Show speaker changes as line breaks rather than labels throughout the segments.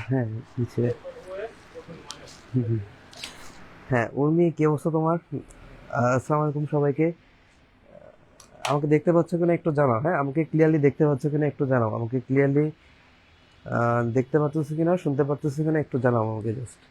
হ্যাঁ নিচে। হুম, হুম। হ্যাঁ উর্মি, কি অবস্থা তোমার? আসসালামু আলাইকুম সবাইকে। আমাকে দেখতে পাচ্ছ কিনা একটু জানাও। হ্যাঁ, আমাকে ক্লিয়ারলি দেখতে পাচ্ছ কিনা একটু জানাও। আমাকে ক্লিয়ারলি দেখতে পাচ্ছ কিনা, শুনতে পাচ্ছ কিনা একটু জানাও আমাকে জাস্ট।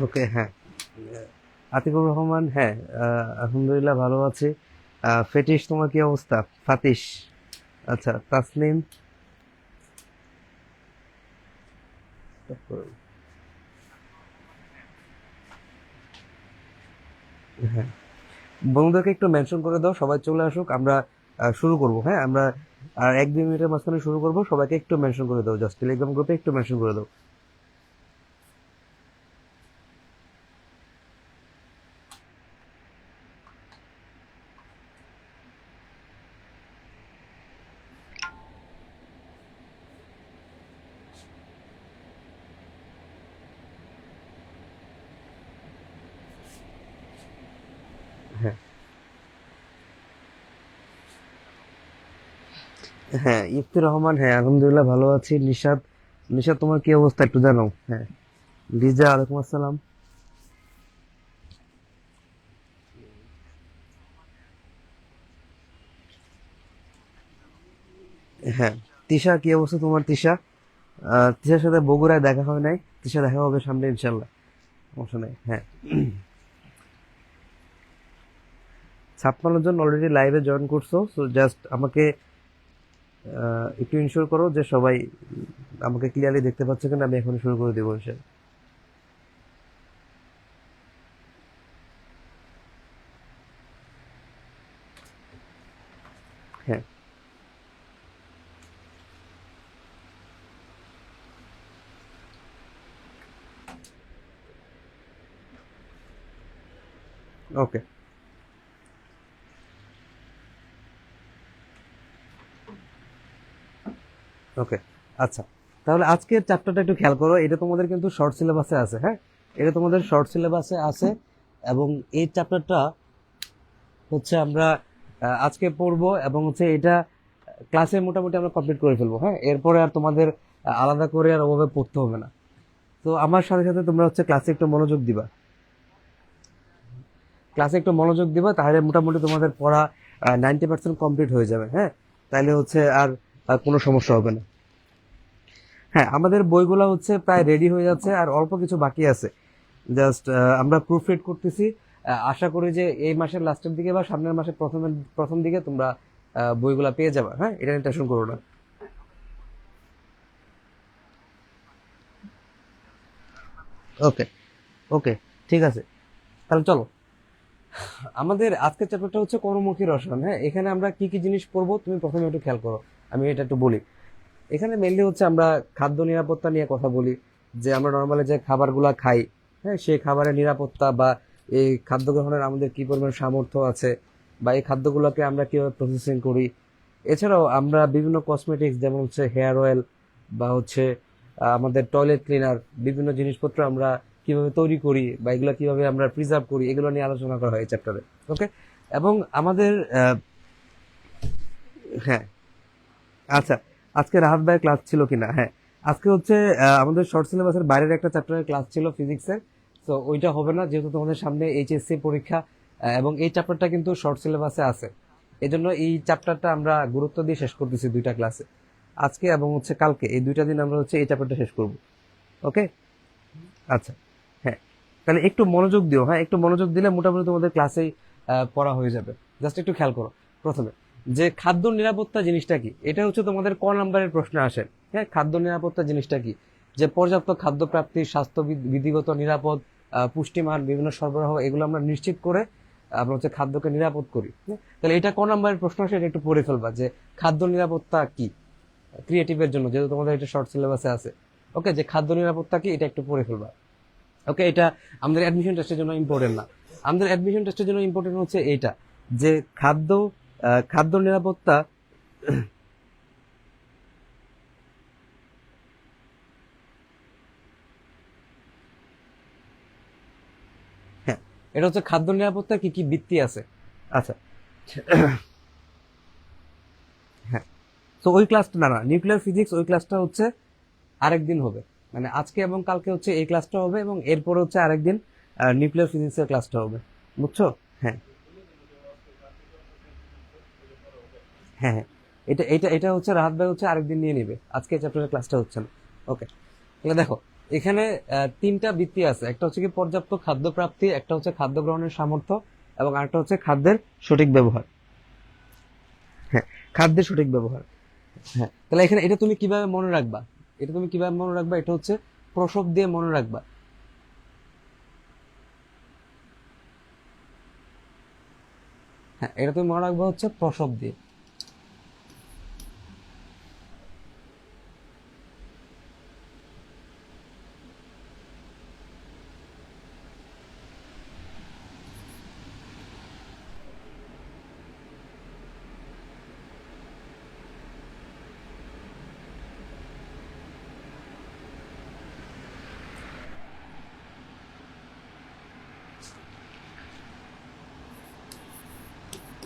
ওকে, হ্যাঁ। আতিকুর রহমান, হ্যাঁ। আলহামদুলিল্লাহ ভালো আছি। ফেটিস, তোমার কি অবস্থা? ফাতিস, আচ্ছা। তাসনিম, হ্যাঁ। বন্ধুদেরকে একটু মেনশন করে দাও, সবাই চলে আসুক, আমরা শুরু করব। হ্যাঁ, আমরা আর 1-2 মিনিটের মাঝখানে শুরু করব। সবাইকে একটু মেনশন করে দাও, জাস্ট টেলিগ্রাম গ্রুপে একটু মেনশন করে দাও। হ্যাঁ, হ্যাঁ। ইফতির রহমান, হ্যাঁ আলহামদুলিল্লাহ ভালো আছি। নিশাদ, নিশাদ তোমার কি অবস্থা একটু জানাও। হ্যাঁ। লিজা, ওয়ালাইকুম আসসালাম। হ্যাঁ। তিশা, কি অবস্থা তোমার? তিশা, তিশার সাথে বগুড়ায় দেখা হয় নাই, তিশা দেখা হবে সামনে ইনশাল্লাহ। সমস্যা নাই, হ্যাঁ। 56 জন অলরেডি লাইভে জয়েন করছো, সো জাস্ট আমাকে একটু ইনশিওর করো যে সবাই আমাকে ক্লিয়ারলি দেখতে পাচ্ছে কিনা, আমি এখন শুরু করে দেবো ইনশাল্লাহ। হ্যাঁ। ওকে, ওকে। আচ্ছা, তাহলে আজকের চ্যাপ্টারটা একটু খেয়াল করো। এটা তোমাদের কিন্তু শর্ট সিলেবাসে আছে। হ্যাঁ, এটা তোমাদের শর্ট সিলেবাসে আছে। এবং এই চ্যাপ্টারটা হচ্ছে আমরা আজকে পড়বো, এবং হচ্ছে এটা ক্লাসে মোটামুটি আমরা কমপ্লিট করে ফেলবো। হ্যাঁ, এরপরে আর তোমাদের আলাদা করে আর ওভাবে পড়তে হবে না। তো আমার সাথে সাথে তোমরা হচ্ছে ক্লাসে একটু মনোযোগ দিবা। ক্লাসে একটু মনোযোগ দিবা, তাহলে মোটামুটি তোমাদের পড়া 90% কমপ্লিট হয়ে যাবে। হ্যাঁ, তাহলে হচ্ছে আর কোনো সমস্যা হবে না। হ্যাঁ, আমাদের বইগুলো হচ্ছে প্রায় রেডি হয়ে যাচ্ছে, আর অল্প কিছু বাকি আছে। জাস্ট আমরা প্রুফ রিড করতেছি। আশা করি যে এই মাসের লাস্টের দিকে বা সামনের মাসের প্রথম দিকে তোমরা বইগুলা পেয়ে যাবে। হ্যাঁ, এটা নিয়ে টেনশন করো না। ওকে, ওকে, ঠিক আছে। তাহলে চলো, আমাদের আজকের চ্যাপ্টারটা হচ্ছে কর্মমুখী রসায়ন। হ্যাঁ, এখানে আমরা কি কি জিনিস পড়বো তুমি প্রথমে একটু খেয়াল করো। আমি এটা একটু বলি। এখানে মেনলি হচ্ছে আমরা খাদ্য নিরাপত্তা নিয়ে কথা বলি, যে আমরা নর্মালি যে খাবারগুলা খাই, হ্যাঁ, সেই খাবারের নিরাপত্তা, বা এই খাদ্য গ্রহণের আমাদের কি পরিমাণ সামর্থ্য আছে, বা এই খাদ্যগুলোকে আমরা কিভাবে প্রসেসিং করি। এছাড়াও আমরা বিভিন্ন কসমেটিক্স, যেমন হচ্ছে হেয়ার অয়েল, বা হচ্ছে আমাদের টয়লেট ক্লিনার, বিভিন্ন জিনিসপত্র আমরা কিভাবে তৈরি করি, বা এগুলো কিভাবে আমরা প্রিজার্ভ করি, এগুলো নিয়ে আলোচনা করা হয় এই চ্যাপ্টারে। ওকে, এবং আমাদের হ্যাঁ। আচ্ছা, আজকে রাহাত ভাইয়ের ক্লাস ছিল কিনা? হ্যাঁ, আজকে হচ্ছে আমাদের শর্ট সিলেবাসের বাইরের একটা চ্যাপ্টারের ক্লাস ছিল, ফিজিক্সের। তো ওইটা হবে না, যেহেতু তোমাদের সামনে এইচএসসি পরীক্ষা। এবং এই চ্যাপ্টারটা কিন্তু শর্ট সিলেবাসে আছে। এই জন্য এই চ্যাপ্টারটা আমরা গুরুত্ব দিয়ে শেষ করতেছি দুইটা ক্লাসে, আজকে এবং হচ্ছে কালকে, এই দুইটা দিন আমরা হচ্ছে এই চ্যাপ্টারটা শেষ করব। ওকে, আচ্ছা। হ্যাঁ, তাহলে একটু মনোযোগ দিও। হ্যাঁ, একটু মনোযোগ দিলে মোটামুটি তোমাদের ক্লাসেই পড়া হয়ে যাবে। জাস্ট একটু খেয়াল করো প্রথমে। যে খাদ্য নিরাপত্তা জিনিসটা কি, এটা হচ্ছে তোমাদের ক নাম্বারের প্রশ্ন আসে। হ্যাঁ, খাদ্য নিরাপত্তা জিনিসটা কি, যে পর্যাপ্ত খাদ্য প্রাপ্তি, স্বাস্থ্য বিধিগত নিরাপদ, পুষ্টিমান বিভিন্ন সরবরাহ, এগুলো আমরা নিশ্চিত করে আমরা হচ্ছে খাদ্যকে নিরাপদ করি। হ্যাঁ, তাহলে এটা ক নাম্বারের প্রশ্ন আসে, এটা একটু পড়ে ফেলবা যে খাদ্য নিরাপত্তা কি, ক্রিয়েটিভের জন্য, যেহেতু তোমাদের এটা শর্ট সিলেবাসে আছে। ওকে, যে খাদ্য নিরাপত্তা কি এটা একটু পড়ে ফেলবা। ওকে, এটা আমাদের অ্যাডমিশন টেস্টের জন্য ইম্পর্টেন্ট না। আমাদের অ্যাডমিশন টেস্টের জন্য ইম্পর্টেন্ট হচ্ছে এইটা, যে খাদ্য নিরাপত্তা। হ্যাঁ, এটা হচ্ছে খাদ্য নিরাপত্তা কি কি ভিত্তি আছে। আচ্ছা, হ্যাঁ, তো ওই ক্লাসটা না নিউক্লিয়ার ফিজিক্স, ওই ক্লাসটা হচ্ছে আরেকদিন হবে। মানে আজকে এবং কালকে হচ্ছে এই ক্লাসটা হবে, এবং এরপরে হচ্ছে আরেকদিন নিউক্লিয়ার ফিজিক্সের ক্লাসটা হবে। বুঝছো? হ্যাঁ, হ্যাঁ, হ্যাঁ, এটা এটা এটা হচ্ছে রাহাত ভাই হচ্ছে আরেকদিন নিয়ে নিবে, আজকে চ্যাপ্টারের ক্লাসটা হচ্ছে না। ওকে, তাহলে দেখো এখানে তিনটা ভিত্তি আছে, একটা হচ্ছে কি পর্যাপ্ত খাদ্য প্রাপ্তি, একটা হচ্ছে খাদ্য গ্রহণের সামর্থ্য, এবং আরেকটা হচ্ছে খাদ্যের সঠিক ব্যবহার। হ্যাঁ, খাদ্যের সঠিক ব্যবহার। হ্যাঁ, তাহলে এখানে এটা তুমি কিভাবে মনে রাখবা, এটা তুমি কিভাবে মনে রাখবা, এটা হচ্ছে প্রসব দিয়ে মনে রাখবা। হ্যাঁ, এটা তুমি মনে রাখবা হচ্ছে প্রসব দিয়ে।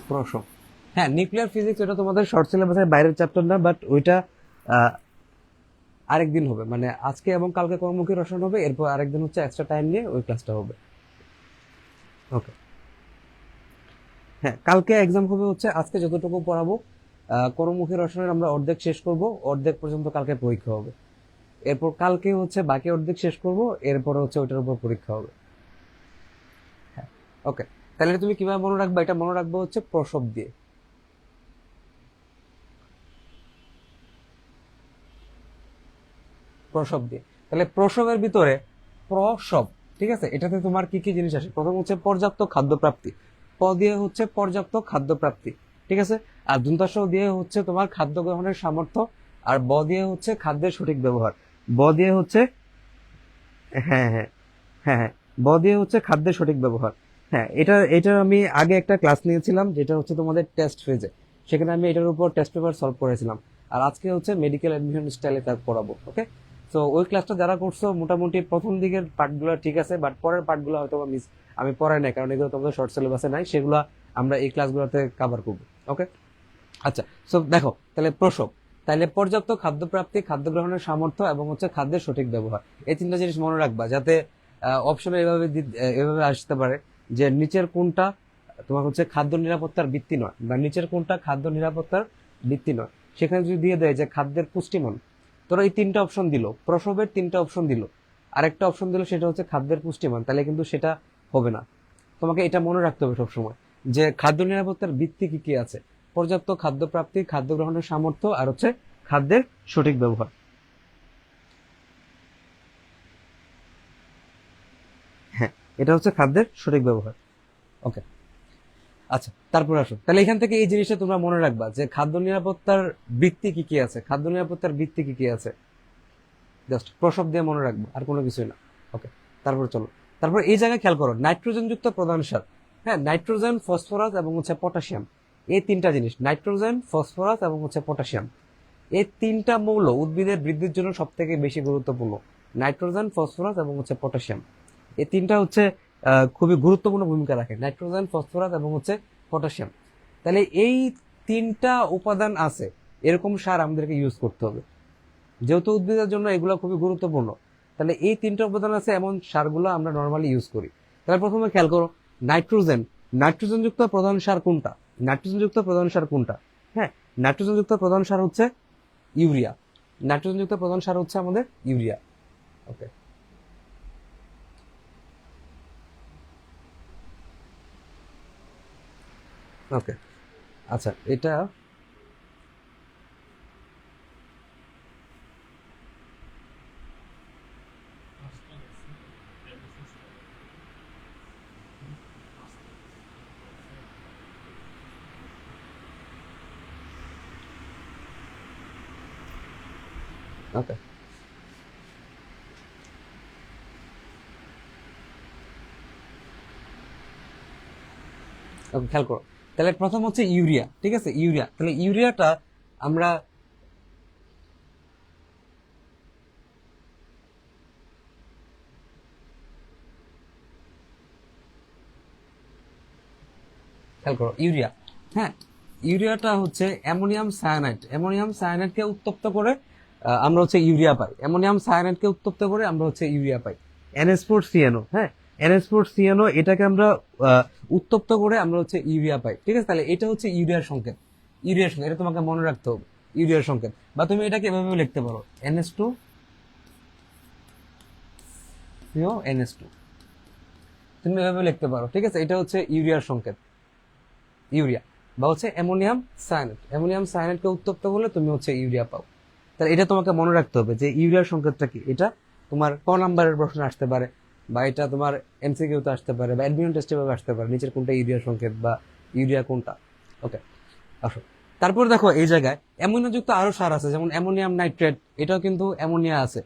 প্রসব, হ্যাঁ, নিউক্লিয়ার ফিজিক্স এটা তোমাদের শর্ট সিলেবাসের বাইরের চ্যাপ্টার না, বাট ওইটা আহ, আরেকদিন হবে। মানে আজকে এবং কালকে কর্মমুখী রসায়ন হবে, এরপর আরেকদিন হচ্ছে এক্সট্রা টাইম নিয়ে ওই ক্লাসটা হবে। ওকে, হ্যাঁ, কালকে এক্সাম হবে হচ্ছে আজকে যতটুকু পড়াবো কর্মমুখী রসায়নের আমরা অর্ধেক শেষ করব, অর্ধেক পর্যন্ত কালকে পরীক্ষা হবে। এরপর কালকে হচ্ছে বাকি অর্ধেক শেষ করব, এরপর হচ্ছে ওইটার উপর পরীক্ষা হবে। হ্যাঁ, ওকে, তাহলে তুমি কিভাবে মনে রাখবা, এটা মনে রাখবো হচ্ছে প্রসব দিয়ে। প্রসব দিয়ে, তাহলে প্রসবের ভিতরে প্রসব, ঠিক আছে, এটাতে তোমার কি কি জিনিস আসে, প্রথম হচ্ছে পর্যাপ্ত খাদ্য প্রাপ্তি, প দিয়ে হচ্ছে পর্যাপ্ত খাদ্য প্রাপ্তি, ঠিক আছে, আর দন্তাস দিয়ে হচ্ছে তোমার খাদ্য গ্রহণের সামর্থ্য, আর ব দিয়ে হচ্ছে খাদ্যের সঠিক ব্যবহার। ব দিয়ে হচ্ছে, হ্যাঁ, হ্যাঁ, হ্যাঁ, হ্যাঁ, ব দিয়ে হচ্ছে খাদ্যের সঠিক ব্যবহার। হ্যাঁ, এটা আমি আগে একটা ক্লাস নিয়েছিলাম, যেটা হচ্ছে তোমাদের টেস্ট ফেজে, সেখানে আমি এটার উপর টেস্ট পেপার সলভ করেছিলাম। আর আজকে হচ্ছে মেডিকেল অ্যাডমিশন স্টাইলে তার পড়াবো। ওকে, তো ওই ক্লাসটা যারা করছো মোটামুটি প্রথম দিকের পার্টগুলো ঠিক আছে, বাট পরের পার্টগুলো হয়তো মিস আমি পড়াই নাই, কারণ এগুলো তোমাদের শর্ট সিলেবাসে নাই, সেগুলো আমরা এই ক্লাসগুলোতে কভার করবো। ওকে, আচ্ছা, সো দেখো তাহলে প্রসব, তাহলে পর্যাপ্ত খাদ্য প্রাপ্তি, খাদ্য গ্রহণের সামর্থ্য, এবং হচ্ছে খাদ্যের সঠিক ব্যবহার, এই তিনটা জিনিস মনে রাখবা, যাতে অপশনে এভাবে এভাবে আসতে পারে যে নিচের কোনটা তোমার হচ্ছে খাদ্য নিরাপত্তার ভিত্তি নয়, বা নিচের কোনটা খাদ্য নিরাপত্তার ভিত্তি নয়। সেখানে যদি দিয়ে দেয় যে খাদ্যের পুষ্টিমান, তোরা এই তিনটা অপশন দিল, প্রসবের তিনটা অপশন দিল, আরেকটা অপশন দিল সেটা হচ্ছে খাদ্যের পুষ্টিমান, তাহলে কিন্তু সেটা হবে না। তোমাকে এটা মনে রাখতে হবে সবসময়, যে খাদ্য নিরাপত্তার ভিত্তি কি কি আছে, পর্যাপ্ত খাদ্য প্রাপ্তি, খাদ্য গ্রহণের সামর্থ্য, আর হচ্ছে খাদ্যের সঠিক ব্যবহার। হ্যাঁ, এটা হচ্ছে খাদ্যের সঠিক ব্যবহার। ওকে, আচ্ছা, তারপর আসো, তাহলে এখান থেকে এই জিনিসটা তোমরা মনে রাখবা যে খাদ্য নিরাপত্তার ভিত্তি কি কি আছে, খাদ্য নিরাপত্তার ভিত্তি কি কি আছে, জাস্ট প্রসব দিয়ে মনে রাখবো, আর কোনো কিছুই না। ওকে, তারপর চলো, তারপর এই জায়গায় খেয়াল করো নাইট্রোজেন যুক্ত প্রধান সার। হ্যাঁ, নাইট্রোজেন, ফসফরাস এবং হচ্ছে পটাশিয়াম, এই তিনটা জিনিস, নাইট্রোজেন, ফসফরাস এবং হচ্ছে পটাশিয়াম, এই তিনটা মৌল উদ্ভিদের বৃদ্ধির জন্য সব থেকে বেশি গুরুত্বপূর্ণ। নাইট্রোজেন, ফসফরাস এবং হচ্ছে পটাশিয়াম, এই তিনটা হচ্ছে খুবই গুরুত্বপূর্ণ ভূমিকা রাখে, নাইট্রোজেন, ফসফরাস এবং হচ্ছে পটাশিয়াম। তাহলে এই তিনটা উপাদান আছে এরকম সার আমাদেরকে ইউজ করতে হবে, যেহেতু উদ্ভিদের জন্য এগুলো খুবই গুরুত্বপূর্ণ। তাহলে এই তিনটা উপাদান আছে এমন সারগুলো আমরা নর্মালি ইউজ করি। তাহলে প্রথমে খেয়াল করো নাইট্রোজেন, নাইট্রোজেন যুক্ত প্রধান সার কোনটা, নাইট্রোজেন যুক্ত প্রধান সার কোনটা, হ্যাঁ, নাইট্রোজেন যুক্ত প্রধান সার হচ্ছে ইউরিয়া, নাইট্রোজেন যুক্ত প্রধান সার হচ্ছে আমাদের ইউরিয়া। ওকে, ওকে, আচ্ছা এটা ওকে ওকে, খেয়াল করো। তাহলে প্রথম হচ্ছে ইউরিয়া, ঠিক আছে, ইউরিয়া। তাহলে ইউরিয়াটা আমরা খেয়াল করো ইউরিয়া, হ্যাঁ, ইউরিয়াটা হচ্ছে অ্যামোনিয়াম সায়ানাইড। অ্যামোনিয়াম সায়ানাইডকে উত্তপ্ত করে আমরা হচ্ছে ইউরিয়া পাই। অ্যামোনিয়াম সায়ানাইডকে উত্তপ্ত করে আমরা হচ্ছে ইউরিয়া পাই। NH4CnO, হ্যাঁ, NH4CnO এটাকে আমরা উত্তপ্ত করে আমরা হচ্ছে ইউরিয়া পাই, ঠিক আছে। তাহলে এটা হচ্ছে ইউরিয়ার সংকেত। ইউরিয়ার সংকেত এটা তোমাকে মনে রাখতে হবে, ইউরিয়ার সংকেত। বা তুমি এটাকে এভাবে লিখতে পারো NH2CO NH2, তুমি এভাবে লিখতে পারো, ঠিক আছে। এটা হচ্ছে ইউরিয়ার সংকেত, ইউরিয়া। বা হচ্ছে অ্যামোনিয়াম সায়ানাইড, অ্যামোনিয়াম সায়ানাইডকে উত্তপ্ত করলে তুমি হচ্ছে ইউরিয়া পাও। তাহলে এটা তোমাকে মনে রাখতে হবে যে ইউরিয়ার সংকেতটা কি। এটা তোমার ক নাম্বারের প্রশ্ন আসতে পারে, বা এটা তোমার MCQ-তে আসতে পারে, বা অ্যাডমিশন টেস্টে আসতে পারে, নিচের কোনটা ইউরিয়ার সংকেত বা ইউরিয়া কোনটা। ওকে, আসো। তারপর দেখো এই জায়গায় অ্যামোনিয়াযুক্ত আরো সার আছে, যেমন অ্যামোনিয়াম নাইট্রেট, এটাও কিন্তু অ্যামোনিয়া আছে,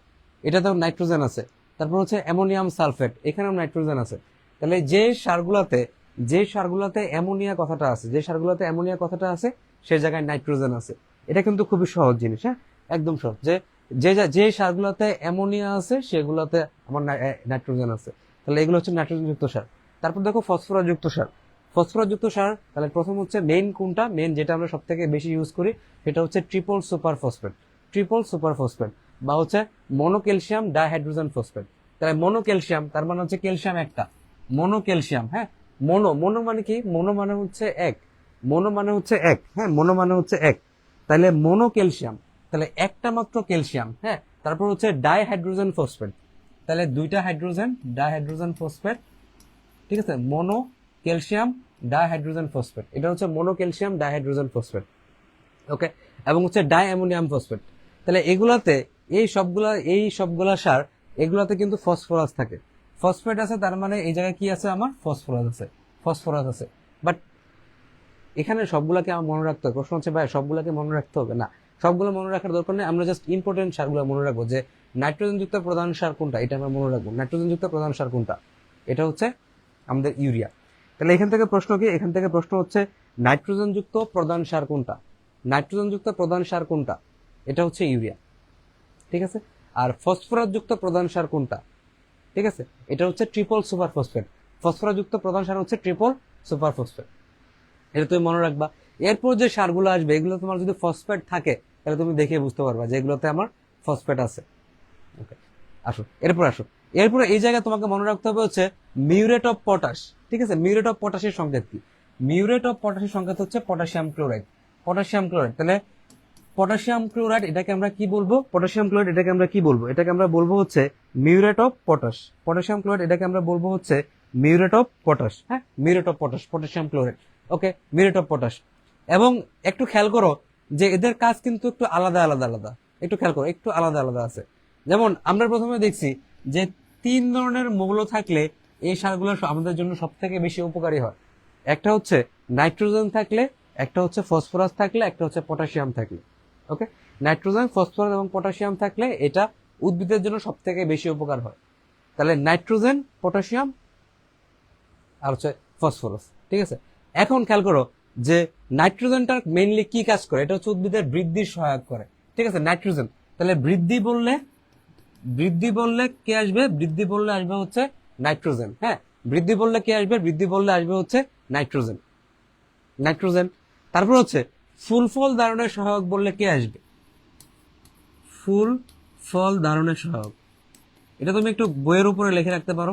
এটাতেও নাইট্রোজেন আছে। তারপর হচ্ছে অ্যামোনিয়াম সালফেট, এখানেও নাইট্রোজেন আছে। তাহলে যে সারগুলাতে অ্যামোনিয়া কথাটা আছে, যে সারগুলাতে অ্যামোনিয়া কথাটা আছে, সেই জায়গায় নাইট্রোজেন আছে। এটা কিন্তু খুবই সহজ জিনিস, হ্যাঁ, একদম সহজ। যে সারগুলাতে অ্যামোনিয়া আছে সেগুলাতে আমার নাইট্রোজেন আছে। তাহলে এগুলো হচ্ছে নাইট্রোজেন যুক্ত সার। তারপর দেখো ফসফরাস যুক্ত সার। ফসফরাস যুক্ত সার, তাহলে প্রথম হচ্ছে মেইন কোনটা, মেইন যেটা আমরা সব থেকে বেশি ইউজ করি সেটা হচ্ছে triple super phosphate. Triple super phosphate বা হচ্ছে মনোক্যালসিয়াম ডাইহাইড্রোজেন ফসফেট। তাহলে মনোক্যালসিয়াম তার মানে হচ্ছে ক্যালসিয়াম একটা, মনোক্যালসিয়াম, হ্যাঁ। মনো মনো মানে কি? মনো মানে হচ্ছে এক, মনো মানে হচ্ছে এক, হ্যাঁ, মনো মানে হচ্ছে এক। তাহলে মনোক্যালসিয়াম, তাহলে একটা মাত্র ক্যালসিয়াম, হ্যাঁ। তারপর হচ্ছে ডাইহাইড্রোজেন ফসফেট, তাহলে দুইটা হাইড্রোজেন, ডাইহাইড্রোজেন ফসফেট, ঠিক আছে। মনো ক্যালসিয়াম ডাইহাইড্রোজেন ফসফেট, এটা হচ্ছে মনো ক্যালসিয়াম ডাইহাইড্রোজেন ফসফেট, ওকে। এবং হচ্ছে ডাই অ্যামোনিয়াম ফসফেট। তাহলে এগুলাতে এই সবগুলা সার, এগুলাতে কিন্তু ফসফরাস থাকে, ফসফেট আছে, তার মানে এই জায়গায় কি আছে আমার? ফসফরাস আছে, ফসফরাস আছে। বাট এখানে সবগুলাকে আমার মনে রাখতে হবে। প্রশ্ন হচ্ছে ভাই সবগুলাকে মনে রাখতে হবে না, সবগুলো মনে রাখার দরকার নেই। আমরা জাস্ট ইম্পর্টেন্ট সারগুলো মনে রাখবো, যে নাইট্রোজেন যুক্ত প্রধান সার কোনটা, এটা আমরা মনে রাখবো। নাইট্রোজেন যুক্ত প্রধান সার কোনটা? এটা হচ্ছে আমাদের ইউরিয়া। তাহলে এখান থেকে প্রশ্ন কি? এখান থেকে প্রশ্ন হচ্ছে নাইট্রোজেন যুক্ত প্রধান সার কোনটা? নাইট্রোজেন যুক্ত প্রধান সার কোনটা? এটা হচ্ছে ইউরিয়া, ঠিক আছে। আর ফসফরাস যুক্ত প্রধান সার কোনটা? ঠিক আছে, এটা হচ্ছে ট্রিপল সুপার ফসফেট। ফসফরাস যুক্ত প্রধান সার হচ্ছে ট্রিপল সুপার ফসফেট, এটা তুমি মনে রাখবা। এরপর যে সারগুলো আসবে, এগুলো তোমার যদি ফসফেট থাকে তাহলে তুমি দেখে বুঝতে পারবা যে এগুলোতে আমার ফসফেট আছে, ওকে। আসো এরপরে এই জায়গায় তোমাকে মনে রাখতে হবে হচ্ছে মিউরেট অফ পটাশ, ঠিক আছে। মিউরেট অফ পটাশের সংকেত কি? মিউরেট অফ পটাশের সংকেত হচ্ছে পটাশিয়াম ক্লোরাইড। পটাশিয়াম ক্লোরাইড, তাহলে পটাশিয়াম ক্লোরাইড এটাকে আমরা কি বলবো? পটাশিয়াম ক্লোরাইড এটাকে আমরা কি বলবো? এটাকে আমরা বলবো হচ্ছে muriate of potash. Potassium chloride এটাকে আমরা বলবো হচ্ছে মিউরেট অফ পটাশ, হ্যাঁ, muriate of potash, potassium chloride, okay, muriate of potash. এবং একটু খেয়াল করো যে এদের কাজ কিন্তু একটু আলাদা আলাদা আলাদা, একটু খেয়াল করো, একটু আলাদা আলাদা আছে। যেমন আমরা প্রথমে দেখছি যে 3 ধরনের মৌল থাকলে এই সারগুলো আমাদের জন্য সব থেকে বেশি উপকারী হয়। একটা হচ্ছে নাইট্রোজেন থাকলে, একটা হচ্ছে ফসফরাস থাকলে, একটা হচ্ছে পটাশিয়াম থাকলে, ওকে। নাইট্রোজেন, ফসফরাস এবং পটাশিয়াম থাকলে এটা উদ্ভিদের জন্য সব থেকে বেশি উপকার হয়। তাহলে নাইট্রোজেন, পটাশিয়াম আর হচ্ছে ফসফরাস, ঠিক আছে। এখন খেয়াল করো যে নাইট্রোজেনটা মেইনলি কি কাজ করে? এটা হচ্ছে উদ্ভিদের বৃদ্ধির সহায়ক করে, ঠিক আছে, নাইট্রোজেন। তাহলে বৃদ্ধি বললে কে আসবে? বৃদ্ধি বললে আসবে হচ্ছে নাইট্রোজেন, হ্যাঁ। বৃদ্ধি বললে কে আসবে? বৃদ্ধি বললে আসবে হচ্ছে নাইট্রোজেন, নাইট্রোজেন। তারপর হচ্ছে ফুল ফল ধারণের সহায়ক বললে কে আসবে? ফুল ফল ধারণের সহায়ক, এটা তুমি একটু বইয়ের উপরে লিখে রাখতে পারো।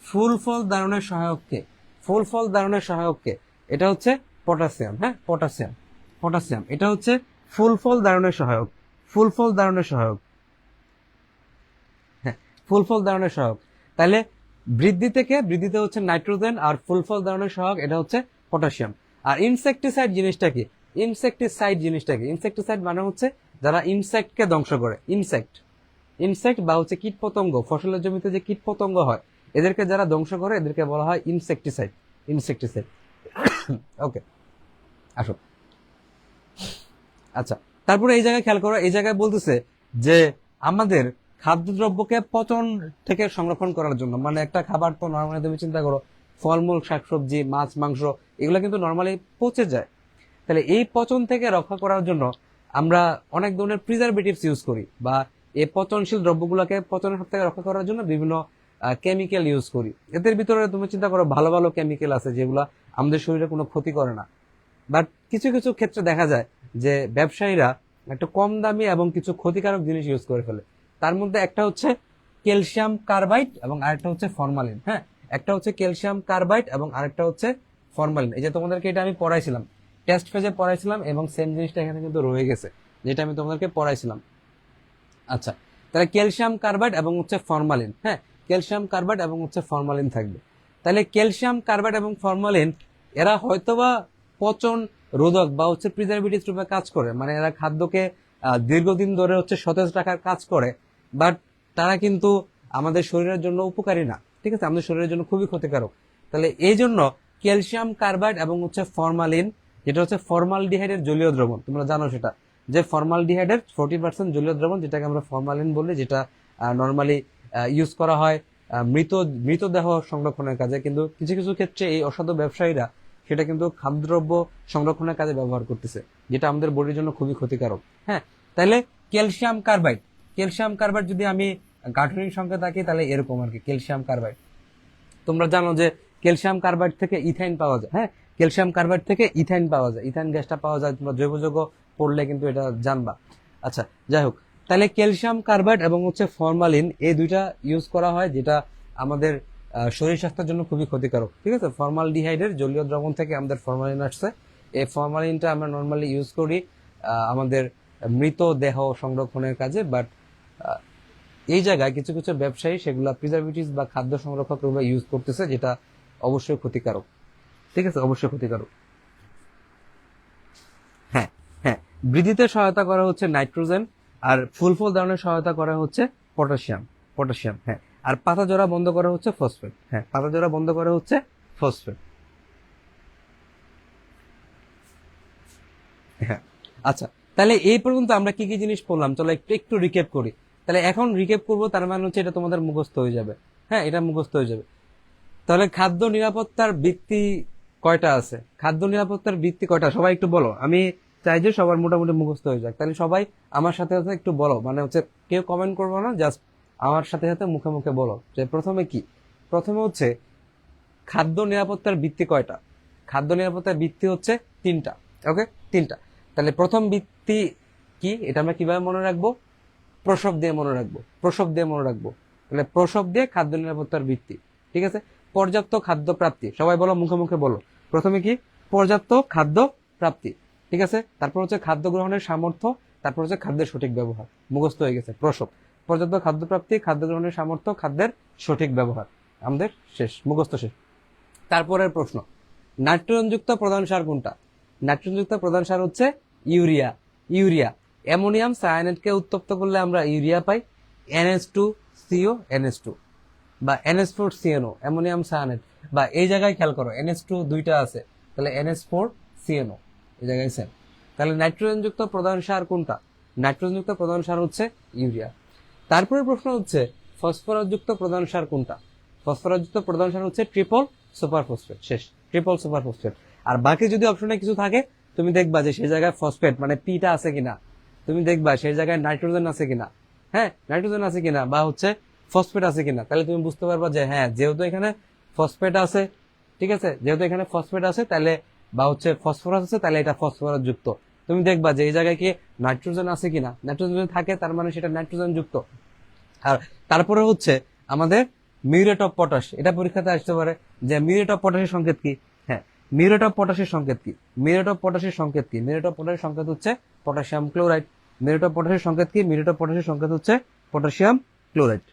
ফুল ফল ধারণের সহায়ককে, ফুল ফল ধারণের সহায়ককে, এটা হচ্ছে পটাশিয়াম, হ্যাঁ, পটাশিয়াম, পটাশিয়াম, এটা হচ্ছে ফুল ফল ধারণের সহায়ক, ফুল ফল ধারণের সহায়ক, হ্যাঁ, ফুল ফল ধারণের সহায়ক। তাহলে বৃদ্ধিতে হচ্ছে নাইট্রোজেন, আর ফুল ফল ধারণের সহায়ক এটা হচ্ছে পটাশিয়াম। আর ইনসেকটিসাইড জিনিসটা কি? ইনসেকটিসাইড মানে হচ্ছে যারা ইনসেক্টকে ধ্বংস করে, ইনসেক্ট বা হচ্ছে কীট পতঙ্গ, ফসলের জমিতে যে কীট পতঙ্গ হয় এদেরকে যারা ধ্বংস করে এদেরকে বলা হয় ইনসেকটিসাইড। ওকে, আসো। আচ্ছা, তারপরে এই জায়গায় খেয়াল করো, এই জায়গায় বলতেছে যে আমাদের খাদ্যদ্রব্যকে পচন থেকে সংরক্ষণ করার জন্য, মানে একটা খাবার তো নর্মালি তুমি চিন্তা করো ফলমূল, শাকসবজি, মাছ, মাংস এগুলো কিন্তু নর্মালি পচে যায়। তাহলে এই পচন থেকে রক্ষা করার জন্য আমরা অনেক ধরনের প্রিজারভেটিভস ইউজ করি, বা এই পচনশীল দ্রব্যগুলোকে পচনের হাত থেকে রক্ষা করার জন্য বিভিন্ন কেমিক্যাল ইউজ করি। এদের ভিতরে তুমি চিন্তা করো ভালো ভালো কেমিক্যাল আছে যেগুলো আমাদের শরীরে কোনো ক্ষতি করে না, বাট কিছু কিছু ক্ষেত্রে দেখা যায় যে ব্যবসায়ীরা একটা কম দামি এবং কিছু ক্ষতিকারক জিনিস ইউজ করে ফেলে। তার মধ্যে একটা হচ্ছে ক্যালসিয়াম কার্বাইড এবং আরেকটা হচ্ছে ফরমালিন। হ্যাঁ, একটা হচ্ছে ক্যালসিয়াম কার্বাইড এবং আরেকটা হচ্ছে ফরমালিন। এই যে তোমাদেরকে এটা আমি পড়াইছিলাম, টেস্ট ফেজে পড়াইছিলাম, এবং সেম জিনিসটা এখানে কিন্তু রয়ে গেছে যেটা আমি তোমাদেরকে পড়াইছিলাম। আচ্ছা, তাহলে ক্যালসিয়াম কার্বাইড এবং হচ্ছে ফরমালিন। হ্যাঁ, ক্যালসিয়াম কার্বাইড এবং হচ্ছে ফরমালিন থাকবে। তাহলে ক্যালসিয়াম কার্বাইড এবং ফরমালিন এরা হয়তোবা পচন রোধক বা হচ্ছে প্রিজারভেটিভ রূপে কাজ করে, মানে এরা খাদ্যকে দীর্ঘদিন ধরে হচ্ছে সতেজ রাখার কাজ করে, বাট তারা কিন্তু আমাদের শরীরের জন্য উপকারী না। ঠিক আছে, আমাদের শরীরের জন্য খুবই ক্ষতিকারক। তাহলে এই জন্য ক্যালসিয়াম কার্বাইড এবং হচ্ছে ফরমালিন, যেটা হচ্ছে ফর্মালডিহাইডের জলীয় দ্রবণ, তোমরা জানো সেটা, যে ফর্মালডিহাইডের 40% জলীয় দ্রবণ যেটাকে আমরা ফরমালিন বলি, যেটা নর্মালি ইউজ করা হয় মৃতদেহ সংরক্ষণের কাজে, কিন্তু কিছু কিছু ক্ষেত্রে এই অসাধু ব্যবসায়ীরা সেটা কিন্তু খাদ্যদ্রব্য সংরক্ষণের কাজে ব্যবহার করতেছে, যেটা আমাদের বডির জন্য খুবই ক্ষতিকারক। হ্যাঁ, তাহলে ক্যালসিয়াম কার্বাইড যদি আমি গাঠনিক সংখ্যা থাকি তাহলে এরকম আর কি ক্যালসিয়াম কার্বাইড। তোমরা জানো যে ক্যালসিয়াম কার্বাইড থেকে ইথাইন পাওয়া যায়। হ্যাঁ, ক্যালসিয়াম কার্বাইড থেকে ইথাইন পাওয়া যায়, ইথাইন গ্যাসটা পাওয়া যায়, তোমরা জৈব যৌগ পড়লে কিন্তু এটা জানবা। আচ্ছা, যাই হোক, তাহলে ক্যালসিয়াম কার্বাইড এবং হচ্ছে ফরমালিন এই দুইটা ইউজ করা হয়, যেটা আমাদের শরীর স্বাস্থ্যের জন্য খুবই ক্ষতিকারক। ঠিক আছে, ফর্মালডিহাইডের জলীয় দ্রবণ থেকে আমাদের ফরমালিন আসছে। এই ফরমালিনটা আমরা নর্মালি ইউজ করি আমাদের মৃত দেহ সংরক্ষণের কাজে, বাট এই জায়গায় কিছু কিছু ব্যবসায়ী সেগুলা প্রিজারভেটিভস বা খাদ্য সংরক্ষক রূপে ইউজ করতেছে, যেটা অবশ্যই ক্ষতিকারক। ঠিক আছে, অবশ্যই ক্ষতিকারক। হ্যাঁ, হ্যাঁ, বৃদ্ধিতে সহায়তা করা হচ্ছে নাইট্রোজেন, আর ফুল ধারণের সহায়তা করা হচ্ছে পটাশিয়াম। হ্যাঁ, আর পাতা জোড়া বন্ধ করা হচ্ছে ফসফেট। হ্যাঁ, পাতা জোড়া বন্ধ করা হচ্ছে ফসফেট। হ্যাঁ, আচ্ছা, তাহলে এই পর্যন্ত আমরা কি কি জিনিস পড়লাম, চলো একটু রিক্যাপ করি। তাহলে এখন রিক্যাপ করবো, তার মানে হচ্ছে এটা তোমাদের মুখস্থ হয়ে যাবে। হ্যাঁ, এটা মুখস্থ হয়ে যাবে। তাহলে খাদ্য নিরাপত্তার ভিত্তি কয়টা আছে? সবাই একটু বলো, আমি চাই যে সবার মোটামুটি মুখস্থ হয়ে যাক। তাহলে সবাই আমার সাথে সাথে একটু বলো, মানে হচ্ছে কেউ কমেন্ট করবো না, জাস্ট আমার সাথে সাথে মুখে মুখে বলো যে প্রথমে কি। প্রথমে হচ্ছে খাদ্য নিরাপত্তার ভিত্তি কয়টা? খাদ্য নিরাপত্তার ভিত্তি হচ্ছে 3টা। ওকে, 3টা। তাহলে প্রথম ভিত্তি কি, এটা আমরা কিভাবে মনে রাখবো? প্রসব দিয়ে মনে রাখবো। তাহলে প্রসব দিয়ে খাদ্য নিরাপত্তার ভিত্তি। ঠিক আছে, পর্যাপ্ত খাদ্য প্রাপ্তি, সবাই বলো, মুখে মুখে বলো। প্রথমে কি? পর্যাপ্ত খাদ্য প্রাপ্তি। ঠিক আছে, তারপর হচ্ছে খাদ্য গ্রহণের সামর্থ্য, তারপর হচ্ছে খাদ্যের সঠিক ব্যবহার। মুখস্থ হয়ে গেছে প্রসব, পর্যাপ্ত খাদ্য প্রাপ্তি, খাদ্য গ্রহণের সামর্থ্য, খাদ্যের সঠিক ব্যবহার। আমাদের শেষ, মুখস্থ শেষ। তারপরের প্রশ্ন, নাইট্রোজেনযুক্ত প্রধান সার কোনটা? নাইট্রোজেনযুক্ত প্রধান সার হচ্ছে ইউরিয়া। অ্যামোনিয়াম সায়ানাইডকে উত্তপ্ত করলে আমরা ইউরিয়া পাই, NH2CO NH2 বা NH4CNO, অ্যামোনিয়াম সায়ানাইড। বা এই জায়গায় খেয়াল করো NH2 দুইটা আছে, তাহলে NH4CNO এই জায়গায় সেম। তাহলে নাইট্রোজেনযুক্ত প্রধান সার কোনটা? নাইট্রোজেনযুক্ত প্রধান সার হচ্ছে ইউরিয়া। তারপরে প্রশ্ন হচ্ছে ফসফরাসযুক্ত প্রধান সার কোনটা? ফসফরাসযুক্ত প্রধান সার হচ্ছে ট্রিপল সুপার ফসফেট। শেষ, ট্রিপল সুপার ফসফেট। আর বাকি যদি অপশনে কিছু থাকে তুমি দেখবা যে সেই জায়গায় ফসফেট মানে পিটা আছে কিনা, তুমি দেখবা সেই জায়গায় নাইট্রোজেন আছে কিনা। হ্যাঁ, নাইট্রোজেন আছে কিনা বা হচ্ছে ফসফেট আছে কিনা, তাহলে তুমি বুঝতে পারবা যে হ্যাঁ, যেহেতু এখানে ফসফেট আছে, ঠিক আছে, যেহেতু এখানে ফসফেট আছে তাহলে বা হচ্ছে ফসফরাস আছে, তাহলে এটা ফসফরাস যুক্ত। তুমি দেখবা যে এই জায়গায় কি নাইট্রোজেন আছে কিনা, নাইট্রোজেন যদি থাকে তার মানে সেটা নাইট্রোজেন যুক্ত। আর তারপরে হচ্ছে আমাদের মিউরেট অফ পটাশ, এটা পরীক্ষাতে আসতে পারে যে মিউরেট অফ পটাশের সংকেত কি। হ্যাঁ, মিউরেট অফ পটাশের সংকেত কি? মিউরেট অফ পটাশের সংকেত হচ্ছে পটাশিয়াম ক্লোরাইড। মিউরেট অফ পটাশের সংকেত কি? মিউরেট অফ পটাশের সংকেত হচ্ছে পটাশিয়াম ক্লোরাইড।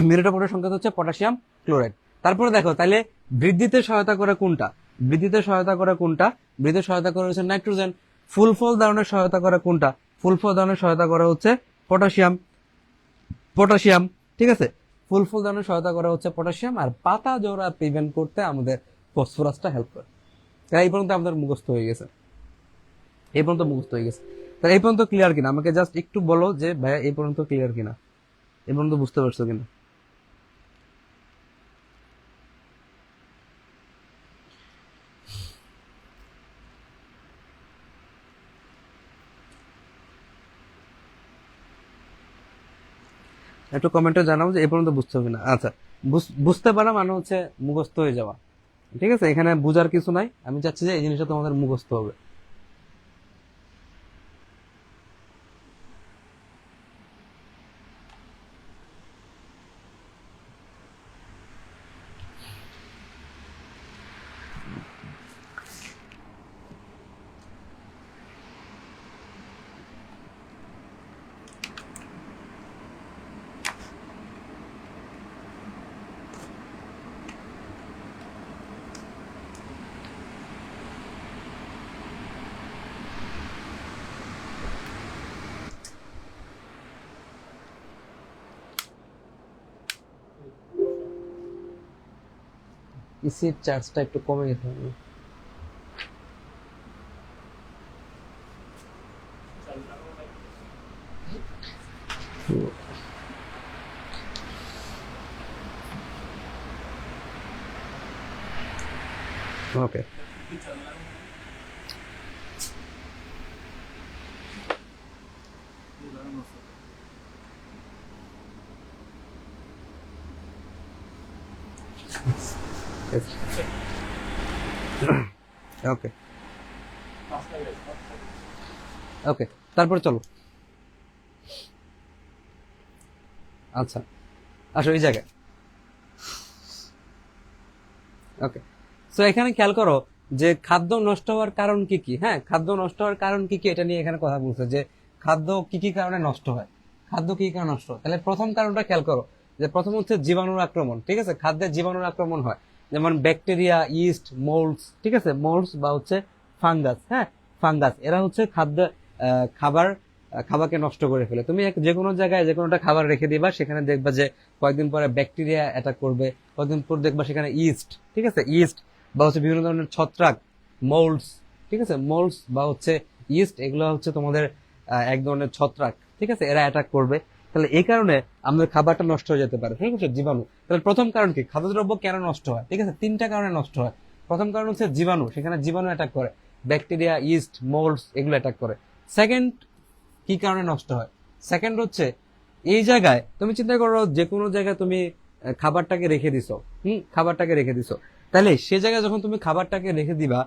মিউরেট অফ পটাশের সংকেত হচ্ছে পটাশিয়াম ক্লোরাইড। তারপরে দেখো তাহলে বৃদ্ধিতে সহায়তা করে কোনটা? বৃদ্ধিতে সহায়তা করে কোনটা? বৃদ্ধিতে সহায়তা করে হচ্ছে নাইট্রোজেন। ফুল ফল ধারণের সহায়তা করে কোনটা? ফুল ফল ধারণের সহায়তা করে হচ্ছে পটাশিয়াম। পটাশিয়াম, ঠিক আছে। ফুল ফল ধারণের সহায়তা করা হচ্ছে পটাশিয়াম। আর পাতা জোড়া প্রিভেন্ট করতে আমাদের ফসফরাসটা হেল্প করে। তাই এই পর্যন্ত আমাদের মুখস্থ হয়ে গেছে, এই পর্যন্ত মুখস্থ হয়ে গেছে। তাহলে এই পর্যন্ত ক্লিয়ার কিনা আমাকে জাস্ট একটু বলো যে ভাইয়া এই পর্যন্ত ক্লিয়ার কিনা, এই পর্যন্ত বুঝতে পারছো কিনা? একটু কমেন্টে জানাও যে এই পর্যন্ত বুঝতে হবে না। আচ্ছা, বুঝতে পারা মানে হচ্ছে মুখস্থ হয়ে যাওয়া, ঠিক আছে। এখানে বুঝার কিছু নাই, আমি চাচ্ছি যে এই জিনিসটা তোমাদের মুখস্থ হবে। পিসির চার্জটা একটু কমে গেছে। ওকে, ওকে, ওকে, তারপরে চলো। আচ্ছা, আসো এই জায়গায়। ওকে, সো এখানে খেয়াল করো যে খাদ্য নষ্ট হওয়ার কারণ কি কি। হ্যাঁ, খাদ্য নষ্ট হওয়ার কারণ কি কি এটা নিয়ে এখানে কথা বলছে যে খাদ্য কি কি কারণে নষ্ট হয়, খাদ্য কি কি কারণে নষ্ট হয়। তাহলে প্রথম কারণটা খেয়াল করো যে প্রথম হচ্ছে জীবাণুর আক্রমণ, ঠিক আছে। খাদ্যে জীবাণুর আক্রমণ হয়, যেমন ব্যাকটেরিয়া, ইস্ট, মোল্ডস, ঠিক আছে। মোল্ডস বা হচ্ছে ফাঙ্গাস, হ্যাঁ ফাঙ্গাস, এরা হচ্ছে খাদ্য খাবারকে নষ্ট করে ফেলে। তুমি যে কোনো জায়গায় যে কোনোটা খাবার রেখে দিবা, সেখানে দেখবা যে কয়েকদিন পরে ব্যাকটেরিয়া অ্যাটাক করবে, কয়েকদিন পর দেখবা সেখানে ইস্ট, ঠিক আছে, ইস্ট বা হচ্ছে বিভিন্ন ধরনের ছত্রাক, মোল্ডস, ঠিক আছে। মোল্ডস বা হচ্ছে ইস্ট, এগুলো হচ্ছে তোমাদের এক ধরনের ছত্রাক, ঠিক আছে, এরা অ্যাটাক করবে। তাহলে এই কারণে আমাদের খাবারটা নষ্ট হয়ে যেতে পারে, ঠিক আছে, জীবাণু। তাহলে প্রথম কারণ কি, খাদ্যদ্রব্য কেন নষ্ট হয়, ঠিক আছে, তিনটা কারণে নষ্ট হয়। প্রথম কারণ হচ্ছে জীবাণু, সেখানে জীবাণু অ্যাটাক করে, ব্যাকটেরিয়া, ইস্ট, মোল্ডস এগুলো অ্যাটাক করে। সেকেন্ড কি কারণে নষ্ট হয়, সেকেন্ড হচ্ছে এই জায়গায় তুমি চিন্তা করো যে কোনো জায়গায় তুমি খাবারটাকে রেখে দিছো, খাবারটাকে রেখে দিছো, তাহলে সে জায়গায় যখন তুমি খাবারটাকে রেখে দিবা,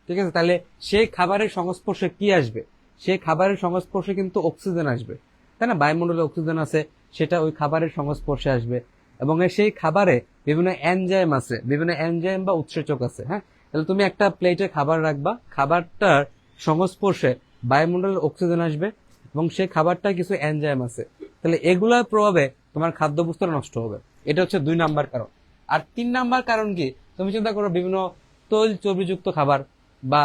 ঠিক আছে, তাহলে সেই খাবারের সংস্পর্শে কি আসবে, সেই খাবারের সংস্পর্শে কিন্তু অক্সিজেন আসবে, তাই না। বায়ুমণ্ডলে অক্সিজেন আছে, সেটা ওই খাবারের সংস্পর্শে আসবে। এবং সেই খাবারে বিভিন্ন এনজাইম আছে, বিভিন্ন এনজাইম বা উৎসেচক আছে। হ্যাঁ, তাহলে তুমি একটা প্লেটে খাবার রাখবা, খাবারটার সংস্পর্শে বায়ুমণ্ডলের অক্সিজেন আসবে এবং সেই খাবারটা কিছু এনজাইম আছে, তাহলে এগুলার প্রভাবে তোমার খাদ্যবস্তুটা নষ্ট হবে। এটা হচ্ছে 2 নাম্বার কারণ। আর 3 নাম্বার কারণ কি, তুমি চিন্তা করো বিভিন্ন তৈল চর্বিযুক্ত খাবার বা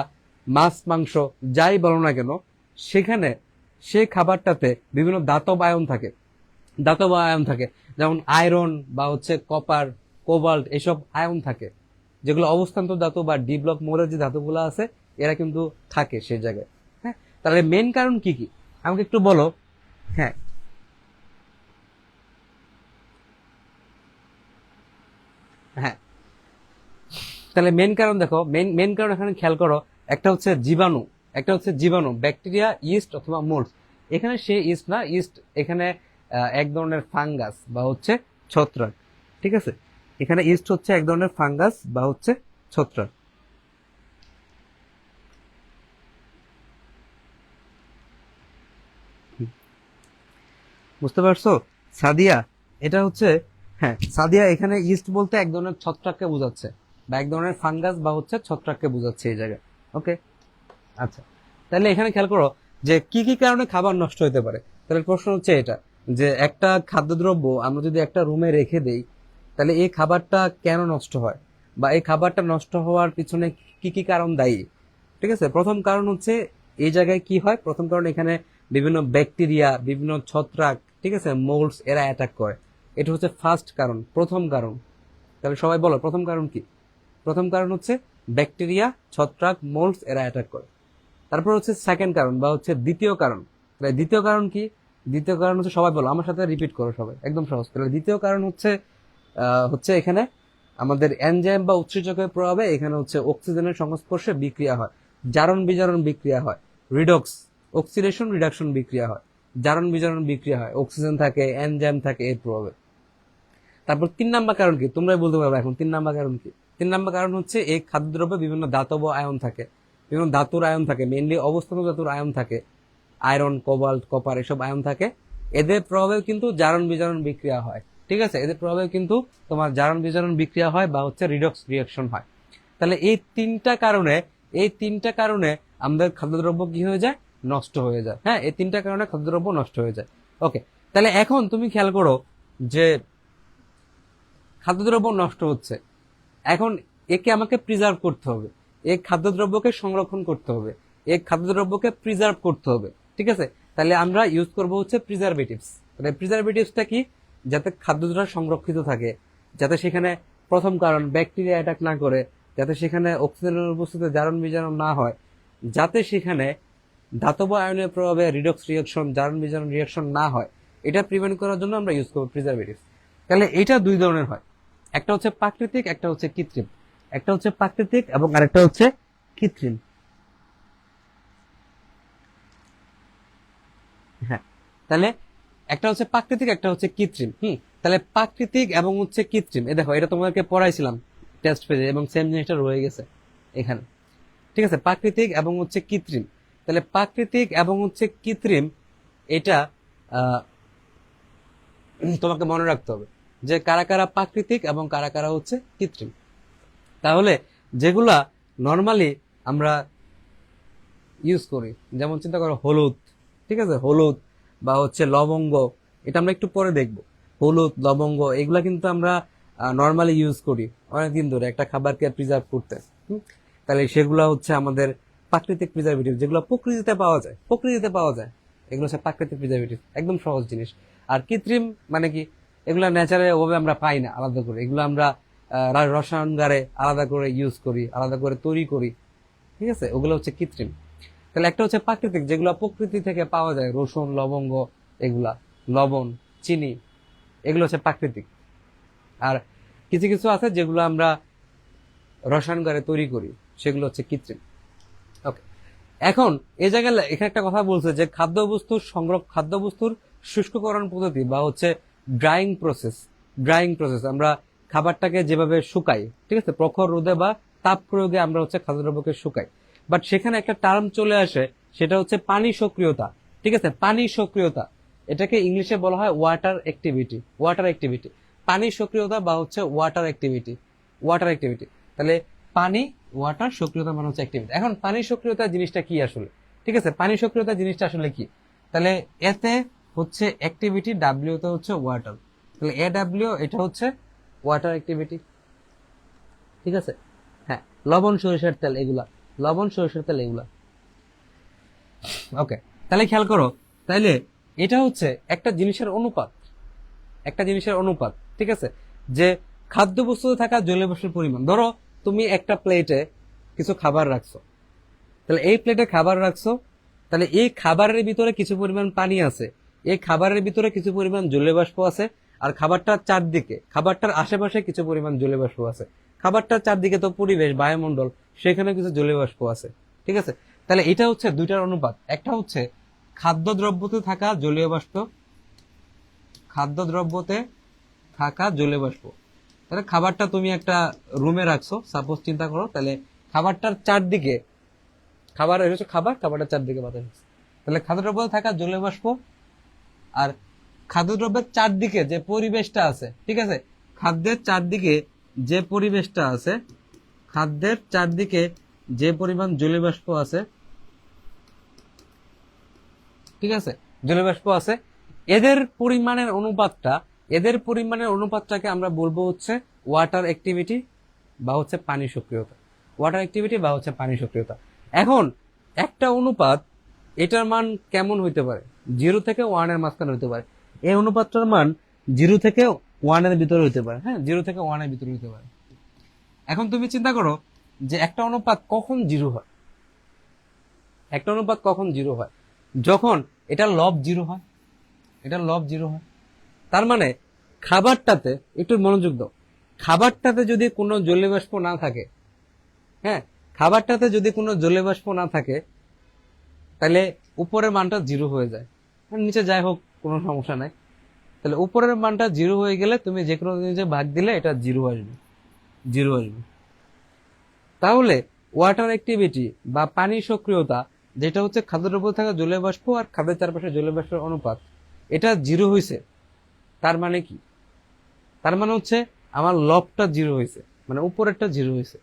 মাছ মাংস যাই বলো না কেন, সেখানে সেই খাবারটাতে বিভিন্ন ধাতব আয়ন থাকে, ধাতব আয়ন থাকে, যেমন আয়রন বা হচ্ছে কপার, কোবাল্ট, এসব আয়ন থাকে, যেগুলো অবস্থান্তর ধাতু বা ডি ব্লক মৌলের যে ধাতুগুলো আছে, এরা কিন্তু থাকে সেই জায়গায়। হ্যাঁ, তাহলে মেন কারণ কি কি আমাকে একটু বলো। হ্যাঁ, হ্যাঁ, তাহলে মেন কারণ দেখো, মেন কারণ এখানে খেয়াল করো, একটা হচ্ছে জীবাণু, একটা হচ্ছে জীবাণু, ব্যাকটেরিয়া, ইস্ট অথবা মোল্ড। এখানে সে ইস্ট না, ইস্ট এখানে এক ধরনের ফাঙ্গাস বা হচ্ছে ছত্রাক, ঠিক আছে। এখানে ইস্ট হচ্ছে এক ধরনের ফাঙ্গাস বা হচ্ছে ছত্রাক। বুঝতে পারছো সাদিয়া? এটা হচ্ছে, হ্যাঁ সাদিয়া, এখানে ইস্ট বলতে এক ধরনের ছত্রাককে বোঝাচ্ছে বা এক ধরনের ফাঙ্গাস বা হচ্ছে ছত্রাককে বোঝাচ্ছে এই জায়গায়। ওকে, আচ্ছা, তাহলে এখানে খেয়াল করো যে কি কি কারণে খাবার নষ্ট হতে পারে। তাহলে প্রশ্ন হচ্ছে এটা, যে একটা খাদ্যদ্রব্য আমরা যদি একটা রুমে রেখে দেই, তাহলে এই খাবারটা কেন নষ্ট হয় বা এই খাবারটা নষ্ট হওয়ার পিছনে কি কি কারণ দায়ী? ঠিক আছে, প্রথম কারণ হচ্ছে এই জায়গায় কি হয়, প্রথম কারণ এখানে বিভিন্ন ব্যাকটেরিয়া, বিভিন্ন ছত্রাক, ঠিক আছে, মোল্ডস এরা অ্যাটাক করে। এটা হচ্ছে ফার্স্ট কারণ, প্রথম কারণ। তাহলে সবাই বলো প্রথম কারণ কি? প্রথম কারণ হচ্ছে ব্যাকটেরিয়া, ছত্রাক, মোল্ডস এরা অ্যাটাক করে। তারপর হচ্ছে সেকেন্ড কারণ বা হচ্ছে দ্বিতীয় কারণ। তাহলে দ্বিতীয় কারণ কি? দ্বিতীয় কারণ হচ্ছে, সবাই বলো আমার সাথে, রিপিট করো সবাই, একদম সহজ। তাহলে দ্বিতীয় কারণ হচ্ছে হচ্ছে এখানে আমাদের এনজাইম বা উৎসেচকের প্রভাবে এখানে হচ্ছে অক্সিজেনের সংস্পর্শে বিক্রিয়া হয়, জারণ বিজারণ বিক্রিয়া হয়, রিডক্স, অক্সিডেশন রিডাকশন বিক্রিয়া হয়, জারণ বিজারণ বিক্রিয়া হয়, অক্সিজেন থাকে, এনজাইম থাকে এর প্রভাবে। তারপর 3 নাম্বার কারণ কি? তোমরাই বলতে পারবে এখন 3 নাম্বার কারণ কি। 3 নাম্বার কারণ হচ্ছে এই খাদ্যদ্রব্যে বিভিন্ন ধাতব আয়ন থাকে, বিভিন্ন ধাতুর আয়ন থাকে, মেইনলি অবস্থান ধাতুর আয়ন থাকে, আয়রন, কোবাল্ট, কপার, এসব আয়ন থাকে। এদের প্রভাবেও কিন্তু জারণ বিজারণ বিক্রিয়া হয়। ঠিক আছে, এদের প্রভাবেও কিন্তু তোমার জারণ বিজারণ বিক্রিয়া হয় বা হচ্ছে রিডক্স রিয়াকশন হয়। তাহলে এই তিনটা কারণে আমাদের খাদ্যদ্রব্য কি হয়ে যায়? নষ্ট হয়ে যায়। হ্যাঁ, এই 3টা কারণে খাদ্যদ্রব্য নষ্ট হয়ে যায়। ওকে, তাহলে এখন তুমি খেয়াল করো যে খাদ্যদ্রব্য নষ্ট হচ্ছে, এখন একে আমাকে প্রিজার্ভ করতে হবে, এই খাদ্যদ্রব্যকে সংরক্ষণ করতে হবে, এই খাদ্যদ্রব্যকে প্রিজার্ভ করতে হবে। ঠিক আছে, তাহলে আমরা ইউজ করব হচ্ছে প্রিজারভেটিভস। তাহলে প্রিজারভেটিভসটা কি? যাতে খাদ্যদ্রব্য সংরক্ষিত থাকে, যাতে সেখানে প্রথম কারণ ব্যাকটেরিয়া অ্যাটাক না করে, যাতে সেখানে অক্সিজেনের উপস্থিতিতে জারণ বিজারণ না হয়, যাতে সেখানে ধাতব আয়নের প্রভাবে রিডক্স রিয়াকশন, জারণ বিজারণ রিয়াকশন না হয়, এটা প্রিভেন্ট করার জন্য আমরা ইউজ করবো প্রিজারভেটিভস। তাহলে এটা দুই ধরনের হয়, একটা হচ্ছে প্রাকৃতিক, একটা হচ্ছে কৃত্রিম। একটা হচ্ছে প্রাকৃতিক এবং আরেকটা হচ্ছে কৃত্রিম। হ্যাঁ, তাহলে একটা হচ্ছে প্রাকৃতিক, একটা হচ্ছে কৃত্রিম। তাহলে প্রাকৃতিক এবং হচ্ছে কৃত্রিম, এ দেখো এটা তোমাদেরকে পড়াইছিলাম টেস্ট পেজে এবং সেম জিনিসটা রয়ে গেছে এখানে। ঠিক আছে, প্রাকৃতিক এবং হচ্ছে কৃত্রিম। তাহলে প্রাকৃতিক এবং হচ্ছে কৃত্রিম, এটা তোমাকে মনে রাখতে হবে যে কারা কারা প্রাকৃতিক এবং কারা কারা হচ্ছে কৃত্রিম। তাহলে যেগুলা নর্মালি আমরা ইউজ করি, যেমন চিন্তা করো হলুদ, ঠিক আছে, হলুদ বা হচ্ছে লবঙ্গ, এটা আমরা একটু পরে দেখব। হলুদ, লবঙ্গ এগুলা কিন্তু আমরা নর্মালি ইউজ করি অনেকদিন ধরে একটা খাবারকে প্রিজার্ভ করতে। তাহলে সেগুলা হচ্ছে আমাদের প্রাকৃতিক প্রিজারভেটিভ, যেগুলো প্রকৃতিতে পাওয়া যায়, এগুলো হচ্ছে প্রাকৃতিক প্রিজারভেটিভ, একদম সহজ জিনিস। আর কৃত্রিম মানে কি? এগুলা ন্যাচারাল ভাবে আমরা পাই না আলাদা করে, এগুলো আমরা রসায়নগারে আলাদা করে ইউজ করি, আলাদা করে তৈরি করি। ঠিক আছে, ওগুলো হচ্ছে কৃত্রিম। তাহলে একটা হচ্ছে প্রাকৃতিক, যেগুলো প্রকৃতি থেকে পাওয়া যায়, রসুন, লবঙ্গ, এগুলা, লবণ, চিনি, এগুলো হচ্ছে প্রাকৃতিক। আর কিছু কিছু আছে যেগুলো আমরা রসায়নগারে তৈরি করি, সেগুলো হচ্ছে কৃত্রিম। ওকে, এখন এই জায়গায় এখানে একটা কথা বলছে যে খাদ্যবস্তুর শুষ্ককরণ পদ্ধতি বা হচ্ছে ড্রাইং প্রসেস আমরা খাবারটাকে যেভাবে শুকাই, ঠিক আছে, প্রখর রোদে বা তাপ প্রয়োগে আমরা হচ্ছে খাদ্যদ্রব্যকে শুকাই। বাট সেখানে একটা টার্ম চলে আসে, সেটা হচ্ছে পানি সক্রিয়তা। ঠিক আছে, পানি সক্রিয়তা, এটাকে ইংলিশে বলা হয় ওয়াটার অ্যাক্টিভিটি। পানি সক্রিয়তা বা হচ্ছে ওয়াটার অ্যাক্টিভিটি। তাহলে পানি, ওয়াটার, সক্রিয়তা মানে হচ্ছে অ্যাক্টিভিটি। এখন পানি সক্রিয়তা জিনিসটা কি আসলে? ঠিক আছে, পানি সক্রিয়তা জিনিসটা আসলে কি? তাহলে এতে হচ্ছে অ্যাক্টিভিটি, ডাব্লিউ তে হচ্ছে ওয়াটার। তাহলে এ ডাব্লিউ এটা হচ্ছে ওয়াটার অ্যাক্টিভিটি। ঠিক আছে, হ্যাঁ, লবণ, সরিষার তেল এগুলা, ওকে। তাহলে খেয়াল করো, তাইলে এটা হচ্ছে একটা জিনিসের অনুপাত, ঠিক আছে, যে খাদ্যবস্তুতে থাকা জলীয় বাষ্পের পরিমাণ। ধরো তুমি একটা প্লেটে কিছু খাবার রাখছো, তাহলে এই প্লেটে খাবার রাখছো, তাহলে এই খাবারের ভিতরে কিছু পরিমাণ পানি আছে, এই খাবারের ভিতরে কিছু পরিমাণ জলীয় বাষ্প আছে, আর খাবারটার আশেপাশে কিছু পরিমাণ জলীয় বাষ্প আছে। খাবারটার চারদিকে তো পরিবেশ, বায়ুমণ্ডল, সেখানে কিছু জলীয় বাষ্প আছে। ঠিক আছে, তাহলে এটা হচ্ছে দুইটার অনুপাত। একটা হচ্ছে খাদ্যদ্রব্যতে থাকা জলীয় বাষ্প। তাহলে খাবারটা তুমি একটা রুমে রাখছো, সাপোজ চিন্তা করো, তাহলে খাবারটার চারদিকে, খাবারটার চারদিকে বাতাস আছে। তাহলে খাদ্যদ্রব্যতে থাকা জলীয় বাষ্প আর খাদ্যদ্রব্যের চারদিকে যে পরিবেশটা আছে, ঠিক আছে, খাদ্যের চারদিকে যে পরিমাণ জলীয় বাষ্প আছে, ঠিক আছে, এদের পরিমাণের অনুপাতটা এদের পরিমাণের অনুপাতটাকে আমরা বলবো হচ্ছে ওয়াটার অ্যাক্টিভিটি বা হচ্ছে পানি সক্রিয়তা। ওয়াটার অ্যাক্টিভিটি বা হচ্ছে পানি সক্রিয়তা। এখন একটা অনুপাত, এটার মান কেমন হইতে পারে? 0 থেকে 1 এর মাঝখানে হইতে পারে। এই অনুপাতটার মান 0 থেকে 1 এর ভিতরে হইতে পারে। হ্যাঁ, 0 থেকে 1 এর ভিতরে হইতে পারে। এখন তুমি চিন্তা করো যে একটা অনুপাত কখন 0 হয়। একটা অনুপাত কখন 0 হয়? যখন এটা লব 0 হয়। এটা লব 0 হয়। তার মানে খাবারটাতে, একটু মনোযোগ দাও, খাবারটাতে যদি কোনো জলীয় বাষ্প না থাকে, হ্যাঁ, খাবারটাতে যদি কোনো জলীয় বাষ্প না থাকে, তাহলে উপরের মানটা 0 হয়ে যায়। নিচে যাই হোক, কোনো সমস্যা নাই। তাহলে উপরের মানটা 0 হয়ে গেলে তুমি যে কোনো জিনিসে ভাগ দিলে এটা 0 আসবে, 0 আসবে। তাহলে ওয়াটার অ্যাক্টিভিটি বা পানি সক্রিয়তা, যেটা হচ্ছে খাদ্যের উপর থাকা জলীয় বাষ্প আর খাদ্যের চারপাশে জলীয় বাষ্পের অনুপাত, এটা 0 হয়েছে। তার মানে কি? তার মানে হচ্ছে আমার লবটা 0 হয়েছে, মানে উপরেরটা 0 হয়েছে,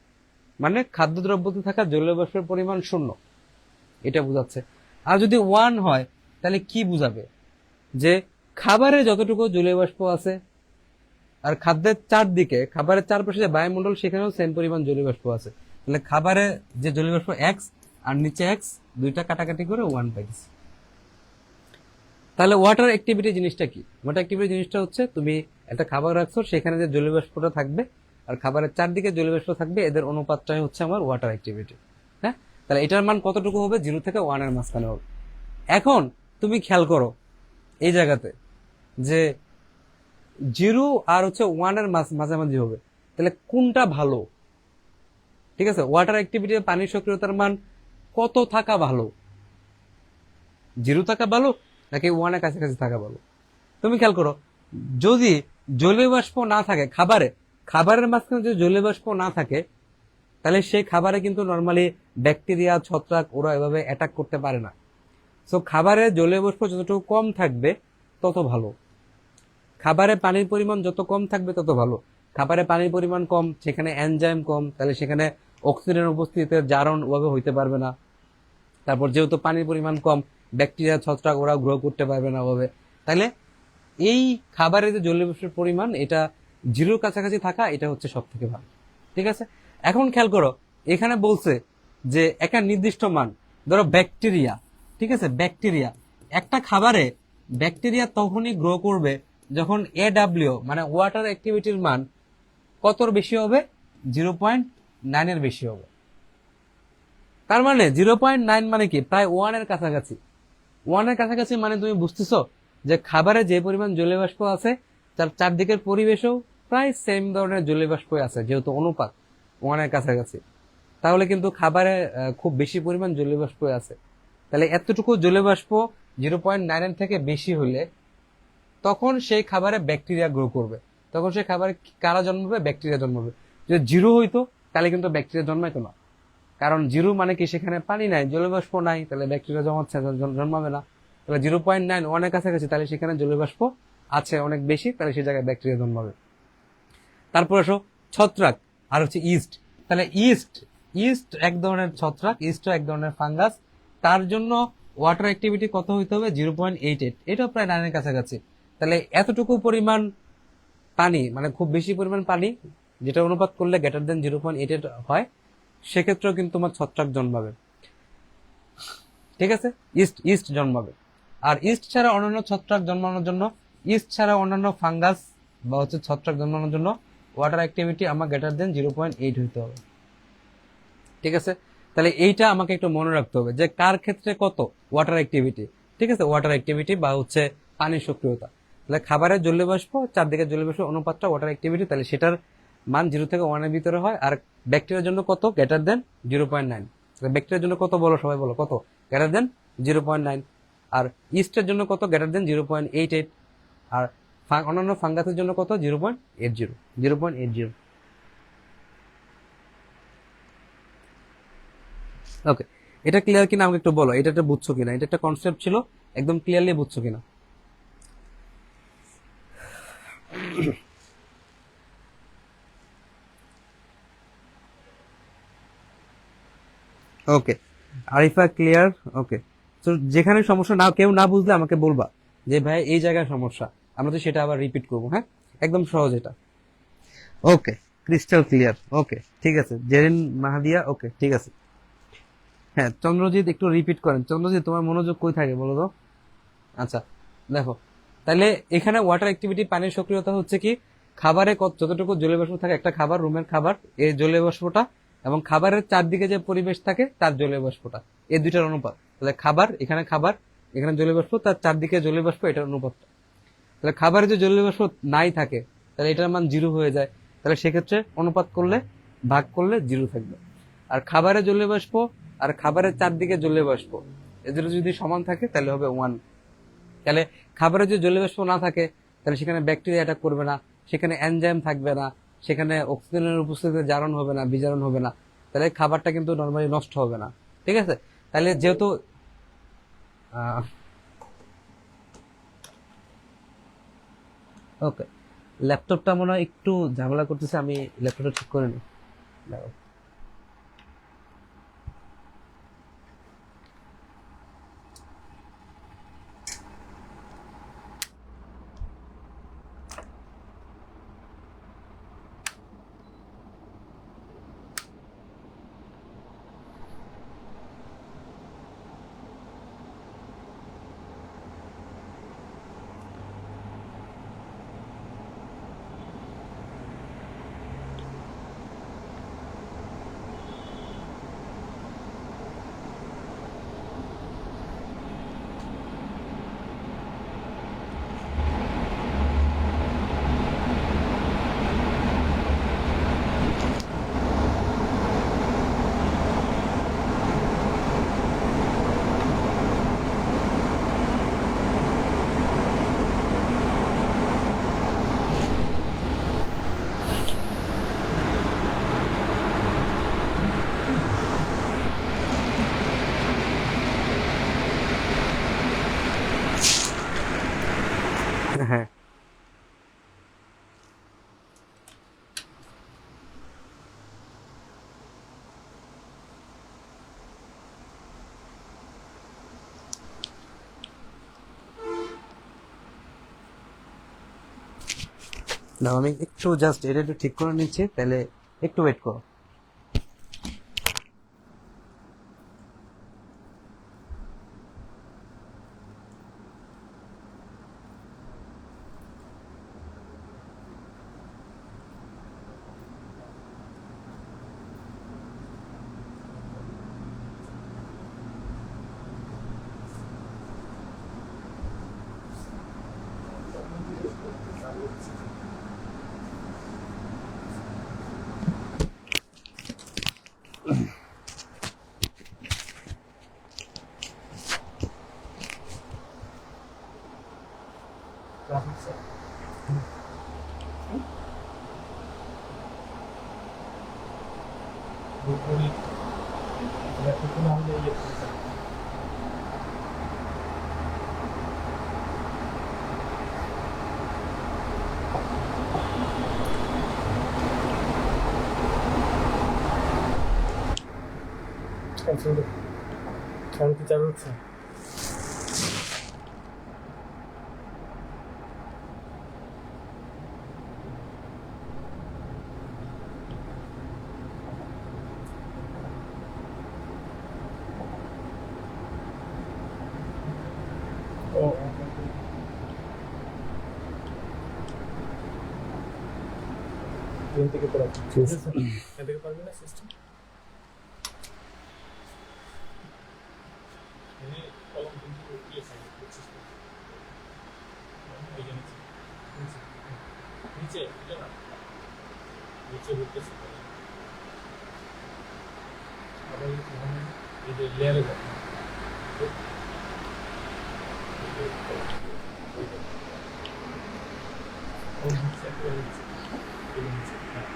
মানে খাদ্যদ্রব্যতে থাকা জলীয় বাষ্পের পরিমাণ 0, এটা বোঝাচ্ছে। আর যদি 1 হয় তাহলে কি বুঝাবে? যে খাবারে যতটুকু জলীয় বাষ্প আছে আর খাদ্যের চারদিকে, খাবারের চারপাশে যে বায়ুমণ্ডল, সেখানেও সেম পরিমাণ জলীয় বাষ্প আছে। তাহলে খাবারে যে জলীয় বাষ্প এক্স আর নিচে এক্স, দুইটা কাটাকাটি করে 1 পাইছি। তাহলে ওয়াটার অ্যাক্টিভিটি জিনিসটা কি? ওয়াটার অ্যাক্টিভিটি জিনিসটা হচ্ছে তুমি একটা খাবার রাখছো, সেখানে যে জলীয় বাষ্পটা থাকবে আর খাবারের চারদিকে জলীয় বাষ্প থাকবে, এদের অনুপাতটাই হচ্ছে আমার ওয়াটার অ্যাক্টিভিটি। হ্যাঁ, তাহলে এটার মান কতটুকু হবে? 0 থেকে 1 এর মাঝখানে হবে। এখন তুমি খেয়াল করো এই জায়গাতে যে 0 আর হচ্ছে 1 এর মাঝামাঝি হবে, তাহলে কোনটা ভালো? ঠিক আছে, ওয়াটার অ্যাক্টিভিটি পানির সক্রিয়তার মান কত থাকা ভালো? 0 থাকা ভালো নাকি 1 এর কাছাকাছি থাকা ভালো? তুমি খেয়াল করো, যদি জলীয় বাষ্প না থাকে খাবারের মাঝখানে যদি জলীয় বাষ্প না থাকে, তাহলে সেই খাবারে কিন্তু নর্মালি ব্যাকটেরিয়া, ছত্রাক ওরা এভাবে অ্যাটাক করতে পারে না। সো খাবারে জলীয় বাষ্প যতটুকু কম থাকবে তত ভালো। খাবারে পানির পরিমাণ যত কম থাকবে তত ভালো। খাবারে পানির পরিমাণ কম, সেখানে এনজাইম কম, তাহলে সেখানে অক্সিজেনের উপস্থিতিতে জারণ ওভাবে হইতে পারবে না। তারপর যেহেতু পানির পরিমাণ কম, ব্যাকটেরিয়া, ছত্রাক ওরা গ্রো করতে পারবে না ওভাবে। তাহলে এই খাবারের যে জলীয় বাষ্পের পরিমাণ, এটা 0 কাছাকাছি থাকা, এটা হচ্ছে সব থেকে ভালো। ঠিক আছে, এখন খেয়াল করো, এখানে বলছে যে একটা নির্দিষ্ট মান, ধরো ব্যাকটেরিয়া, ঠিক আছে, ব্যাকটেরিয়া, একটা খাবারে ব্যাকটেরিয়া তখনই গ্রো করবে যখন AW মানে ওয়াটার অ্যাক্টিভিটির মান কতর বেশি হবে? 0.9 এর বেশি হবে। তার মানে 0.9 মানে কি? প্রায় 1 এর কাছাকাছি। 1 এর কাছাকাছি মানে তুমি বুঝতেছো যে খাবারে যে পরিমাণ জলীয় বাষ্প আছে, তার চারদিকের পরিবেশেও প্রায় সেম ধরনের জলীয় বাষ্পই আছে, যেহেতু অনুপাত 1 এর কাছাকাছি। তাহলে কিন্তু খাবারে খুব বেশি পরিমাণ জলীয় বাষ্প আছে। তাহলে এতটুকু জলীয় বাষ্প 0.9 এর থেকে বেশি হলে তখন সেই খাবারে ব্যাকটেরিয়া গ্রো করবে। তখন সেই খাবারে কারা জন্মাবে? ব্যাকটেরিয়া জন্মাবে। যদি 0 হইতো তাহলে কিন্তু ব্যাকটেরিয়া জন্মাইতো না, কারণ 0 মানে কি? সেখানে পানি নাই, জলীয় বাষ্প নাই, তাহলে ব্যাকটেরিয়া জন্মাচ্ছে, জন্মাবে না। তাহলে 0.9 1 এর কাছাকাছি, তাহলে সেখানে জলীয় বাষ্প আছে অনেক বেশি, তাহলে সেই জায়গায় ব্যাকটেরিয়া জন্মাবে। তারপর আসো ছত্রাক আর হচ্ছে ইস্ট। তাহলে ইস্ট ইস্ট এক ধরনের ছত্রাক, ইস্ট এক ধরনের ফাঙ্গাস। তার জন্য ওয়াটার অ্যাক্টিভিটি কত হইতে হবে? 0.88, এটাও প্রায় 9 এর কাছাকাছি। তাহলে এতটুকু পরিমাণ পানি, মানে খুব বেশি পরিমাণ পানি, যেটা অনুপাত করলে গ্রেটার দেন 0.88 হয়, সেক্ষেত্রেও কিন্তু তোমার ছত্রাক জন্মাবে। ঠিক আছে, ইস্ট ইস্ট জন্মাবে। আর ইস্ট ছাড়া অন্যান্য ছত্রাক জন্মানোর জন্য, ইস্ট ছাড়া অন্যান্য ফাঙ্গাস বা হচ্ছে ছত্রাক জন্মানোর জন্য ওয়াটার অ্যাক্টিভিটি আমার গ্রেটার দেন 0.8 হইতে হবে। ঠিক আছে, তাহলে এইটা আমাকে একটু মনে রাখতে হবে যে কার ক্ষেত্রে কত ওয়াটার অ্যাক্টিভিটি। ঠিক আছে, ওয়াটার অ্যাক্টিভিটি বা হচ্ছে পানির সক্রিয়তা। তাহলে খাবারের জলীয় বাষ্প, চারদিকে জলীয় বাষ্প অনুপাতটা ওয়াটার অ্যাক্টিভিটি, তাহলে সেটার মান 0 থেকে 1 এর ভিতরে হয়। আর ব্যাকটেরিয়ার জন্য কত? Greater than 0.9। ব্যাকটেরিয়ার জন্য কত বলো, সবাই বলো কত? Greater than 0.9। আর ইস্টের জন্য কত? Greater than 0.88। আর অন্যান্য ফাঙ্গাসের জন্য কত? 0.80, 0.80। ওকে, এটা ক্লিয়ার কিনা আমাকে একটু বলো, এটা একটা বুঝছো কিনা? এটা একটা কনসেপ্ট ছিল, একদম ক্লিয়ারলি বুঝছো কিনা? ওকে, আরিফা ক্লিয়ার? ওকে, তো যেখানে সমস্যা না, কেউ না বুঝলে আমাকে বলবা যে ভাই এই জায়গায় সমস্যা, আমরা তো সেটা আবার রিপিট করবো। হ্যাঁ, একদম সহজ এটা। ওকে, ক্রিস্টাল ক্লিয়ার। ওকে, ঠিক আছে। জেরিন মাহাদিয়া, ওকে, ঠিক আছে। হ্যাঁ, চন্দ্রজিৎ একটু রিপিট করেন। চন্দ্রজিৎ, তোমার মনোযোগ কই থাকে বলো তো? আচ্ছা, দেখো, তাহলে এখানে ওয়াটার অ্যাক্টিভিটি, পানির সক্রিয়তা হচ্ছে কি, খাবারে যতটুকু জলীয় বাষ্প থাকে, একটা খাবার, রুমের খাবার, এই জলীয় বাষ্পটা, এবং খাবারের চারদিকে যে পরিবেশ থাকে তার জলীয় বাষ্পটা, এই দুইটার অনুপাত। তাহলে খাবার, এখানে জলীয় বাষ্প, তার চারদিকে জলীয় বাষ্প, এটার অনুপাতটা। তাহলে খাবারে যে জলীয় বাষ্প নাই থাকে, তাহলে এটার মান 0 হয়ে যায়। তাহলে সেক্ষেত্রে অনুপাত করলে, ভাগ করলে 0 থাকবে। আর খাবারে জলীয় বাষ্প আর খাবারের চারদিকে জলীয় বাষ্প, এদের যদি সমান থাকে তাহলে হবে 1। তাহলে খাবারে যদি জলীয় বাষ্প না থাকে, তাহলে সেখানে ব্যাকটেরিয়া অ্যাটাক করবে না, সেখানে এনজাইম থাকবে না, সেখানে অক্সিজেনের উপস্থিতিতে জারণ হবে না, বিজারণ হবে না। তাহলে খাবারটা কিন্তু নর্মালি নষ্ট হবে না। ঠিক আছে? তাহলে যেহেতু ওকে, ল্যাপটপটা মনে হয় একটু ঝামেলা করতেছে, আমি ল্যাপটপটা ঠিক করে নিই। দাঁড়াও। হ্যাঁ, না, আমি একটু জাস্ট এটা একটু ঠিক করে নিচ্ছি, তাহলে একটু ওয়েট করো।
কারণ কি চালু হচ্ছে? ও এখান থেকে করা এখান থেকে পারবে না সিস্টেম কলম কিন্তু নিচে নিচে না নিচে ঘুরতেছে আবার এই যে লেয়ারে যাবে ও নিচে একেবারে নিচে হ্যাঁ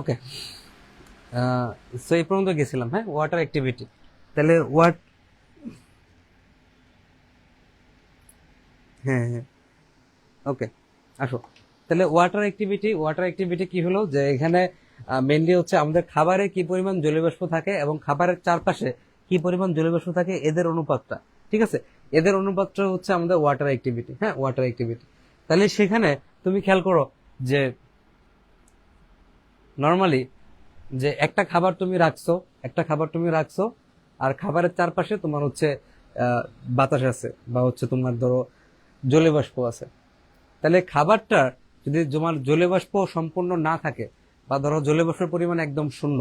ওকে, সো এই পর্যন্ত গেছিলাম। হ্যাঁ, ওয়াটার অ্যাক্টিভিটি। তাহলে হ্যাঁ হ্যাঁ, ওকে, আসো। তাহলে ওয়াটার অ্যাক্টিভিটি কি হলো, যে এখানে মেনলি হচ্ছে আমাদের খাবারে কি পরিমাণ জলীয় বাষ্প থাকে এবং খাবারের চারপাশে কি পরিমাণ জলীয় বাষ্প থাকে এদের অনুপাতটা, ঠিক আছে, এদের অনুপাতটা হচ্ছে আমাদের ওয়াটার অ্যাক্টিভিটি। হ্যাঁ, ওয়াটার অ্যাক্টিভিটি। তাহলে সেখানে তুমি খেয়াল করো যে নর্মালি যে একটা খাবার তুমি রাখছো আর খাবারের চারপাশে তোমার হচ্ছে বাতাস আছে বা হচ্ছে তোমার ধরো জলীয় বাষ্প আছে। তাহলে খাবারটা যদি তোমার জলীয় বাষ্প সম্পূর্ণ না থাকে বা ধরো জলীয় বাষ্পের পরিমাণ একদম শূন্য,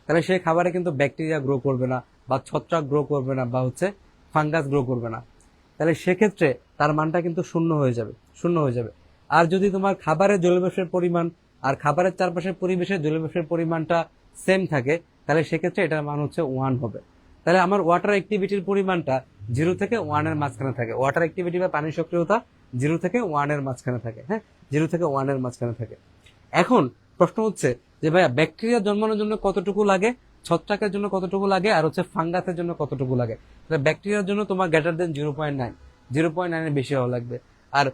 তাহলে সেই খাবারে কিন্তু ব্যাকটেরিয়া গ্রো করবে না বা ছত্রাক গ্রো করবে না বা হচ্ছে ফাঙ্গাস গ্রো করবে না। তাহলে সেক্ষেত্রে তার মানটা কিন্তু শূন্য হয়ে যাবে। আর যদি তোমার খাবারের জলীয় বাষ্পের পরিমাণ আর খাবারের চারপাশের পরিবেশে জলীয় বাষ্পের পরিমাণটা সেম থাকে, তাহলে সেক্ষেত্রে এটার মান হচ্ছে 1 হবে। তাহলে আমার ওয়াটার অ্যাক্টিভিটির পরিমাণটা 0 থেকে 1 এর মাঝখানে থাকে। ওয়াটার অ্যাক্টিভিটি বা পানির সক্রিয়তা 0 থেকে 1 এর মাঝখানে থাকে। হ্যাঁ, 0 থেকে 1 এর মাঝখানে থাকে। এখন প্রশ্ন হচ্ছে যে ভাইয়া ব্যাকটেরিয়া জন্মানোর জন্য কতটুকু লাগে, ছত্রাকের জন্য কতটুকু লাগে, আর হচ্ছে ফাঙ্গাসের জন্য কতটুকু লাগে। তাহলে ব্যাকটেরিয়ার জন্য তোমার গ্রেটার দেন 0.9 এর বেশি হওয়া লাগবে। আর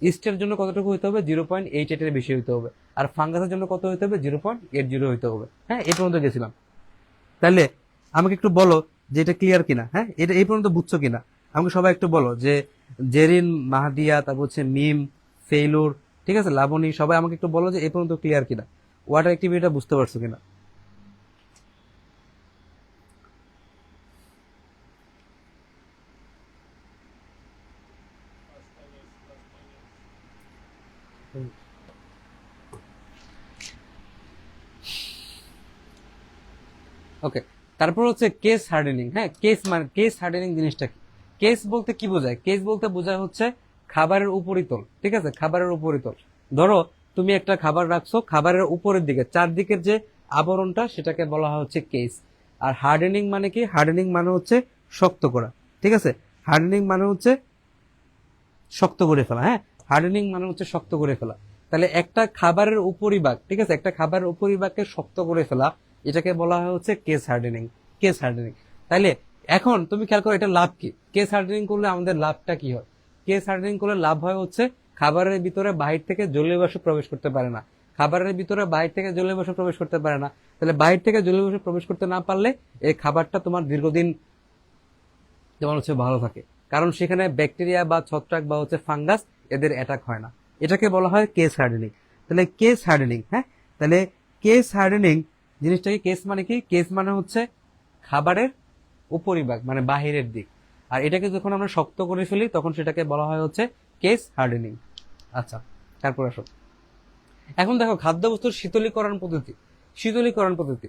ইস্টের জন্য কতটুকু হইতে হবে, 0.88 এর বেশি হইতে হবে। আর ফাঙ্গাসের জন্য কত হইতে হবে, 0.80 হইতে হবে। হ্যাঁ, এই পর্যন্ত গেছিলাম। তাহলে আমাকে একটু বলো যে এটা ক্লিয়ার কিনা। হ্যাঁ, এটা এই পর্যন্ত বুঝছো কিনা আমাকে সবাই একটু বলো। যে জেরিন, মাহাদিয়া, তারপর হচ্ছে মিম, ফেইলুর, ঠিক আছে, লাবণী, সবাই আমাকে একটু বলো যে এই পর্যন্ত ক্লিয়ার কিনা, ওয়াটার অ্যাক্টিভিটিটা বুঝতে পারছো কিনা। ওকে, তারপর হচ্ছে কেস হার্ডেনিং। হ্যাঁ, কেস হার্ডেনিং জিনিসটা কি? কেস বলতে কি বোঝায়? কেস বলতে বোঝায় হচ্ছে খাবারের উপরিতল। ঠিক আছে, খাবারের উপরিতল। ধরো তুমি একটা খাবার রাখছো, খাবারের উপরের দিকে চারদিকের যে আবরণটা সেটাকে বলা হয় হচ্ছে কেস। আর হার্ডেনিং মানে কি? হার্ডেনিং মানে হচ্ছে শক্ত করা। ঠিক আছে, হার্ডেনিং মানে হচ্ছে শক্ত করে ফেলা। হ্যাঁ, হার্ডেনিং মানে হচ্ছে শক্ত করে ফেলা। তাহলে একটা খাবারের উপরিভাগ, ঠিক আছে, একটা খাবারের উপরিভাগকে শক্ত করে ফেলা, এটাকে বলা হয় হচ্ছে কেস হার্ডেনিং। তাইলে এখন তুমি খেয়াল করো এটা লাভ কি? কেস হার্ডেনিং করলে আমাদের লাভটা কি হয়? কেস হার্ডেনিং করলে লাভ হয় হচ্ছে খাবারের ভিতরে বাহির থেকে জলীয় বাষ্প প্রবেশ করতে পারে না। খাবারের ভিতরে বাহির থেকে জলীয় বাষ্প প্রবেশ করতে পারে না। তাহলে বাহির থেকে জলীয় বাষ্প প্রবেশ করতে না পারলে এই খাবারটা তোমার দীর্ঘদিন যেমন হচ্ছে ভালো থাকে, কারণ সেখানে ব্যাকটেরিয়া বা ছত্রাক বা হচ্ছে ফাঙ্গাস এদের অ্যাটাক হয় না। এটাকে বলা হয় কেস হার্ডেনিং। তাহলে কেস হার্ডেনিং, হ্যাঁ, তাহলে কেস হার্ডেনিং জিনিসটাকে, কেস মানে কি? কেস মানে হচ্ছে খাবারের উপরিভাগ, মানে বাহিরের দিক। আর এটাকে যখন আমরা শক্ত করে ফেলি তখন সেটাকে বলা হয় হচ্ছে কেস হার্ডেনিং। আচ্ছা, তারপর আসো, এখন দেখো খাদ্যবস্তুর শীতলীকরণ পদ্ধতি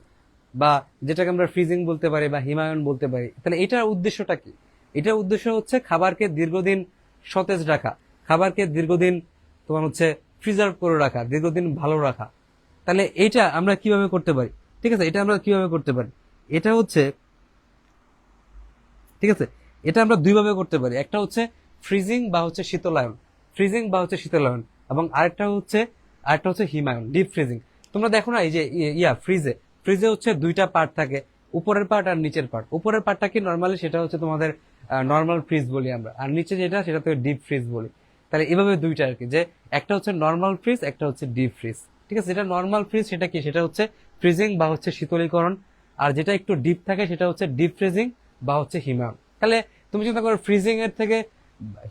বা যেটাকে আমরা ফ্রিজিং বলতে পারি বা হিমায়ন বলতে পারি। তাহলে এটার উদ্দেশ্যটা কি? এটার উদ্দেশ্য হচ্ছে খাবারকে দীর্ঘদিন সতেজ রাখা, খাবারকে দীর্ঘদিন তোমার হচ্ছে প্রিজার্ভ করে রাখা, দীর্ঘদিন ভালো রাখা। তাহলে এটা আমরা কিভাবে করতে পারি? ঠিক আছে, এটা আমরা কিভাবে করতে পারি? এটা হচ্ছে, ঠিক আছে, এটা আমরা দুইভাবে করতে পারি। একটা হচ্ছে ফ্রিজিং বা হচ্ছে শীতলায়ন, এবং আরেকটা হচ্ছে হিমায়ন, ডিপ ফ্রিজিং। তোমরা দেখো না এই যে ফ্রিজে হচ্ছে দুইটা পার্ট থাকে, উপরের পার্ট আর নিচের পার্ট। উপরের পার্টটা কি নর্মালি সেটা হচ্ছে তোমাদের নর্মাল ফ্রিজ বলি আমরা, আর নিচে যেটা সেটাকে ডিপ ফ্রিজ বলি। তাহলে এভাবে দুইটা আর কি, যে একটা হচ্ছে নর্মাল ফ্রিজ, একটা হচ্ছে ডিপ ফ্রিজ। ঠিক আছে, যেটা নর্মাল ফ্রিজ সেটা কি? সেটা হচ্ছে ফ্রিজিং বা হচ্ছে শীতলীকরণ। আর যেটা একটু ডিপ থাকে সেটা হচ্ছে ডিপ ফ্রিজিং বা হচ্ছে হিমায়ন। তাহলে তুমি চিন্তা করো ফ্রিজিং এর থেকে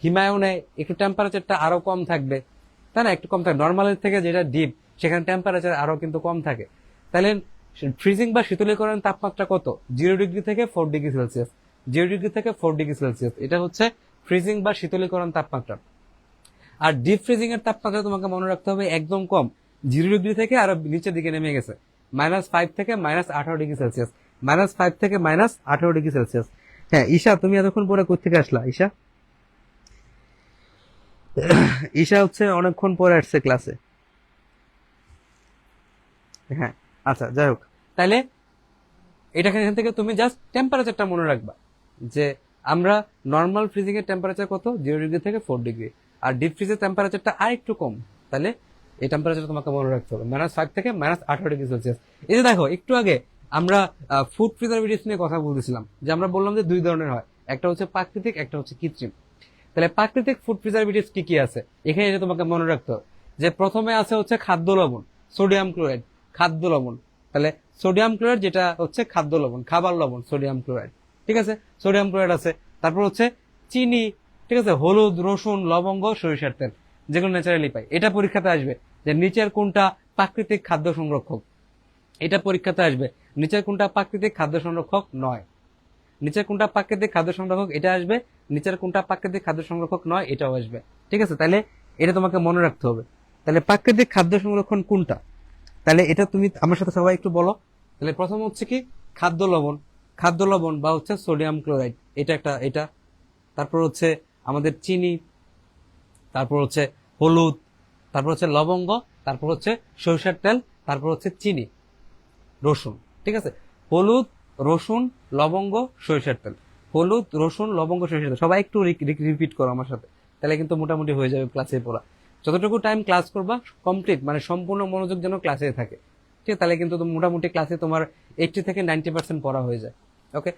হিমায়নে একটু টেম্পারেচারটা আরো কম থাকবে, তাই না? একটু কম থাকে নর্মালের থেকে, যেটা ডিপ সেখানে টেম্পারেচার আরো কিন্তু কম থাকে। তাহলে ফ্রিজিং বা শীতলীকরণের তাপমাত্রা কত? 0 ডিগ্রি থেকে 4 ডিগ্রি সেলসিয়াস। 0 ডিগ্রি থেকে 4 ডিগ্রি সেলসিয়াস, এটা হচ্ছে ফ্রিজিং বা শীতলীকরণ তাপমাত্রা। আর ডিপ ফ্রিজিং এর তাপমাত্রা তোমাকে মনে রাখতে হবে একদম কম, 0 ডিগ্রি থেকে আরো নিচের দিকে নেমে গেছে, -5 থেকে -18 ডিগ্রি সেলসিয়াস। -5 থেকে -18 ডিগ্রি সেলসিয়াস। হ্যাঁ, ঈশা তুমি এতক্ষণ পরে কোথেকে আসলা? ঈশা হচ্ছে অনেকক্ষণ পরে আসছে ক্লাসে। হ্যাঁ, আচ্ছা, যাই হোক, তাহলে এখান থেকে তুমি জাস্ট টেম্পারেচারটা মনে রাখবা যে আমরা নর্মাল ফ্রিজিং এর টেম্পারেচার কত? 0 ডিগ্রি থেকে 4 ডিগ্রি। আর ডিপ ফ্রিজের টেম্পারেচারটা আর একটু কম। তাহলে এই টেম্পারেচার তোমাকে মনে রাখতে হবে, -5 থেকে -18 ডিগ্রি সেলসিয়াস। এই যে দেখো, একটু আগে আমরা ফুড প্রিজারভেটিভস নিয়ে কথা বলতেছিলাম, যে আমরা বললাম যে দুই ধরনের হয়, একটা হচ্ছে প্রাকৃতিক, একটা হচ্ছে কৃত্রিম। তাহলে প্রাকৃতিক ফুড প্রিজারভেটিভস কি কি আছে এখানে, এটা তোমাকে মনে রাখতে হবে যে প্রথমে আছে হচ্ছে খাদ্য লবণ, সোডিয়াম ক্লোরাইড, খাদ্য লবণ। তাহলে সোডিয়াম ক্লোরাইড যেটা হচ্ছে খাদ্য লবণ, খাবার লবণ, সোডিয়াম ক্লোরাইড। ঠিক আছে, সোডিয়াম ক্লোরাইড আছে। তারপর হচ্ছে চিনি, ঠিক আছে, হলুদ, রসুন, লবঙ্গ, সরিষার তেল, যেগুলো ন্যাচারালি পাই। এটা পরীক্ষাতে আসবে যে নিচের কোনটা প্রাকৃতিক খাদ্য সংরক্ষক। এটা পরীক্ষাতে আসবে নিচের কোনটা প্রাকৃতিক খাদ্য সংরক্ষক নয়। নিচের কোনটা প্রাকৃতিক খাদ্য সংরক্ষক এটা আসবে, নিচের কোনটা প্রাকৃতিক খাদ্য সংরক্ষক নয় এটাও আসবে। ঠিক আছে, তাহলে এটা তোমাকে মনে রাখতে হবে। তাহলে প্রাকৃতিক খাদ্য সংরক্ষণ কোনটা, তাহলে এটা তুমি আমার সাথে সবাই একটু বলো। তাহলে প্রথম হচ্ছে কি খাদ্য লবণ, খাদ্য লবণ বা হচ্ছে সোডিয়াম ক্লোরাইড, এটা একটা, এটা। তারপর হচ্ছে আমাদের চিনি, তারপর হচ্ছে হলুদ, তারপর হচ্ছে লবঙ্গ, তারপর হচ্ছে সরিষার তেল, তারপর হচ্ছে চিনি, রসুন। ঠিক আছে, হলুদ, রসুন, লবঙ্গ, সরিষার তেল, হলুদ, রসুন, লবঙ্গ, সরিষার তেল। সবাই একটু রিপিট করো আমার সাথে, তাহলে কিন্তু মোটামুটি হয়ে যাবে ক্লাসে পড়া। যতটুকু টাইম ক্লাস করবা কমপ্লিট, মানে সম্পূর্ণ মনোযোগ যেন ক্লাসে থাকে। ঠিক আছে, তাহলে কিন্তু মোটামুটি ক্লাসে তোমার 80 থেকে 90% পড়া হয়ে যায়। ওকে,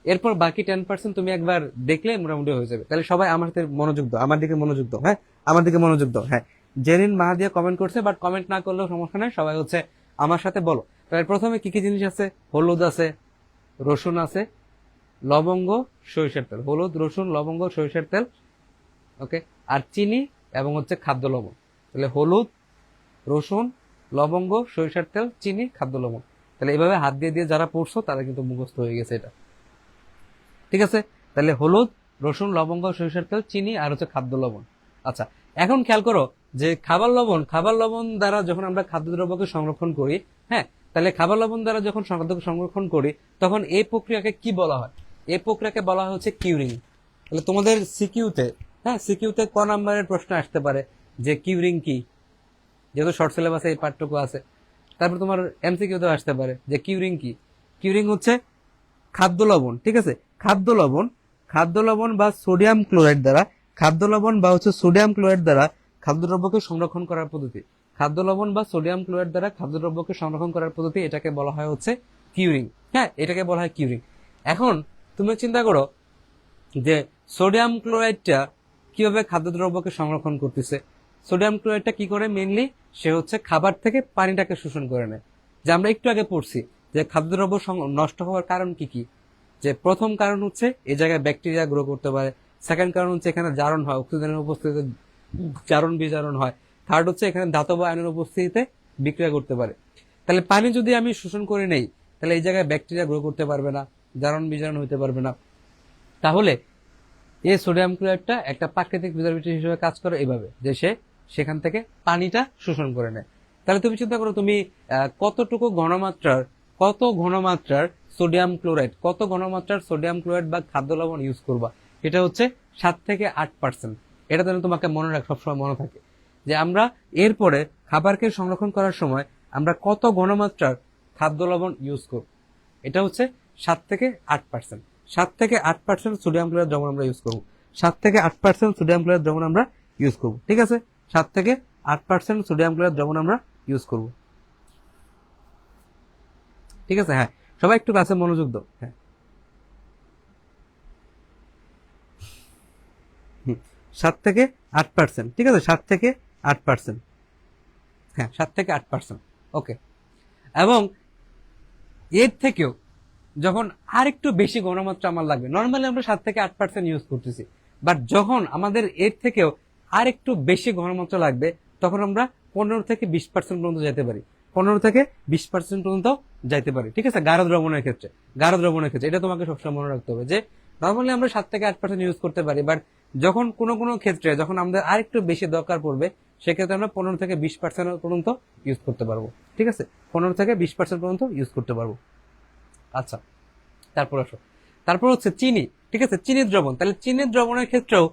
এরপর বাকি 10% তুমি একবার দেখলে মোটামুটি হয়ে যাবে। তাহলে সবাই আমার সাথে মনোযোগ দাও, আমার দিকে মনোযোগ দাও। হ্যাঁ, আমার দিকে মনোযোগ দাও। হ্যাঁ, জেরিন মাহাদিয়া কমেন্ট করছে, বাট কমেন্ট না করলেও সমস্যা নেই, সবাই হচ্ছে আমার সাথে বলো। তাহলে প্রথমে কি কি জিনিস আছে? হলুদ আছে, রসুন আছে, লবঙ্গ, সরিষার তেল, হলুদ, রসুন, লবঙ্গ, সরিষার তেল। ওকে, আর চিনি এবং হচ্ছে খাদ্য লবণ। তাহলে হলুদ, রসুন, লবঙ্গ, সরিষার তেল, চিনি, খাদ্য লবণ। তাহলে এভাবে হাত দিয়ে দিয়ে যারা পড়ছো তারা কিন্তু মুখস্থ হয়ে গেছে এটা। ঠিক আছে, তাহলে হলুদ, রসুন, লবঙ্গ, সরিষার তেল, চিনি আর হচ্ছে খাদ্য লবণ। আচ্ছা, এখন খেয়াল করো যে খাবার লবণ, খাবার লবণ দ্বারা যখন আমরা খাদ্যদ্রব্যকে সংরক্ষণ করি, হ্যাঁ, তাহলে খাবার লবণ দ্বারা যখন খাদ্য সংরক্ষণ করি তখন এই প্রক্রিয়াকে কি বলা হয়? এই প্রক্রিয়াকে বলা হয় হচ্ছে কিউরিং। তাহলে তোমাদের সিকিউতে, হ্যাঁ, সিকিউতে ক নাম্বারের প্রশ্ন আসতে পারে যে কিউরিং কি, যেহেতু শর্ট সিলেবাসে এই পাঠটুকু আছে। তারপর তোমার এমসিকিউতেও আসতে পারে যে কিউরিং কি। কিউরিং হচ্ছে খাদ্য লবণ, ঠিক আছে, খাদ্য লবণ, খাদ্য লবণ বা সোডিয়াম ক্লোরাইড দ্বারা, খাদ্য লবণ বা হচ্ছে সোডিয়াম ক্লোরাইড দ্বারা খাদ্যদ্রব্যকে সংরক্ষণ করার পদ্ধতি। খাদ্য লবণ বা সোডিয়াম ক্লোরাইড দ্বারা খাদ্যদ্রব্যকে সংরক্ষণ করার পদ্ধতি, এটাকে বলা হয় হচ্ছে কিউরিং। হ্যাঁ, এটাকে বলা হয় কিউরিং। এখন তুমি চিন্তা করো যে সোডিয়াম ক্লোরাইডটা কিভাবে খাদ্যদ্রব্যকে সংরক্ষণ করতেছে। সোডিয়াম ক্লোরাইডটা কি করে? মেইনলি সে হচ্ছে খাবার থেকে পানিটাকে শোষণ করে নেয়। যে আমরা একটু আগে পড়ছি যে খাদ্যদ্রব্য নষ্ট হওয়ার কারণ কি কি, যে প্রথম কারণ হচ্ছে এই জায়গায় ব্যাকটেরিয়া গ্রো করতে পারে, সেকেন্ড কারণ হচ্ছে এখানে জারণ হয়, অক্সিজেনের উপস্থিতিতে জারণ বিজারণ হয়, থার্ড হচ্ছে এখানে ধাতব আয়নের উপস্থিতিতে বিক্রিয়া করতে পারে। তাহলে পানি যদি আমি শোষণ করে নেই তাহলে এই জায়গায় ব্যাকটেরিয়া গ্রো করতে পারবে না, জারণ বিজারণ হইতে পারবে না। তাহলে এই সোডিয়াম ক্লোরাইডটা একটা প্রাকৃতিক প্রিজারভেটিভ হিসেবে কাজ করে এইভাবে যে সে সেখান থেকে পানিটা শোষণ করে নেয়। তাহলে তুমি চিন্তা করো তুমি কত ঘনমাত্রার সোডিয়াম ক্লোরাইড, কত ঘনমাত্রার সোডিয়াম ক্লোরাইড বা খাদ্য লবণ ইউজ করবা। এটা হচ্ছে 7 থেকে 8%। এটা যেন তোমাকে মনে রাখ, সবসময় মনে থাকে যে আমরা এরপরে খাবারকে সংরক্ষণ করার সময় আমরা কত ঘনমাত্রার খাদ্য লবণ ইউজ করব। এটা হচ্ছে 7 থেকে 8%। 7 থেকে 8% সোডিয়াম ক্লোরাইড দ্রবণ আমরা ইউজ করব। 7 থেকে 8% সোডিয়াম ক্লোরাইড দ্রবণ আমরা ইউজ করব। ঠিক আছে, 7 থেকে 8% সোডিয়াম ক্লোরাইড দ্রবণ আমরা ইউজ করব। ঠিক আছে, হ্যাঁ, সবাই একটু কাছে মনোযোগ দাও। হ্যাঁ, 7 থেকে 8%। ঠিক আছে, 7 থেকে 8%। হ্যাঁ, 7 থেকে 8%। ওকে, এবং এর থেকেও যখন আর একটু বেশি ঘনমাত্রা আমার লাগবে, নর্মালি আমরা 7 থেকে 8% ইউজ করতেছি, বাট যখন আমাদের এর থেকেও আর একটু বেশি ঘনমাত্রা লাগবে তখন আমরা 15 থেকে 20% পর্যন্ত যেতে পারি। 15 থেকে 20% পর্যন্ত যাইতে পারি। ঠিক আছে, গাঢ় দ্রবণের ক্ষেত্রে, এটা তোমাকে সবসময় মনে রাখতে হবে যে নর্মালি আমরা 7 থেকে 8% ইউজ করতে পারি, বাট যখন কোনো ক্ষেত্রে যখন আমাদের আর একটু বেশি দরকার পড়বে সেক্ষেত্রে আমরা 15 থেকে 20% পর্যন্ত ইউজ করতে পারবো। ঠিক আছে, 15 থেকে 20% পর্যন্ত ইউজ করতে পারবো। আচ্ছা, তারপর হচ্ছে চিনি। ঠিক আছে, চিনির দ্রবণ। তাহলে চিনির দ্রবণের ক্ষেত্রেও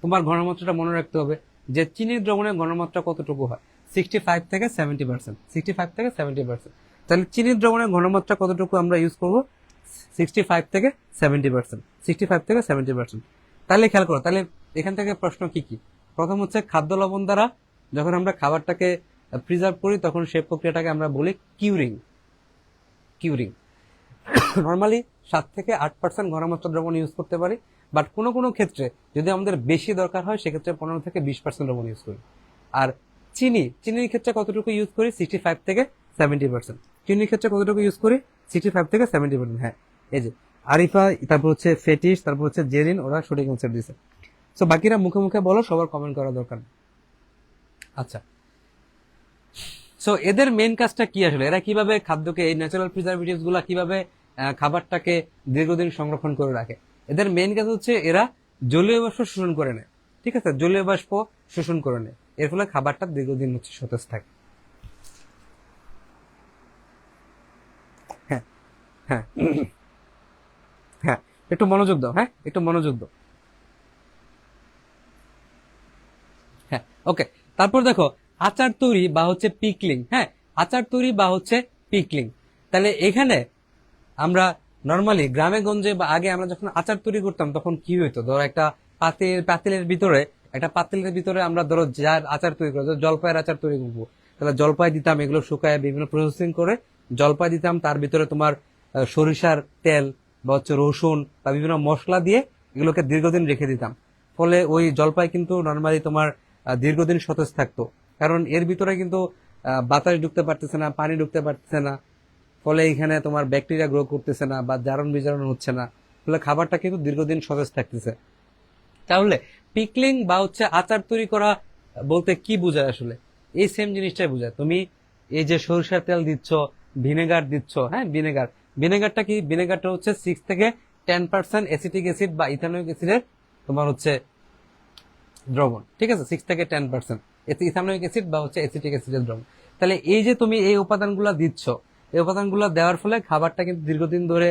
তোমার ঘনমাত্রাটা মনে রাখতে হবে যে চিনির দ্রবণের ঘনমাত্রা কতটুকু হয়, 65 থেকে 70%। 65 থেকে 70%। তাহলে চিনির দ্রবণের ঘনমাত্রা কতটুকু আমরা ইউজ করব? 65 থেকে 70%। 65 থেকে 70%। তাহলে খেয়াল করো, তাহলে এখান থেকে প্রশ্ন কি কি? প্রথম হচ্ছে খাদ্য লবণ দ্বারা যখন আমরা খাবারটাকে প্রিজার্ভ করি তখন সেই প্রক্রিয়াটাকে আমরা বলি কিউরিং। নর্মালি 7 থেকে 8% ঘনমাত্রা দ্রবণ ইউজ করতে পারি, বাট কোনো ক্ষেত্রে যদি আমাদের বেশি দরকার হয় সেক্ষেত্রে 15 থেকে 20% দ্রবণ ইউজ করি। আর চিনির ক্ষেত্রে কতটুকু ইউজ করি 65 থেকে 70%। চিনির ক্ষেত্রে কতটুকু ইউজ করি 65 থেকে 70%। হ্যাঁ, এই যে আরিফা, তারপর হচ্ছে ফেটিস, তারপর হচ্ছে জেরিন, ওরা সঠিক অ্যান্সার দিয়েছে। সো বাকিরা মুখে মুখে বলো, সবার কমেন্ট করা দরকার নেই। আচ্ছা, সো এদের মেন কাজটা কি আসলে? এরা কিভাবে খাদ্যকে, এই ন্যাচারাল প্রিজারভেটিভস গুলা কিভাবে খাবারটাকে দীর্ঘদিন সংরক্ষণ করে রাখে? এদের মেন কাজ হচ্ছে এরা জলীয় বাষ্প শোষণ করে নেয়। ঠিক আছে, জলীয় বাষ্প শোষণ করে নেয়, এর ফলে খাবারটা দীর্ঘদিন হচ্ছে সতেজ থাকে। হ্যাঁ, হ্যাঁ, হ্যাঁ, একটু মনোযোগ দাও, হ্যাঁ একটু মনোযোগ দাও। হ্যাঁ, ওকে। তারপর দেখো, আচার তৈরি বা হচ্ছে পিকলিং। হ্যাঁ, আচার তৈরি বা হচ্ছে পিকলিং। তাহলে এখানে আমরা নর্মালি গ্রামে গঞ্জে বা আগে আমরা যখন আচার তৈরি করতাম তখন কি হইতো, ধরো একটা পাতিলের ভিতরে আমরা ধরো যার আচার তৈরি করবো, জলপাইয়ের আচার তৈরি করবো, তাহলে জলপাই দিতাম, এগুলো শুকায় বিভিন্ন প্রসেসিং করে জলপাই দিতাম, তার ভিতরে তোমার সরিষার তেল বা হচ্ছে রসুন বা বিভিন্ন মশলা দিয়ে এগুলোকে দীর্ঘদিন রেখে দিতাম। ফলে ওই জলপাই কিন্তু নর্মালি তোমার দীর্ঘদিন সতেজ থাকতো, কারণ এর ভিতরে কিন্তু বাতাস ঢুকতে পারতেছে না, পানি ঢুকতে পারতেছে না, ফলে এখানে তোমার ব্যাকটেরিয়া গ্রো করতেছে না বা জারণ বিজারণ হচ্ছে না, ফলে খাবারটা কিন্তু দীর্ঘদিন সতেজ থাকতেছে। তাহলে পিকলিং বা হচ্ছে আচার তৈরি করা বলতে কি বোঝায় আসলে? এই সেম জিনিসটাই বোঝায়। তুমি এই যে সরিষার তেল দিচ্ছ, ভিনেগার দিচ্ছ, হ্যাঁ ভিনেগারটা কি? ভিনেগারটা হচ্ছে 6 থেকে 10% অ্যাসিটিক অ্যাসিড বা ইথানোয়িক অ্যাসিডের তোমার হচ্ছে দ্রবণ। ঠিক আছে, 6 থেকে 10% ইথানোয়িক অ্যাসিড বা হচ্ছে অ্যাসিটিক অ্যাসিডের দ্রবণ। তাহলে এই যে তুমি এই উপাদানগুলো দিচ্ছ, এই উপাদানগুলো দেওয়ার ফলে খাবারটা কিন্তু দীর্ঘদিন ধরে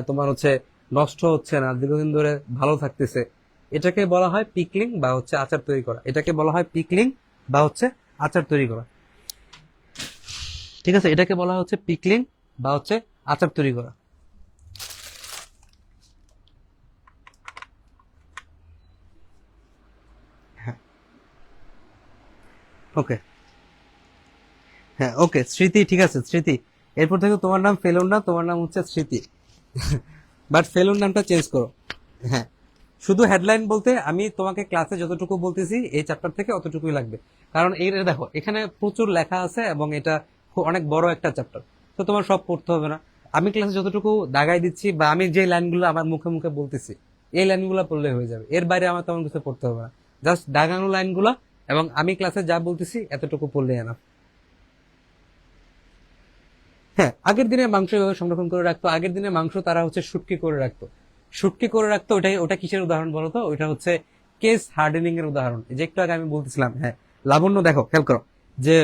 তোমার হচ্ছে নষ্ট হচ্ছে না, দীর্ঘদিন ধরে ভালো থাকতেছে। এটাকে বলা হয় পিকলিং বা হচ্ছে আচার তৈরি করা। এটাকে বলা হয় পিকলিং বা হচ্ছে আচার তৈরি করা। ঠিক আছে, এটাকে বলা হচ্ছে পিকলিং বা হচ্ছে আচার তৈরি করা। হ্যাঁ, ওকে। হ্যাঁ, ওকে স্মৃতি, ঠিক আছে স্মৃতি। এরপর থেকে তোমার নাম ফেলুন না, তোমার নাম হচ্ছে স্মৃতি। বাট ফেলুন নামটা চেঞ্জ করো। হ্যাঁ, শুধু হেডলাইন বলতে আমি তোমাকে ক্লাসে যতটুকু বলতেছি এই চ্যাপ্টার থেকে অতটুকুই লাগবে, কারণ এই দেখো এখানে প্রচুর লেখা আছে এবং এটা অনেক বড় একটা চ্যাপ্টার, তো তোমার সব পড়তে হবে না। আমি ক্লাসে যতটুকু দাগাই দিচ্ছি বা আমি যে লাইনগুলো আমার মুখে মুখে বলতেছি এই লাইনগুলো পড়লে হয়ে যাবে, এর বাইরে আমার তেমন কিছু পড়তে হবে না। জাস্ট দাগানো লাইনগুলো এবং আমি ক্লাসে যা বলতেছি এতটুকু পড়লে না। হ্যাঁ, আগের দিনে মাংস এভাবে সংরক্ষণ করে রাখতো। আগের দিনে মাংস তারা হচ্ছে শুটকি করে রাখতো, ওটা কিসের উদাহরণ বলতো? ওইটা হচ্ছে কেস হার্ডেনিং এর উদাহরণ, যে একটু আগে আমি বলতেছিলাম। হ্যাঁ, লাবণ্য দেখো খেয়াল করো যে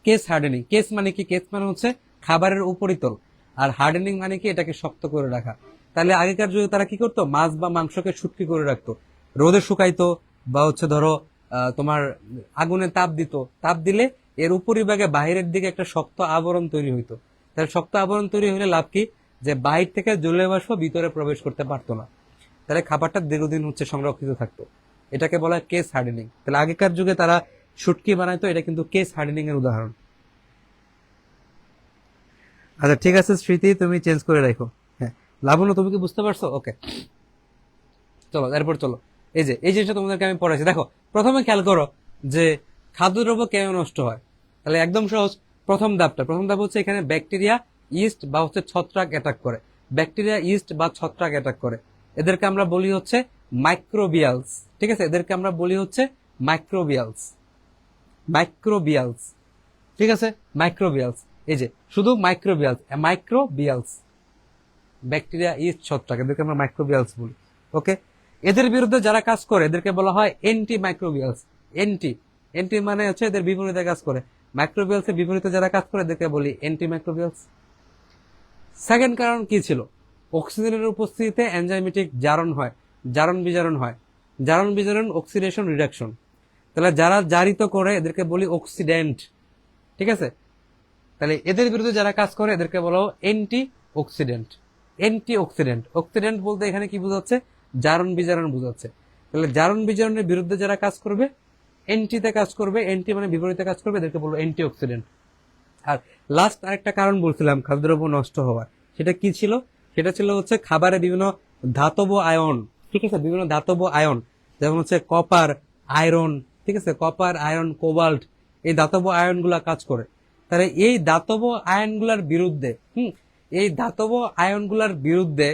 কেস হার্ডেনিং, কেস মানে কি? কেস মানে হচ্ছে খাবারের উপরিতল, আর হার্ডেনিং মানে কি? এটাকে শক্ত করে রাখা। তাহলে আগেকার যুগে তারা কি করতো? মাছ বা মাংসকে শুটকি করে রাখতো, রোদে শুকাইতো বা হচ্ছে ধরো তোমার আগুনে তাপ দিত, তাপ দিলে এর উপরিভাগে বাহিরের দিকে একটা শক্ত আবরণ তৈরি হইতো। তাহলে শক্ত আবরণ তৈরি হলে লাভ কি? যে বাহির থেকে জলীয় বাষ্প ভিতরে প্রবেশ করতে পারতো না, তাহলে খাবারটা দীর্ঘদিন হচ্ছে সংরক্ষিত থাকতো। এটাকে বলা হয় কেস হার্ডেনিং। তাহলে আগেকার যুগে তারা শুটকি বানাইতো, এটা কিন্তু কেস হার্ডেনিং এর উদাহরণ। আচ্ছা ঠিক আছে স্মৃতি, তুমি চেঞ্জ করে রাখো। হ্যাঁ, লাবণ্য তুমি কি বুঝতে পারছো? ওকে, চলো এরপর চলো। এই জিনিসটা তোমাদেরকে আমি পড়াইছি। দেখো প্রথমে খেয়াল করো যে খাদ্যদ্রব্য কেন নষ্ট হয়। তাহলে একদম সহজ, প্রথম ধাপ হচ্ছে এখানে ব্যাকটেরিয়া, ইস্ট বা হচ্ছে ছত্রাক অ্যাটাক করে। ব্যাকটেরিয়া, ইস্ট বা ছত্রাক অ্যাটাক করে, এদেরকে আমরা বলি হচ্ছে মাইক্রোবিয়ালস। ঠিক আছে, এদেরকে আমরা বলি হচ্ছে মাইক্রোবিয়ালস। মাইক্রোবিয়ালস, ঠিক আছে, মাইক্রোবিয়ালস। এই যে শুধু মাইক্রোবিয়ালস, ব্যাকটেরিয়া, ইস্ট, ছত্রাক, এদেরকে আমরা মাইক্রোবিয়ালস বলি। ওকে, এদের বিরুদ্ধে যারা কাজ করে এদেরকে বলা হয় এন্টি মাইক্রোবিয়ালস। এন্টি এন্টি মানে হচ্ছে এদের বিপরীতে কাজ করে। মাইক্রোবিয়ালস এর বিপরীতে যারা কাজ করে এদেরকে বলি এন্টি মাইক্রোবিয়ালস। সেকেন্ড কারণ কি ছিল? অক্সিজেনের উপস্থিতিতে এনজাইমেটিক জারণ হয়, জারণ বিজারণ হয়। জারণ বিজারণ, অক্সিডেশন, রিডাকশন। তাহলে যারা জারিত করে এদেরকে বলি অক্সিডেন্ট। ঠিক আছে, তাহলে এদের বিরুদ্ধে যারা কাজ করে এদেরকে বলা anti oxidant. Anti oxidant, oxidant বলতে এখানে কি বোঝাচ্ছে? জারণ বিজারণ বোঝাচ্ছে। তাহলে জারণ বিজারণের বিরুদ্ধে যারা কাজ করবে, অ্যান্টিতে কাজ করবে, অ্যান্টি মানে বিপরীতে কাজ করবে, এদেরকে বলবো অ্যান্টি অক্সিডেন্ট। আর লাস্ট আরেকটা কারণ বলছিলাম খাদ্যদ্রব্য নষ্ট হওয়ার, সেটা কি ছিল? সেটা ছিল হচ্ছে খাবারে বিভিন্ন ধাতব আয়ন। ঠিক আছে, বিভিন্ন ধাতব আয়ন, যেমন হচ্ছে কপার, আয়রন, ঠিক আছে, কপার, আয়রন, কোবাল্ট, এই ধাতব আয়নগুলা কাজ করে। তাহলে এই ধাতব আয়নগুলার বিরুদ্ধে এই ধাতব আয়নগুলার বিরুদ্ধে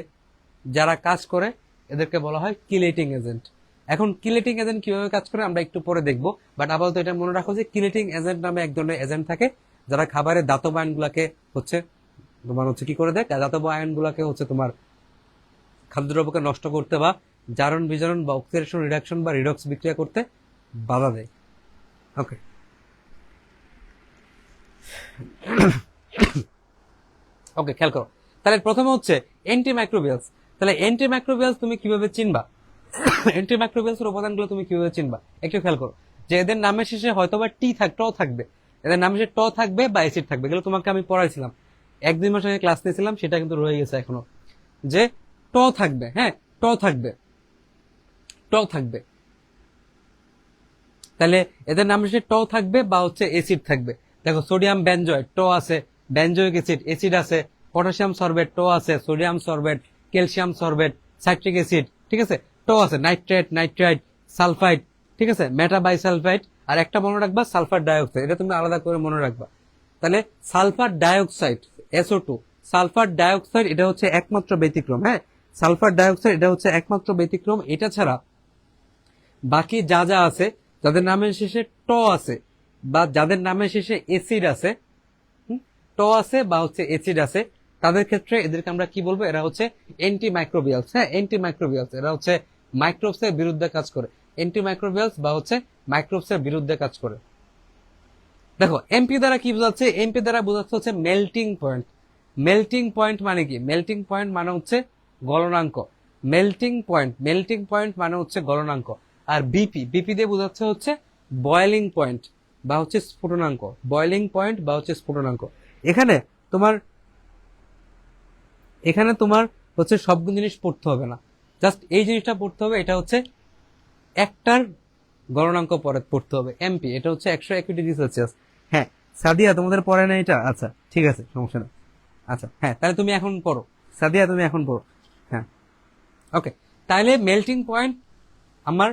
যারা কাজ করে এদেরকে বলা হয় কিলেটিং এজেন্ট। এখন কিলেটিং এজেন্ট কিভাবে কাজ করে আমরা একটু পরে দেখবো, বাট আপাতত এটা মনে রাখো যে কিলেটিং এজেন্ট নামে এক ধরনের এজেন্ট থাকে যারা খাবারের ধাতব আয়নগুলাকে হচ্ছে তোমার হচ্ছে কি করে দেয়, ধাতব আয়নগুলাকে হচ্ছে তোমার খাদ্যদ্রব্যকে নষ্ট করতে বা জারণ বিজারণ বা অক্সিডেশন রিডাকশন বা রিডক্স বিক্রিয়া করতে বাধা দেয়। ওকে, ওকে, খেয়াল করো। তাহলে প্রথমে হচ্ছে অ্যান্টিমাইক্রোবিয়ালস। তাহলে অ্যান্টিমাইক্রোবিয়ালস তুমি কিভাবে চিনবা? অ্যান্টিমাইক্রোবিয়ালস এর উপাদানগুলো তুমি কিভাবে চিনবা একটু খেয়াল করো। যে এদের নামের শেষে হয়তোবা ট থাকবে, এদের নামের শেষে ট থাকবে বা অ্যাসিড থাকবে, এগুলো তোমাকে আমি পড়াইছিলাম 1-2 মাস আগে ক্লাস নিয়েছিলাম, সেটা কিন্তু রয়ে গেছে এখনো। যে ট থাকবে, হ্যাঁ ট থাকবে, ট থাকবে। তাহলে এদের নামের শেষে ট থাকবে বা হচ্ছে অ্যাসিড থাকবে। দেখো সোডিয়াম বেনজয়েড ট আছে, বেনজোইক অ্যাসিড অ্যাসিড আছে, পটাশিয়াম সরবেট ট আছে, sodium sorbate, calcium sorbate, citric acid, ঠিক আছে, ট আছে, নাইট্রেট, নাইট্রাইট, সালফাইড, ঠিক আছে, মেটাবাইসালফাইড, আর একটা মনে রাখবা সালফার ডাইঅক্সাইড, এটা তুমি আলাদা করে মনে রাখবা। তাহলে sulphur dioxide SO2, sulphur dioxide এটা হচ্ছে একমাত্র ব্যতিক্রম। হ্যাঁ, সালফার ডাইঅক্সাইড এটা হচ্ছে একমাত্র ব্যতিক্রম। এটা ছাড়া বাকি যা যা আছে, যাদের নামের শেষে ট আছে বা যাদের নামের শেষে অ্যাসিড আছে, ট আছে বা হচ্ছে অ্যাসিড আছে, তাদের ক্ষেত্রে এদেরকে আমরা কি বলবো? এরা হচ্ছে অ্যান্টিমাইক্রোবিয়ালস। হ্যাঁ, অ্যান্টিমাইক্রোবিয়ালস, এরা হচ্ছে মাইক্রোবসের বিরুদ্ধে কাজ করে। অ্যান্টিমাইক্রোবিয়ালস বা হচ্ছে মাইক্রোবসের বিরুদ্ধে কাজ করে। দেখো এমপি দ্বারা কি বোঝাচ্ছে? এমপি দ্বারা বোঝাচ্ছে হচ্ছে মেল্টিং পয়েন্ট। মেল্টিং পয়েন্ট মানে কি? মেল্টিং পয়েন্ট মানে হচ্ছে গলনাঙ্ক। মেল্টিং পয়েন্ট, মেল্টিং পয়েন্ট মানে হচ্ছে গলনাঙ্ক। আর বিপি, বিপি দিয়ে বোঝাচ্ছে হচ্ছে বয়েলিং পয়েন্ট বা হচ্ছে স্ফুটনাঙ্ক। বয়েলিং পয়েন্ট বা হচ্ছে স্ফুটনাঙ্ক। এখানে তোমার হচ্ছে সব জিনিস পড়তে হবে না, জাস্ট এই জিনিসটা পড়তে হবে। এটা হচ্ছে একটার গণনাঙ্ক পরে পড়তে হবে, এমপি, এটা হচ্ছে 101 ডিগ্রি সেলসিয়াস। হ্যাঁ সাদিয়া, তোমাদের পড়ে না এটা? আচ্ছা ঠিক আছে, সমস্যা নেই। আচ্ছা হ্যাঁ, তাহলে তুমি এখন পড়ো সাদিয়া, তুমি এখন পড়ো। হ্যাঁ ওকে, তাহলে মেল্টিং পয়েন্ট আমার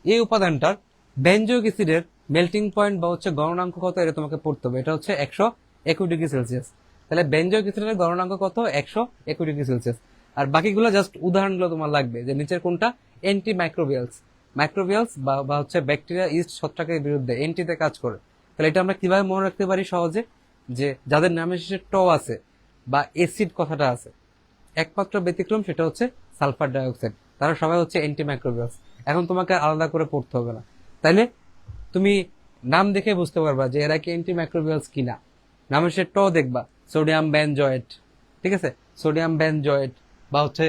এই উপাদানটার বেনজোইক অ্যাসিডের মেল্টিং পয়েন্ট বা হচ্ছে গণনাঙ্ক কত, এটা তোমাকে পড়তে হবে। এটা হচ্ছে 121 ডিগ্রি সেলসিয়াস। তাহলে বেনজোইক অ্যাসিডের গণনাঙ্ক কত? 121 ডিগ্রি সেলসিয়াস। আর বাকিগুলো জাস্ট উদাহরণগুলো তোমার লাগবে, যে নিচের কোনটা অ্যান্টি মাইক্রোবিয়ালস। মাইক্রোবিয়ালস বা হচ্ছে ব্যাকটেরিয়া, ইস্ট, ছত্রাকের বিরুদ্ধে অ্যান্টিতে কাজ করে। তাহলে এটা আমরা কিভাবে মনে রাখতে পারি সহজে? যে যাদের নামের শেষে ট আছে বা অ্যাসিড কথাটা আছে, একমাত্র ব্যতিক্রম সেটা হচ্ছে সালফার ডাইঅক্সাইড, তারা সবাই হচ্ছে অ্যান্টিমাইক্রোবিয়ালস। এখন তোমাকে আলাদা করে পড়তে হবে না। তাইলে তুমি নাম দেখে বুঝতে পারবা যে এরা কি অ্যান্টিমাইক্রোবিয়ালস কিনা। নামের সে ট দেখবা, সোডিয়াম বেনজয়েট, ঠিক আছে, সোডিয়াম বেনজয়েট বা হচ্ছে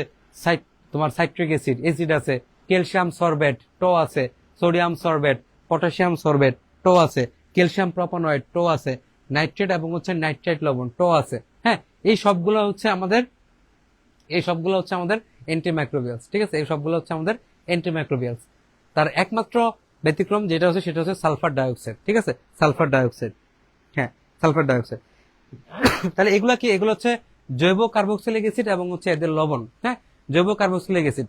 তোমার সাইট্রিক অ্যাসিড, অ্যাসিড আছে, ক্যালসিয়াম সরবেট ট আছে, সোডিয়াম সরবেট, পটাশিয়াম সরবেট ট আছে, ক্যালসিয়াম প্রোপানয়েড ট আছে, নাইট্রেট এবং হচ্ছে নাইট্রাইট লবণ ট আছে। হ্যাঁ, এই সবগুলো হচ্ছে আমাদের অ্যান্টিমাইক্রোবিয়ালস, ঠিক আছে, এই সবগুলো হচ্ছে আমাদের অ্যান্টিমাইক্রোবিয়ালস। তার একমাত্র ব্যতিক্রম যেটা হচ্ছে সেটা হচ্ছে সালফার ডাইঅক্সাইড, ঠিক আছে, সালফার ডাইঅক্সাইড। হ্যাঁ, সালফার ডাইঅক্সাইড। তাহলে এগুলা কি? এগুলো হচ্ছে জৈব কার্বক্সিলিক অ্যাসিড এবং হচ্ছে এদের লবণ। হ্যাঁ, জৈব কার্বক্সিলিক অ্যাসিড,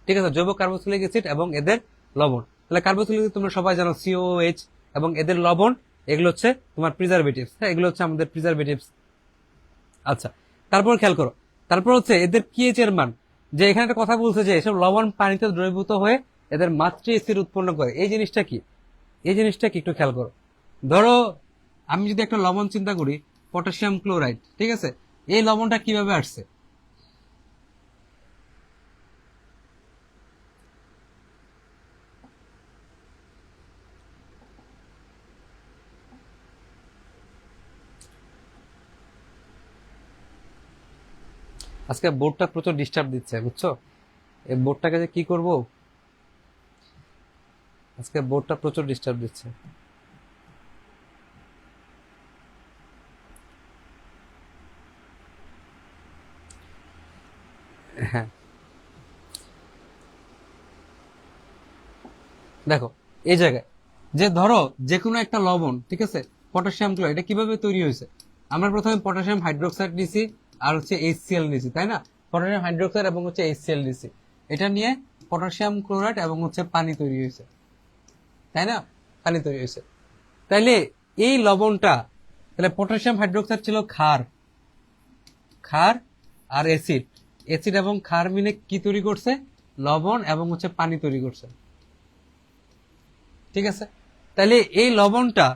ঠিক আছে, জৈব কার্বক্সিলিক অ্যাসিড এবং এদের লবণ। তাহলে কার্বক্সিলিক তোমরা সবাই জানো COOH, এবং এদের লবণ, এগুলো হচ্ছে তোমার প্রিজারভেটিভস। হ্যাঁ, এগুলো হচ্ছে আমাদের প্রিজারভেটিভস। আচ্ছা, তারপর খেয়াল করো, তারপর হচ্ছে এদের পিএইচ এর মান। যে এখানে একটা কথা বলছে যে এসব লবণ পানিতে দ্রবীভূত হয়ে এদের মাতৃ অ্যাসিড উৎপন্ন করে, এই জিনিসটা কি? এই জিনিসটা কি একটু খেয়াল করো। ধরো আমি যদি একটা লবণ চিন্তা করি, পটাশিয়াম ক্লোরাইড, ঠিক আছে, এই লবণটা কিভাবে আসছে? আজকে বোর্ডটা প্রচুর ডিস্টার্ব দিচ্ছে, বুঝছো? এই বোর্ডটাকে যে কি করব, আজকে বোর্ডটা প্রচুর ডিস্টার্ব দিচ্ছে। হ্যাঁ দেখো, এই জায়গায় যে ধরো যে কোনো একটা লবণ, ঠিক আছে, পটাশিয়াম ক্লোরাইড, এটা কিভাবে তৈরি হয়েছে? আমরা প্রথমে পটাশিয়াম হাইড্রোক্সাইড নিছি আর হচ্ছে HCl নিছি, তাই না? পটাশিয়াম হাইড্রোক্সাইড এবং হচ্ছে HCl নিছি, এটা নিয়ে পটাশিয়াম ক্লোরাইড এবং হচ্ছে পানি তৈরি হয়েছে। তাই না, পানি তৈরি হয়েছে। তাইলে এই লবণটা, তাহলে পটাশিয়াম হাইড্রোক্সাইড ছিল ক্ষার, ক্ষার আর অ্যাসিড, অ্যাসিড এবং ক্ষার মিলে কি তৈরি করছে, লবণ এবং হচ্ছে পানি তৈরি করছে। ঠিক আছে, তাহলে এই লবণটা,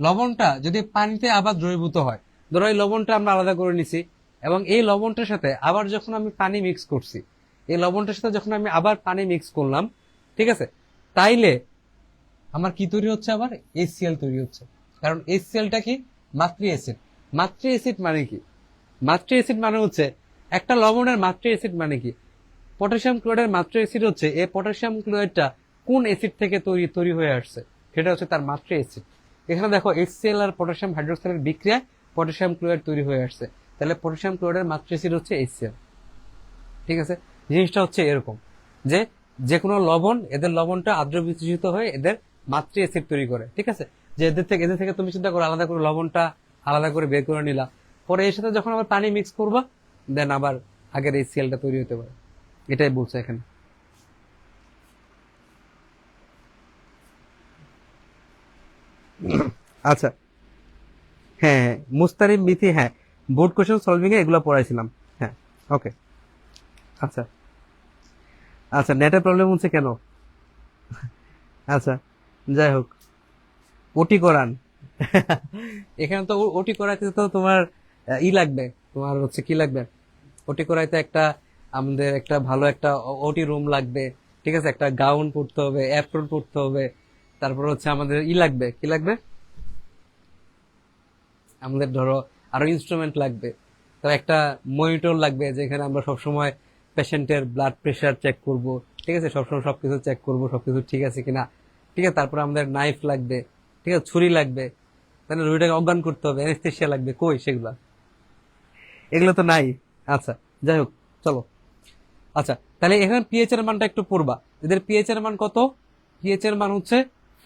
লবণটা যদি পানিতে আবার দ্রবীভূত হয়, ধরো এই লবণটা আমরা আলাদা করে নিছি, এবং এই লবণটার সাথে আবার যখন আমি পানি মিক্স করছি, এই লবণটার সাথে যখন আমি আবার পানি মিক্স করলাম, ঠিক আছে, তাইলে আমার কি তৈরি হচ্ছে, আবার HCl তৈরি হচ্ছে। কারণ HClটা কি, মাতৃ অ্যাসিড। মাতৃ অ্যাসিড মানে কি, মাতৃ অ্যাসিড মানে হচ্ছে একটা লবণের মাতৃ অ্যাসিড মানে কি, পটাশিয়াম ক্লোরাইডের মাতৃ অ্যাসিড হচ্ছে এই পটাশিয়াম ক্লোরাইডটা কোন অ্যাসিড থেকে তৈরি হয়ে আসছে, সেটা হচ্ছে তার মাতৃ অ্যাসিড। এখানে দেখো HCl আর পটাশিয়াম হাইড্রোক্সাইডের বিক্রিয়ায় পটাশিয়াম ক্লোরাইড তৈরি হয়ে আসছে, তাহলে পটাশিয়াম ক্লোরাইডের মাতৃ অ্যাসিড হচ্ছে HCl। ঠিক আছে, জিনিসটা হচ্ছে এরকম যে যে কোনো লবণ, এদের লবণটা আর্দ্র বিশ্লেষিত হয়ে এদের মাতৃ অ্যাসিড তৈরি করে। ঠিক আছে, যে এদের থেকে তুমি চিন্তা করো আলাদা করে লবণটা আলাদা করে বের করে নিলা, পরে এর সাথে যখন আবার পানি মিক্স করবা, দেন আবার আগের HClটা তৈরি হতে পারে, এটাই বলছে এখানে। আচ্ছা, হ্যাঁ হ্যাঁ, মুস্তারিম মিথি, হ্যাঁ বোর্ড কোশ্চেন সলভিং এ এগুলো পড়াইছিলাম। হ্যাঁ, ওকে। আচ্ছা আচ্ছা, নেটের প্রবলেম হচ্ছে কেন? আচ্ছা, যাই হোক, ওটি করান। এখানে তো ওটি করাইতে তো তোমার ই লাগবে, তোমার হচ্ছে কি লাগবে, ওটি করাইতে একটা আমাদের একটা ভালো একটা ওটি রুম লাগবে। ঠিক আছে, একটা গাউন পরতে হবে, অ্যাপ্রন পরতে হবে, তারপর হচ্ছে আমাদের ই লাগবে, কি লাগবে, আমাদের ধরো আরো ইনস্ট্রুমেন্ট লাগবে। তো একটা মনিটর লাগবে, যেখানে আমরা সবসময় পেশেন্টের ব্লাড প্রেশার চেক করব। ঠিক আছে, সবসময় সবকিছু চেক করব, সবকিছু ঠিক আছে কিনা। ঠিক আছে, তারপর আমাদের নাইফ লাগবে, ঠিক আছে, ছুরি লাগবে, তাহলে রোগীটাকে অজ্ঞান করতে হবে, অ্যানেস্থেশিয়া লাগবে, কই সেগুলা, এগুলো তো নাই। আচ্ছা, যাই হোক, চলো। আচ্ছা, তাহলে এখানে পিএইচ এর মানটা একটু পড়বা, এদের পিএইচ এর মান কত, পিএইচ এর মান হচ্ছে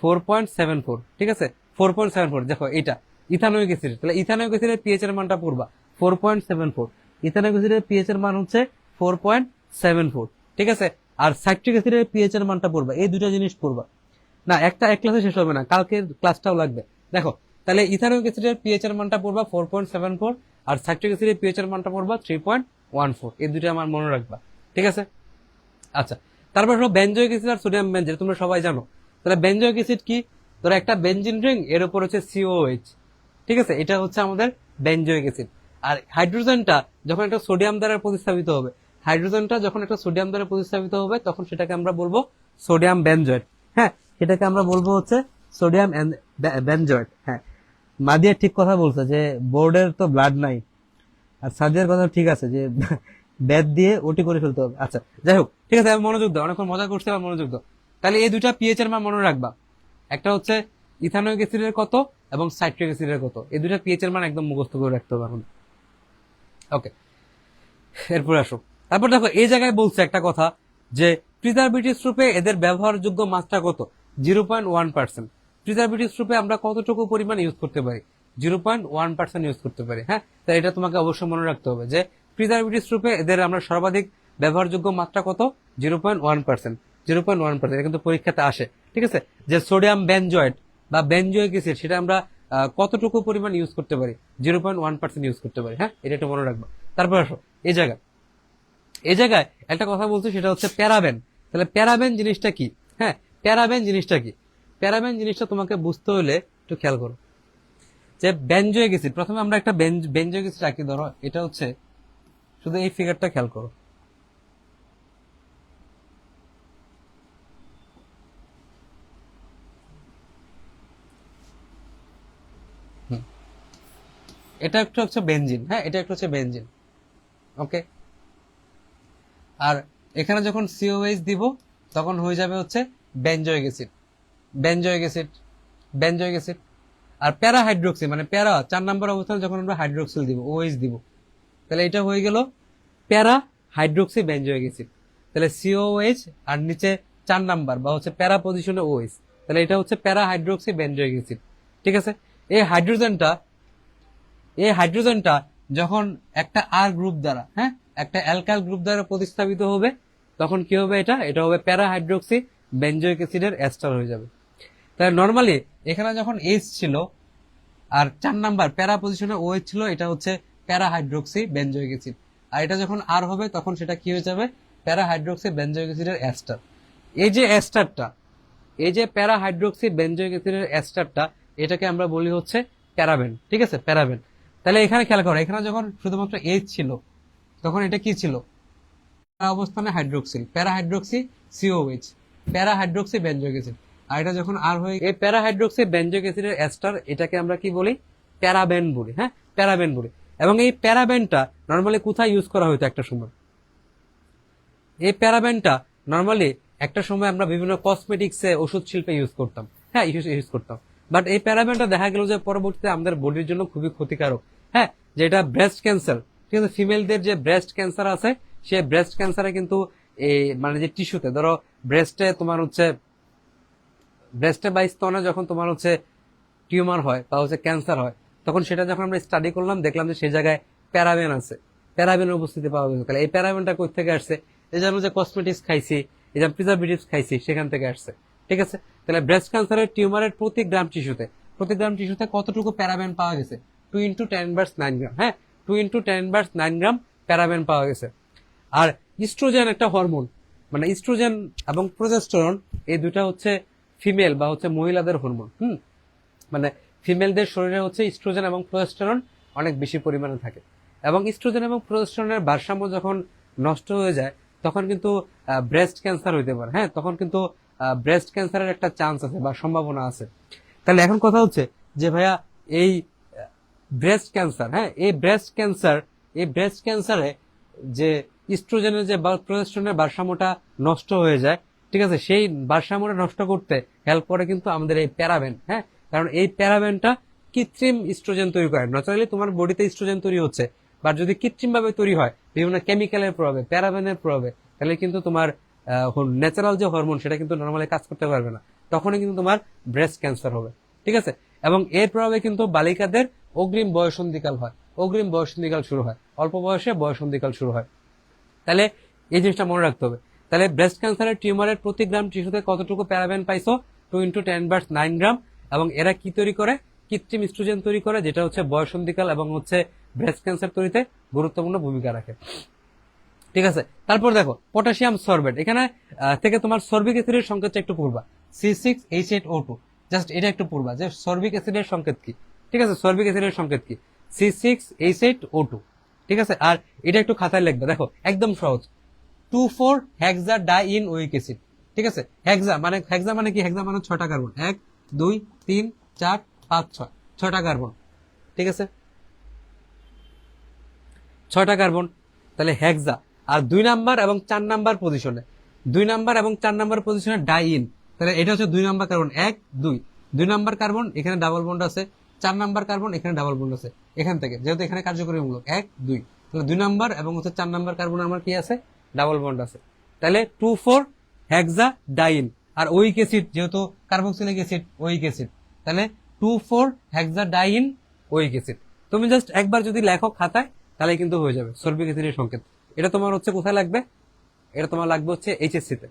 4.74। ঠিক আছে, 4.74, দেখো এটা ইথানোয়িক অ্যাসিড, তাহলে ইথানোয়িক অ্যাসিডের পিএইচ এর মানটা পড়বা 4.74, ইথানোয়িক অ্যাসিডের পিএইচ এর মান হচ্ছে 4.74। ঠিক আছে, আর সাইট্রিক অ্যাসিডের পিএইচ এর মানটা পড়বা, এই দুটো জিনিস পড়বা। না, একটা এক ক্লাসে শেষ হবে না, কালকের ক্লাসটাও লাগবে। দেখো, তাহলে ইথানোয়িক অ্যাসিডের পিএইচ এর মানটা পড়বা 4.74, আর সাইট্রিক অ্যাসিডের পিএইচ এর মানটা পড়বা 3.14, এই দুটো আমার মনে রাখবা। ঠিক আছে, আচ্ছা, তারপর হলো বেনজোইক অ্যাসিড আর সোডিয়াম বেনজেট, তোমরা সবাই জানো। তাহলে বেনজোইক অ্যাসিড কি, ধরো একটা বেনজিন রিং, এর উপর হচ্ছে COH। ঠিক আছে, এটা হচ্ছে আমাদের বেনজোইক অ্যাসিড। আর হাইড্রোজেনটা যখন একটা সোডিয়াম দ্বারা প্রতিস্থাপিত হবে, হাইড্রোজেনটা যখন একটা সোডিয়াম দ্বারা প্রতিস্থাপিত হবে, তখন সেটাকে আমরা বলবো সোডিয়াম বেনজয়েট। হ্যাঁ, সেটাকে আমরা বলবো হচ্ছে সোডিয়াম বেনজয়েট। হ্যাঁ, মাদিয়া ঠিক কথা বলছে যে বোর্ডের তো ব্লাড নাই, আর সাদিয়ার কথা ঠিক আছে যে ব্যাট দিয়ে ওটি করে ফেলতে হবে। আচ্ছা, যাই হোক, ঠিক আছে, আমি মনোযোগ দাও, অনেকক্ষণ মজা করছি, আর মনোযোগ দাও। তাহলে এই দুইটা পিএইচ এর মান মনে রাখবা, একটা হচ্ছে ইথানোয়িক অ্যাসিডের কত এবং সাইট্রিক অ্যাসিডের কত, এই দুইটা পিএইচ এর মান একদম মুখস্থ করে রাখতে হবে এখন। ওকে, এরপর আসো। তারপর দেখো, এই জায়গায় বলছে একটা কথা যে প্রিজারভেটিভস রূপে এদের ব্যবহারযোগ্য মাত্রা কত, 0.1%। প্রিজারভেটিভস রূপে আমরা কতটুকু পরিমাণ ইউজ করতে পারি, 0.1% ইউজ করতে পারি। হ্যাঁ, তাই এটা তোমাকে অবশ্যই মনে রাখতে হবে যে প্রিজারভেটিভস রূপে এদের আমরা সর্বাধিক ব্যবহারযোগ্য মাত্রা কত, 0.1%। 0.1%, এটা কিন্তু পরীক্ষাতে আসে। ঠিক আছে, যে সোডিয়াম বেনজয়েট বা বেনজোইক অ্যাসিড, সেটা আমরা কতটুকু পরিমাণ ইউজ করতে পারি, 0.1% ইউজ করতে পারি। হ্যাঁ, এটা একটু মনে রাখবা। তারপর আসো, এই জায়গায় একটা কথা বলছি, সেটা হচ্ছে প্যারাবেন। তাহলে প্যারাবেন জিনিসটা কি, হ্যাঁ, প্যারাবেন জিনিসটা কি, প্যারাবেন জিনিসটা তোমাকে বুঝতে হলে একটু খেয়াল করো যে বেনজোইক অ্যাসিড, প্রথমে আমরা একটা বেনজোইক অ্যাসিড রাখি, ধরো এটা হচ্ছে, শুধু এই ফিগারটা খেয়াল করো, এটা একটা হচ্ছে বেনজিন। হ্যাঁ, এটা একটা হচ্ছে বেনজিন। ওকে, আর এখানে যখন COH দিব, তখন হয়ে যাবে হচ্ছে benzoic acid, benzoic acid, benzoic acid. আর প্যারা হাইড্রোক্সি মানে প্যারা 4 নম্বর অবস্থানে যখন আমরা হাইড্রোক্সিল দিব, OH দিব, তাহলে এটা হয়ে গেল প্যারা হাইড্রোক্সি বেনজোইক অ্যাসিড। তাহলে COH আর নিচে 4 নাম্বার বা হচ্ছে প্যারা পজিশনে OH, তাহলে এটা হচ্ছে প্যারা হাইড্রোক্সি বেনজোইক অ্যাসিড। ঠিক আছে, এই হাইড্রোজেনটা যখন একটা আর গ্রুপ দ্বারা, হ্যাঁ, একটা অ্যালকাইল গ্রুপ দ্বারা প্রতিস্থাপিত হবে, তখন কি হবে, এটা হবে প্যারা হাইড্রোক্সি বেনজোইক অ্যাসিডের এস্টার হয়ে যাবে। তাহলে নর্মালি এখানে যখন এইচ ছিল আর 4 নাম্বার প্যারা পজিশনে OH ছিল, এটা হচ্ছে প্যারা হাইড্রোক্সি বেনজোইক অ্যাসিড। আর এটা যখন আর হবে তখন সেটা কি হয়ে যাবে, প্যারা হাইড্রোক্সি বেনজোইক অ্যাসিডের এস্টার। এই যে এস্টারটা, এই যে প্যারা হাইড্রোক্সি বেনজোইক অ্যাসিডের এস্টারটা, এটাকে আমরা বলি হচ্ছে প্যারাবেন। ঠিক আছে, প্যারাবেন। তাহলে এখানে খেয়াল করো, এখানে যখন শুধুমাত্র এইচ ছিল তখন এটা কি ছিল, অবস্থানে হাইড্রোক্সিল, প্যারা হাইড্রোক্সি COH, প্যারা হাইড্রোক্সি বেনজোইক অ্যাসিড। আর এটা যখন আর হয়ে এই প্যারা হাইড্রোক্সি বেনজোইক অ্যাসিডের এস্টার, এটাকে আমরা কি বলি, প্যারাবেন বলি। হ্যাঁ, প্যারাবেন বলি। এবং এই প্যারাবেনটা নর্মালি কোথায় ইউজ করা হতো একটা সময়, এই প্যারাবেনটা নর্মালি একটা সময় আমরা বিভিন্ন কসমেটিক্সে, ওষুধ শিল্পে ইউজ করতাম। হ্যাঁ, ইউজ করতাম। বাট এই প্যারাবেনটা দেখা গেল যে পরবর্তীতে আমাদের বডির জন্য খুবই ক্ষতিকারক। হ্যাঁ, যেটা ব্রেস্ট ক্যান্সার, ঠিক আছে, ফিমেলদের যে ব্রেস্ট ক্যান্সার আছে, সে ব্রেস্ট ক্যান্সারে কিন্তু এই মানে যে টিস্যুতে, ধরো ব্রেস্টে তোমার হচ্ছে, ব্রেস্টে বা স্তনে যখন তোমার হচ্ছে টিউমার হয় বা হচ্ছে ক্যান্সার হয়, তখন সেটা যখন আমরা স্টাডি করলাম দেখলাম যে সেই জায়গায় প্যারাবেন আছে, প্যারাবেনের উপস্থিতি পাওয়া গেছে। তাহলে এই প্যারাবেনটা কোথা থেকে আসছে, এই যে আমরা যে কসমেটিক্স খাইছি, এই যে প্রিজারভেটিভস খাইছি, সেখান থেকে আসছে। ঠিক আছে, তাহলে ব্রেস্ট ক্যান্সারের টিউমারের প্রতি গ্রাম টিস্যুতে কতটুকু প্যারাবেন পাওয়া গেছে, 2 × 10⁻৯ গ্রাম। হ্যাঁ, 2 × 10⁻৯ গ্রাম প্যারাবেন পাওয়া গেছে। আর ইস্ট্রোজেন একটা হরমোন, মানে ইস্ট্রোজেন এবং প্রোজেস্টেরন, এই দুটা হচ্ছে ফিমেল বা হচ্ছে মহিলাদের হরমোন। মানে ফিমেলদের শরীরে হচ্ছে ইস্ট্রোজেন এবং প্রোজেস্টেরন অনেক বেশি পরিমাণে থাকে। এবং ইস্ট্রোজেন এবং প্রোজেস্টেরনের ভারসাম্য যখন নষ্ট হয়ে যায় তখন কিন্তু ব্রেস্ট ক্যান্সার হইতে পারে। হ্যাঁ, তখন কিন্তু ব্রেস্ট ক্যান্সারের একটা চান্স আছে বা সম্ভাবনা আছে। তাহলে এখন কথা হচ্ছে যে ভাইয়া এই ব্রেস্ট ক্যান্সার, হ্যাঁ, এই ব্রেস্ট ক্যান্সারে যে ইস্ট্রোজেনের যে প্রোজেস্টেরনের ভারসাম্যটা নষ্ট হয়ে যায়, ঠিক আছে, সেই ভারসাম্যটা নষ্ট করতে হেল্প করে কিন্তু আমাদের এই প্যারাবেন। হ্যাঁ, কারণ এই প্যারাবেনটা কৃত্রিম ইস্ট্রোজেন তৈরি করে। ন্যাচারালি তোমার বডিতে ইস্ট্রোজেন তৈরি হচ্ছে, বা যদি কৃত্রিম ভাবে তৈরি হয় বিভিন্ন কেমিক্যালের প্রভাবে, প্যারাবেনের প্রভাবে, তাহলে কিন্তু তোমার ন্যাচারাল যে হরমোন সেটা কিন্তু নর্মালি কাজ করতে পারবে না, তখনই কিন্তু তোমার ব্রেস্ট ক্যান্সার হবে। ঠিক আছে, এবং এর প্রভাবে কিন্তু বালিকাদের অগ্রিম বয়সন্ধিকাল হয়, অগ্রিম বয়সন্ধিকাল শুরু হয়, অল্প বয়সে বয়সন্ধিকাল শুরু হয়। তাহলে এই জিনিসটা মনে রাখতে হবে। তাহলে ব্রেস্ট ক্যান্সারের টিউমারের প্রতি গ্রাম টিস্যুতে কতটুকু প্যারাবেন পাইছো, 2 × 10⁻৯ গ্রাম। এবং এরা কি তৈরি করে, কৃত্রিম ইস্ট্রোজেন তৈরি করে, যেটা হচ্ছে বয়সন্ধিকাল এবং হচ্ছে ব্রেস্ট ক্যান্সার তৈরিতে গুরুত্বপূর্ণ ভূমিকা রাখে। ঠিক আছে, তারপর দেখো পটাশিয়াম সরবেট, এখানে থেকে তোমার সর্বিক অ্যাসিডের সংকেতটা একটু পড়বা, C6H8O2। জাস্ট এটা একটু পড়বা যে সর্বিক অ্যাসিডের সংকেত কি। ঠিক আছে, সর্বিক অ্যাসিডের সংকেত কি, C6H8O2। ঠিক আছে, আর এটা একটু খাতায় লিখবে, দেখো একদম সহজ, 2,4-হেক্সাডাইইনওয়িক অ্যাসিড। ঠিক আছে, হেক্সা মানে কি, হেক্সা মানে 6টা কার্বন, 1 2 3 4 5 6, 6টা কার্বন। ঠিক আছে, 6টা কার্বন, তাহলে হেক্সা। আর 2 নাম্বার এবং 4 নাম্বার পজিশনে, 2 নাম্বার এবং 4 নাম্বার পজিশনে ডাইইন, তাহলে এটা হচ্ছে 2 নাম্বার কার্বন, 1 2, 2 নাম্বার কার্বন এখানে ডাবল বন্ড আছে, 4 নাম্বার কার্বন এখানে ডাবল বন্ড আছে। এখান থেকে যেহেতু এখানে কার্যকরীমূলক 1 2, তাহলে 2 নাম্বার এবং হচ্ছে 4 নাম্বার কার্বন আমার কি আছে, ডাবল বন্ড আছে। তাহলে 2,4-হেক্সাডাইন। আর ওইক অ্যাসিড যেহেতু কার্বক্সিলিক অ্যাসিড, ওইক অ্যাসিড, তাহলে 2,4-হেক্সাডাইইনওয়িক অ্যাসিড। তুমি জাস্ট একবার যদি লেখো খাতায় তাহলে কিন্তু হয়ে যাবে সর্বিক অ্যাসিডের সংকেত। এটা তোমার হচ্ছে কোথায় লাগবে, এটা তোমার লাগবে হচ্ছে HSC তে।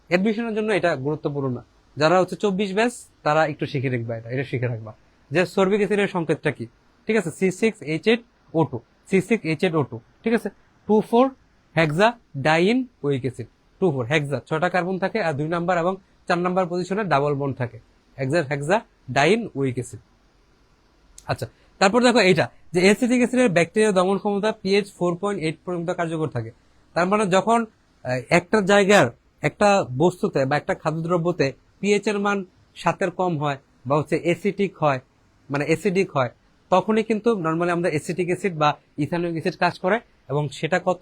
এডমিশনের জন্য এটা গুরুত্বপূর্ণ না, যারা হচ্ছে 24 ব্যাচ তারা একটু শিখে রাখবা, এটা শিখে রাখবা যে সর্বিক অ্যাসিডের সংকেতটা কি। ঠিক আছে, C6H8O2, C6H8O2। ঠিক আছে, 2,4-হেক্সাডাইইনওয়িক অ্যাসিড, 2,4 হেক্সা, 6টা কার্বন থাকে, আর 2 নাম্বার এবং 4 নাম্বার পজিশনে ডাবল বন্ড থাকে, হেক্সাডাইইনওয়িক অ্যাসিড। আচ্ছা, তারপর দেখো এইটা যে অ্যাসিটিক অ্যাসিডের ব্যাকটেরিয়া দমন ক্ষমতা pH 4.8 পর্যন্ত কার্যকর থাকে। তার মানে যখন একটা জায়গার একটা বস্তুতে বা একটা খাদ্যদ্রব্যতে pH এর মান 7-এর কম হয় বা হচ্ছে অ্যাসিটিক হয়, মানে অ্যাসিডিক হয়, তখনই কিন্তু নর্মালি আমরা অ্যাসিটিক অ্যাসিড বা ইথানোইক অ্যাসিড কাজ করে, এবং সেটা কত,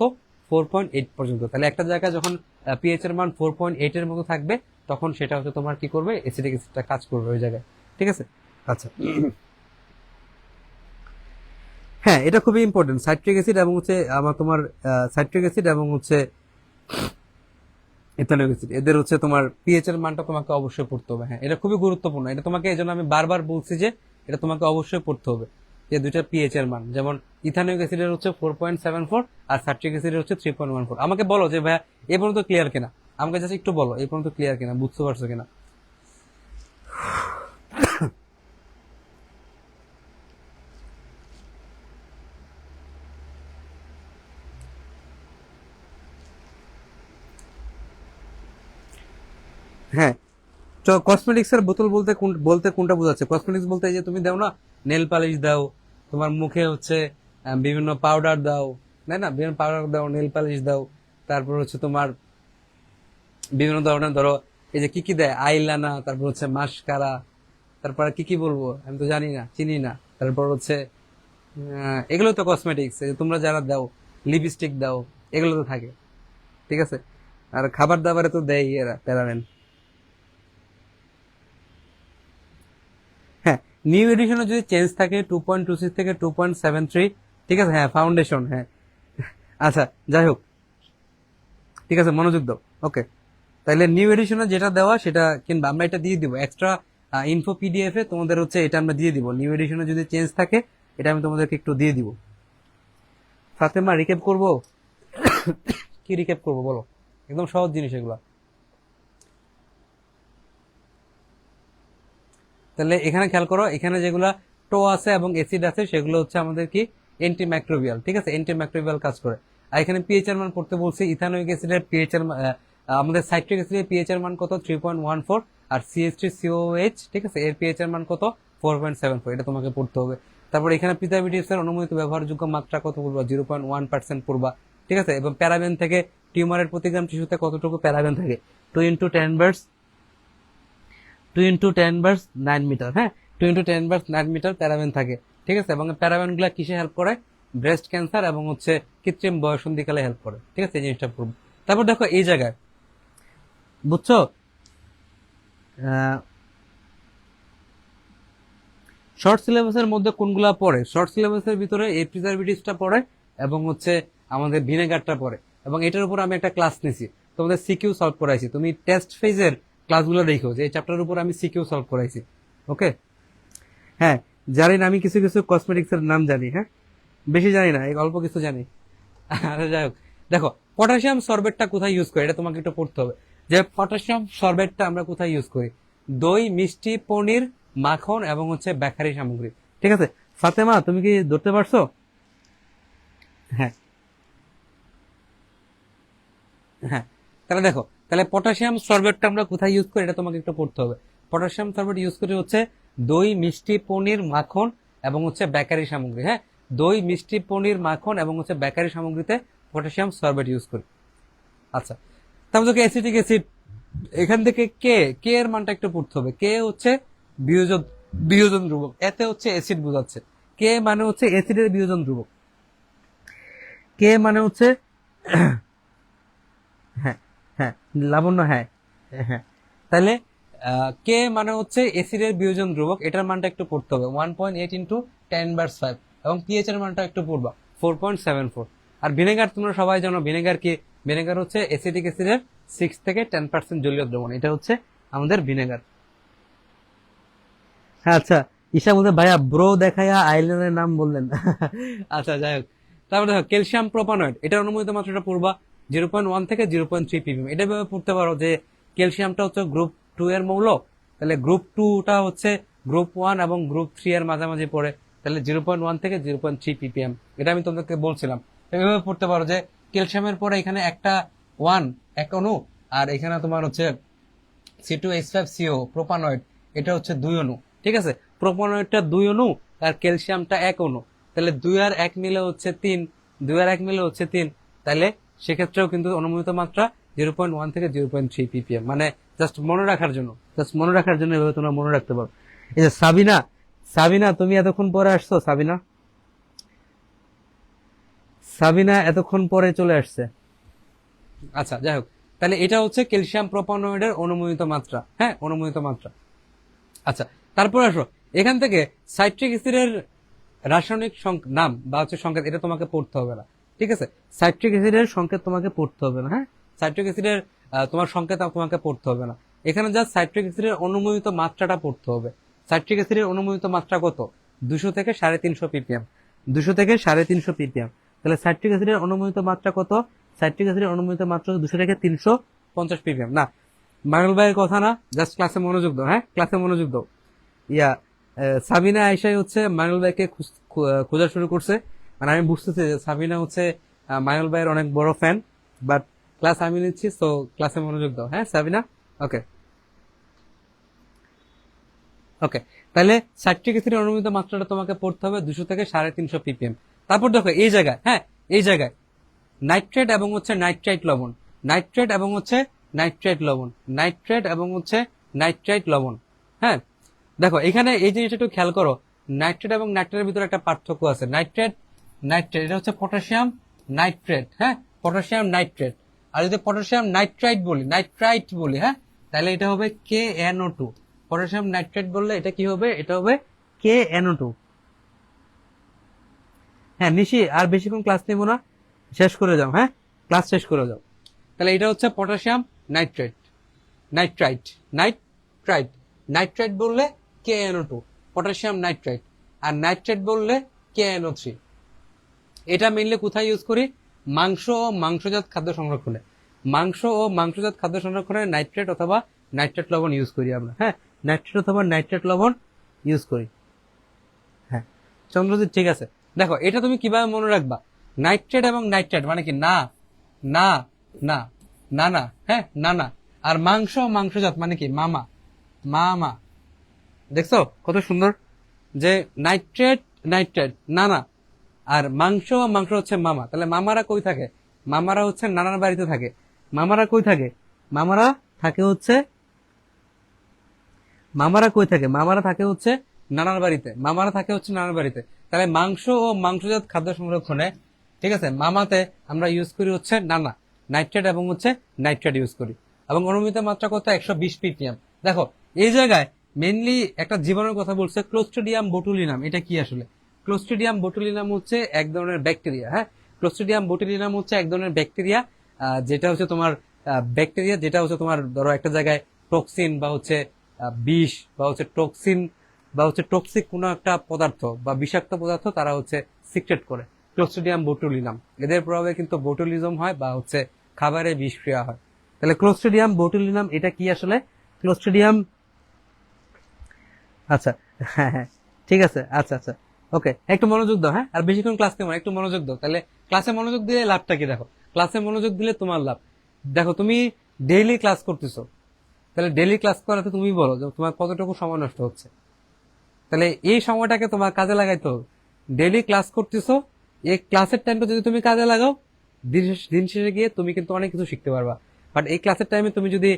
4.8 পর্যন্ত। তাহলে একটা জায়গায় যখন pH এর মান 4.8 এর মতো থাকবে তখন সেটা হচ্ছে তোমার কি করবে, অ্যাসিটিক অ্যাসিডটা কাজ করবে ওই জায়গায়। ঠিক আছে, আচ্ছা, হ্যাঁ এটা খুবই ইম্পর্টেন্ট, সাইট্রিক অ্যাসিড এবং হচ্ছে আমার তোমার সাইট্রিক অ্যাসিড এবং হচ্ছে ইথানোইক অ্যাসিড, এদের হচ্ছে তোমার পিএইচ এর মানটা তোমাকে অবশ্যই পড়তে হবে। হ্যাঁ, এটা খুবই গুরুত্বপূর্ণ, এটা তোমাকে, এই জন্য আমি বারবার বলছি যে এটা তোমাকে অবশ্যই পড়তে হবে, যে দুইটা পিএইচ এর মান, যেমন ইথানোইক অ্যাসিডের হচ্ছে 4.74 আর সাইট্রিক অ্যাসিডের হচ্ছে 3.14। আমাকে বলো যে ভাইয়া এ পর্যন্ত ক্লিয়ার কিনা, আমাকে জাস্ট একটু বলো এই পর্যন্ত ক্লিয়ার কিনা, বুঝতে পারছো কিনা। হ্যাঁ, তো কসমেটিক্স এর বোতল বলতে কোনটা বোঝাচ্ছে? কসমেটিক্স বলতে এই যে তুমি দাও না, নেল পালিশ দাও, তোমার মুখে হচ্ছে বিভিন্ন পাউডার দাও, তাই না, বিভিন্ন পাউডার দাও, নেল পালিশ দাও, তারপর হচ্ছে তোমার বিভিন্ন ধরনের ধরো এই যে কি কি দেয়, আইলানা, তারপর হচ্ছে মাস্কারা, তারপর আর কি কি বলবো আমি তো জানি না, চিনি না, তারপর হচ্ছে এগুলো তো কসমেটিক্স, তোমরা যারা দাও, লিপস্টিক দাও, এগুলো তো থাকে, ঠিক আছে। আর খাবার দাবারে তো দেয় এরা প্যারাবেন। হ্যাঁ, নিউ এডিশনে যদি চেঞ্জ থাকে 2.26 থেকে 2.73, ঠিক আছে। হ্যাঁ, ফাউন্ডেশন, হ্যাঁ। আচ্ছা, যাই হোক, ঠিক আছে, মনোযোগ দাও। ওকে, তাহলে নিউ এডিশনে যেটা দেওয়া সেটা কিনবা, আমরা এটা দিয়ে দিব এক্সট্রা ইনফো পিডিএফ এ তোমাদের হচ্ছে এটা আমরা দিয়ে দিব। নিউ এডিশনে যদি চেঞ্জ থাকে এটা আমি তোমাদেরকে একটু দিয়ে দিব। ফাতেমা, রিক্যাপ করব? কি রিক্যাপ করব বলো, একদম সহজ জিনিস এগুলা। তাহলে এখানে খেয়াল করো, এখানে যেগুলা টো আছে এবং এসিড আছে সেগুলো হচ্ছে আমাদের কি অ্যান্টিমাইক্রোবিয়াল, ঠিক আছে, অ্যান্টিমাইক্রোবিয়াল কাজ করে। আর এখানে পিএইচ এর মান পড়তে বলছি, ইথানোয়িক অ্যাসিডের পিএইচ এর আমাদের সাইট্রিক অ্যাসিডের পিএইচ এর মান কত, 3.14। আর CH3COH, ঠিক আছে, এর পিএইচ এর মান কত, 4.74। এটা তোমাকে পড়তে হবে। তারপর এখানে প্রিজারভেটিভস এর অনুমোদিত ব্যবহারযোগ্য মাত্রা কত পড়বা, 0.1% পড়বা, ঠিক আছে। এবং প্যারাবেন থেকে টিউমারের প্রতি গ্রাম টিস্যুতে কতটুকু প্যারাবেন থাকে, 2 × 10⁻⁹ হ্যাঁ, 2 × 10⁻⁹ প্যারাবেন থাকে, ঠিক আছে। এবং প্যারাবেন গুলা কিসে হেল্প করে, ব্রেস্ট ক্যান্সার এবং হচ্ছে কৃত্রিম বয়সন্ধিকালে হেল্প করে, ঠিক আছে, এই জিনিসটা পড়বো। তারপর দেখো এই জায়গায়, বুঝছো, শর্ট সিলেবাসের মধ্যে কোনগুলা পড়ে? শর্ট সিলেবাসের ভিতরে এই প্রিজারভেটিভসটা পড়ে এবং হচ্ছে আমাদের ভিনেগারটা পড়ে। এবং এটার উপর আমি একটা ক্লাস নিছি, তোমাদের সিকিউ সলভ করাইছি, তুমি টেস্ট ফেজের ক্লাসগুলো দেখো যে এই চ্যাপ্টারের উপর আমি সিকিউ সলভ করাইছি। ওকে, হ্যাঁ, জানি না, আমি কিছু কিছু কসমেটিক্স এর নাম জানি, হ্যাঁ, বেশি জানি না, এই অল্প কিছু জানি। আরে যাই হোক, দেখো পটাশিয়াম সরবেটটা কোথায় ইউজ করি এটা তোমাকে একটু পড়তে হবে, যে পটাশিয়াম সরবেটটা আমরা কোথায় ইউজ করি, দই, মিষ্টি, পনির, মাখন এবং হচ্ছে বেকারি সামগ্রী, ঠিক আছে। ফাতেমা, তুমি কি ধরতে পারছো? হ্যাঁ, হ্যাঁ, তাহলে দেখো, তাহলে পটাশিয়াম সরবেটটা আমরা কোথায় ইউজ করি এটা তোমাকে একটু পড়তে হবে। পটাশিয়াম সরবেট ইউজ করি হচ্ছে দই, মিষ্টি, পনির, মাখন এবং হচ্ছে বেকারি সামগ্রী। হ্যাঁ, দই, মিষ্টি, পনির, মাখন এবং হচ্ছে বেকারি সামগ্রীতে পটাশিয়াম সরবেট ইউজ করি। আচ্ছা, তারপর দেখো অ্যাসিটিক অ্যাসিড, এখান থেকে কে কে এর মানটা একটু পড়তে হবে। কে হচ্ছে বিয়োজন বিয়োজন ধ্রুবক, এতে হচ্ছে অ্যাসিড বোঝাচ্ছে। কে মানে হচ্ছে অ্যাসিডের বিয়োজন ধ্রুবক, কে মানে হচ্ছে হ্যাঁ, হ্যাঁ, লাবণ্য, হ্যাঁ, হ্যাঁ, তাহলে কে মানে হচ্ছে এসিডের বিয়োজন ধ্রুবক, এটার মানটা একটু পড়তে হবে 1.8 × 10⁻⁵ এবং পিএইচ এর মানটা একটু পড়বা 4.74। আর ভিনেগার তোমরা সবাই জানো, ভিনেগার কি, ভিনেগার হচ্ছে অ্যাসিটিক অ্যাসিডের 6 থেকে 10% জলীয় দ্রবণ, এটা হচ্ছে আমাদের ভিনেগার। হ্যাঁ, আচ্ছা, ঈশা বলতে ভাইয়া ব্রো দেখাইয়া আইল্যান্ডের নাম বললেন। আচ্ছা, যাই হোক, তারপরে দেখো ক্যালসিয়াম প্রোপানয়েড, এটার অনুমোদিত মাত্রাটা পড়বা 0.1 থেকে 0.3 ppm। এটা ভেবে পড়তে পারো যে ক্যালসিয়ামটা হচ্ছে গ্রুপ 2 এর মৌল, তাহলে গ্রুপ 2টা হচ্ছে গ্রুপ 1 এবং গ্রুপ 3 এর মাঝামাঝি পড়ে, তাহলে 0.1 থেকে 0.3 ppm। এটা আমি তোমাদেরকে বলছিলাম। এভাবে পড়তে পারো যে ক্যালসিয়ামের পরে এখানে একটা 1 এক অণু, আর এখানে তোমার হচ্ছে C2H5CO প্রোপানয়েড, এটা হচ্ছে 2 অণু, ঠিক আছে। প্রোপানয়েডটা 2 অণু আর ক্যালসিয়ামটা 1 অণু, তাহলে 2 আর 1 মিলে হচ্ছে 3, 2 আর 1 মিলে হচ্ছে 3, তাহলে সেক্ষেত্রেও কিন্তু অনুমোদিত মাত্রা 0.1 থেকে 0.3 ppm। মানে জাস্ট মনে রাখার জন্য, এভাবে তোমরা মনে রাখতে পারো। এই যে সাবিনা, সাবিনা তুমি এতক্ষণ পরে আসছো, সাবিনা, সাবিনা এতক্ষণ পরে চলে আসছে। আচ্ছা, যাই হোক, তাহলে এটা হচ্ছে ক্যালসিয়াম প্রোপানয়েডের অনুমোদিত মাত্রা, হ্যাঁ, অনুমোদিত মাত্রা। আচ্ছা, তারপর আসো, এখান থেকে সাইট্রিক অ্যাসিডের রাসায়নিক নাম বা হচ্ছে সংকেত, এটা তোমাকে পড়তে হবে না, ঠিক আছে। সাইট্রিক অ্যাসিডের সংকেত তোমাকে পড়তে হবে না, হ্যাঁ, সাইট্রিক অ্যাসিডের তোমার সংকেত তোমাকে পড়তে হবে না। এখানে যা সাইট্রিক অ্যাসিডের অনুমোদিত মাত্রাটা পড়তে হবে। সাইট্রিক অ্যাসিডের অনুমোদিত মাত্রা কত, 200 থেকে 350 ppm, 200 থেকে 350 ppm। তাহলে সাইট্রিক অ্যাসিডের অনুমোদিত মাত্রা কত, সাইট্রিক অ্যাসিডের অনুমোদিত মাত্রা 200 থেকে 300 50 ppm না, মাইনুল ভাইয়ের কথা না, জাস্ট ক্লাসে মনোযোগ দাও। হ্যাঁ, ক্লাসে মনোযোগ দাও। ইয়া সাবিনা আয়েশাই হচ্ছে মাইনুল ভাইকে খোঁজা শুরু করছে। মানে আমি বুঝতেছি যে সাবিনা হচ্ছে মাইনুল ভাইয়ের অনেক বড় ফ্যান, বাট ক্লাস আমি নিচ্ছি, তো ক্লাসে মনোযোগ দাও। হ্যাঁ সাবিনা, ওকে ওকে। তাহলে সাইট্রিক অ্যাসিডের অনুমোদিত মাত্রাটা তোমাকে পড়তে হবে 200 থেকে 350 ppm। তারপর দেখো এই জায়গায়, হ্যাঁ এই জায়গায় নাইট্রেট এবং হচ্ছে নাইট্রাইট লবণ, নাইট্রেট এবং হচ্ছে নাইট্রাইট লবণ, নাইট্রেট এবং হচ্ছে নাইট্রাইট লবণ। হ্যাঁ দেখো এখানে এই জিনিসটা একটু খেয়াল করো, নাইট্রেট এবং নাইট্রেটের ভিতরে একটা পার্থক্য আছে। নাইট্রেট, নাইট্রেট এটা হচ্ছে পটাশিয়াম নাইট্রেট, হ্যাঁ পটাশিয়াম নাইট্রেট। আর যদি পটাশিয়াম নাইট্রাইট বলি, নাইট্রাইট বলি, হ্যাঁ তাহলে এটা হবে KNO2। পটাশিয়াম নাইট্রেট বললে এটা কি হবে, এটা হবে KNO2। হ্যাঁ নিশি, আর বেশিক্ষণ ক্লাস নেবো না, শেষ করে যাও। হ্যাঁ ক্লাস শেষ করে যাও। তাহলে এটা হচ্ছে potassium nitrate, nitrite, nitrite, nitrite বললে KNO2, পটাশিয়াম নাইট্রাইট। আর নাইট্রেট বললে KNO3। এটা মেইনলি কোথায় ইউজ করি, মাংস ও মাংসজাত খাদ্য সংরক্ষণে। মাংস ও মাংসজাত খাদ্য সংরক্ষণে নাইট্রেট অথবা নাইট্রেট লবণ ইউজ করি আমরা। হ্যাঁ নাইট্রেট অথবা নাইট্রেট লবণ ইউজ করি। হ্যাঁ চন্দ্রজিৎ, ঠিক আছে। দেখো এটা তুমি কিভাবে মনে রাখবা, নাইট্রেট এবং নাইট্রেট মানে কি না না না না না, হ্যাঁ না না। আর মাংস মাংসজাত মানে কি মামা মামা। দেখছো কত সুন্দর, যে নাইট্রেট নাইট্রেট না না, আর মাংস মাংস হচ্ছে মামা। তাহলে মামারা কই থাকে, মামারা হচ্ছে নানার বাড়িতে থাকে। মামারা কই থাকে, মামারা থাকে হচ্ছে, মামারা কই থাকে, মামারা থাকে হচ্ছে নানার বাড়িতে, মামারা থাকে হচ্ছে নানার বাড়িতে। তাহলে মাংস ও মাংসজাত খাদ্য সংরক্ষণে, ঠিক আছে, মামাতে আমরা ইউজ করি হচ্ছে নানা, নাইট্রেট এবং হচ্ছে নাইট্রেট ইউজ করি। এবং অনুমোদিত মাত্রা কত, 120 ppm। দেখো এই জায়গায় মেইনলি একটা জীবাণুর কথা বলছে, ক্লোস্ট্রিডিয়াম বোটুলিনাম। এটা কি আসলে, ক্লোস্ট্রিডিয়াম বোটুলিনাম হচ্ছে এক ধরনের ব্যাকটেরিয়া। হ্যাঁ ক্লোস্ট্রিডিয়াম বোটুলিনাম হচ্ছে এক ধরনের ব্যাকটেরিয়া, যেটা হচ্ছে তোমার ব্যাকটেরিয়া, যেটা হচ্ছে তোমার ধরো একটা জায়গায় টক্সিন বা হচ্ছে বিষ বা হচ্ছে টক্সিন বা হচ্ছে টক্সিক কোনো একটা পদার্থ বা বিষাক্ত পদার্থ তারা হচ্ছে সিক্রেট করে, ক্লোস্ট্রিডিয়াম বোটুলিনাম। এদের প্রভাবে কিন্তু বোটুলিজম হয় বা হচ্ছে খাবারে বিষক্রিয়া হয়। তাহলে ক্লোস্ট্রিডিয়াম বোটুলিনাম এটা কি আসলে, ক্লোস্ট্রিডিয়াম, আচ্ছা হ্যাঁ হ্যাঁ ঠিক আছে, আচ্ছা আচ্ছা ওকে, একটু মনোযোগ দাও। হ্যাঁ আর বেশিক্ষণ ক্লাস নেবো, একটু মনোযোগ দাও। তাহলে ক্লাসে মনোযোগ দিলে লাভটা কি দেখো, ক্লাসে মনোযোগ দিলে তোমার লাভ। দেখো তুমি ডেইলি ক্লাস করতেছো, তাহলে ডেইলি ক্লাস করাতে তুমি বলো যে তোমার কতটুকু সময় নষ্ট হচ্ছে। তাহলে এই সময়টাকে তোমার কাজে লাগাইতে হবে। ডেইলি ক্লাস করতেছো, এই ক্লাসের টাইমটা যদি তুমি কাজে লাগাও, দিন শেষে গিয়ে তুমি কিন্তু অনেক কিছু শিখতে পারবা। বাট এই ক্লাসের টাইমে তুমি যদি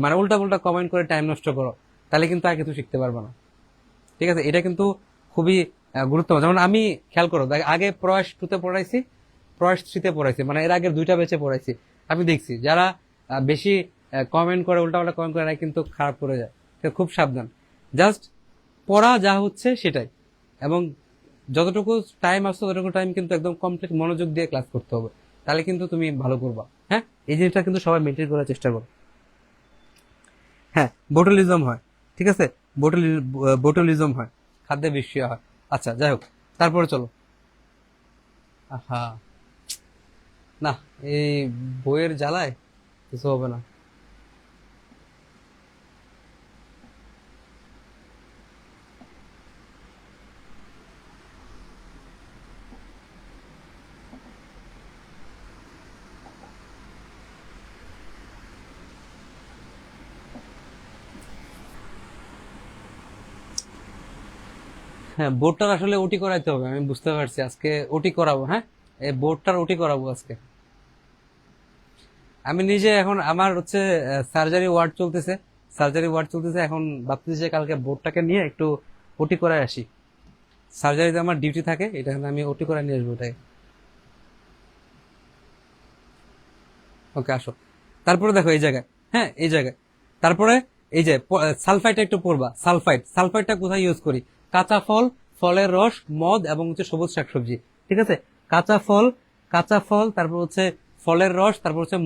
মানে উল্টা পুল্টা কমেন্ট করে টাইম নষ্ট করো, তাহলে কিন্তু আর কিছু শিখতে পারবা না। ঠিক আছে, এটা কিন্তু খুবই গুরুত্বপূর্ণ। যেমন আমি খেয়াল করো, আগে প্রয়াস 2-তে পড়াইছি, প্রয়াস 3-তে পড়াইছি, মানে এর আগের 2টা ব্যাচে পড়াইছি। আমি দেখছি যারা বেশি কমেন্ট করে, উল্টাপাল্টা কমেন্ট করে, এরা কিন্তু খারাপ করে যায়। তো খুব সাবধান, জাস্ট পড়া যা হচ্ছে সেটাই, এবং যতটুকু টাইম আসছে ততটুকু টাইম কিন্তু একদম কমপ্লিট মনোযোগ দিয়ে ক্লাস করতে হবে, তাহলে কিন্তু তুমি ভালো করবা। হ্যাঁ এই জিনিসটা কিন্তু সবাই মেনটেন করার চেষ্টা করো। হ্যাঁ বোটুলিজম হয়, ঠিক আছে, বোটুলিজম হয়, খাদ্যে বিষক্রিয়া হয়। আচ্ছা যাই হোক, তারপরে চলো। হ্যাঁ না, এই বইয়ের জ্বালায় কিছু হবে না। হ্যাঁ বোর্ডটার আসলে ওটি করাইতে হবে, আমি বুঝতে পারছি। আজকে ওটি করাবো। হ্যাঁ এই বোর্ডটার ওটি করাবো আজকে। আমি নিজে এখন আমার হচ্ছে সার্জারি ওয়ার্ড চলতেছে, সার্জারি ওয়ার্ড চলতেছে, এখন ভাবতেছি যে কালকে বোর্ডটাকে নিয়ে একটু ওটি করায় আসি। সার্জারিতে আমার ডিউটি থাকে, এটা আমি ওটি করে নিয়ে আসবো ওটাই। ওকে আসো। তারপরে দেখো এই জায়গায়, হ্যাঁ এই জায়গায়, তারপরে এই যে সালফাইডটা একটু পড়বা। সালফাইড, সালফাইডটা কোথায় ইউজ করি, কাঁচা ফল, ফলের রস, মদ এবং হচ্ছে সবুজ শাকসবজি। ঠিক আছে, কাঁচা ফল, কাঁচা ফল, তারপর হচ্ছে ফলের রস, তারপর হচ্ছে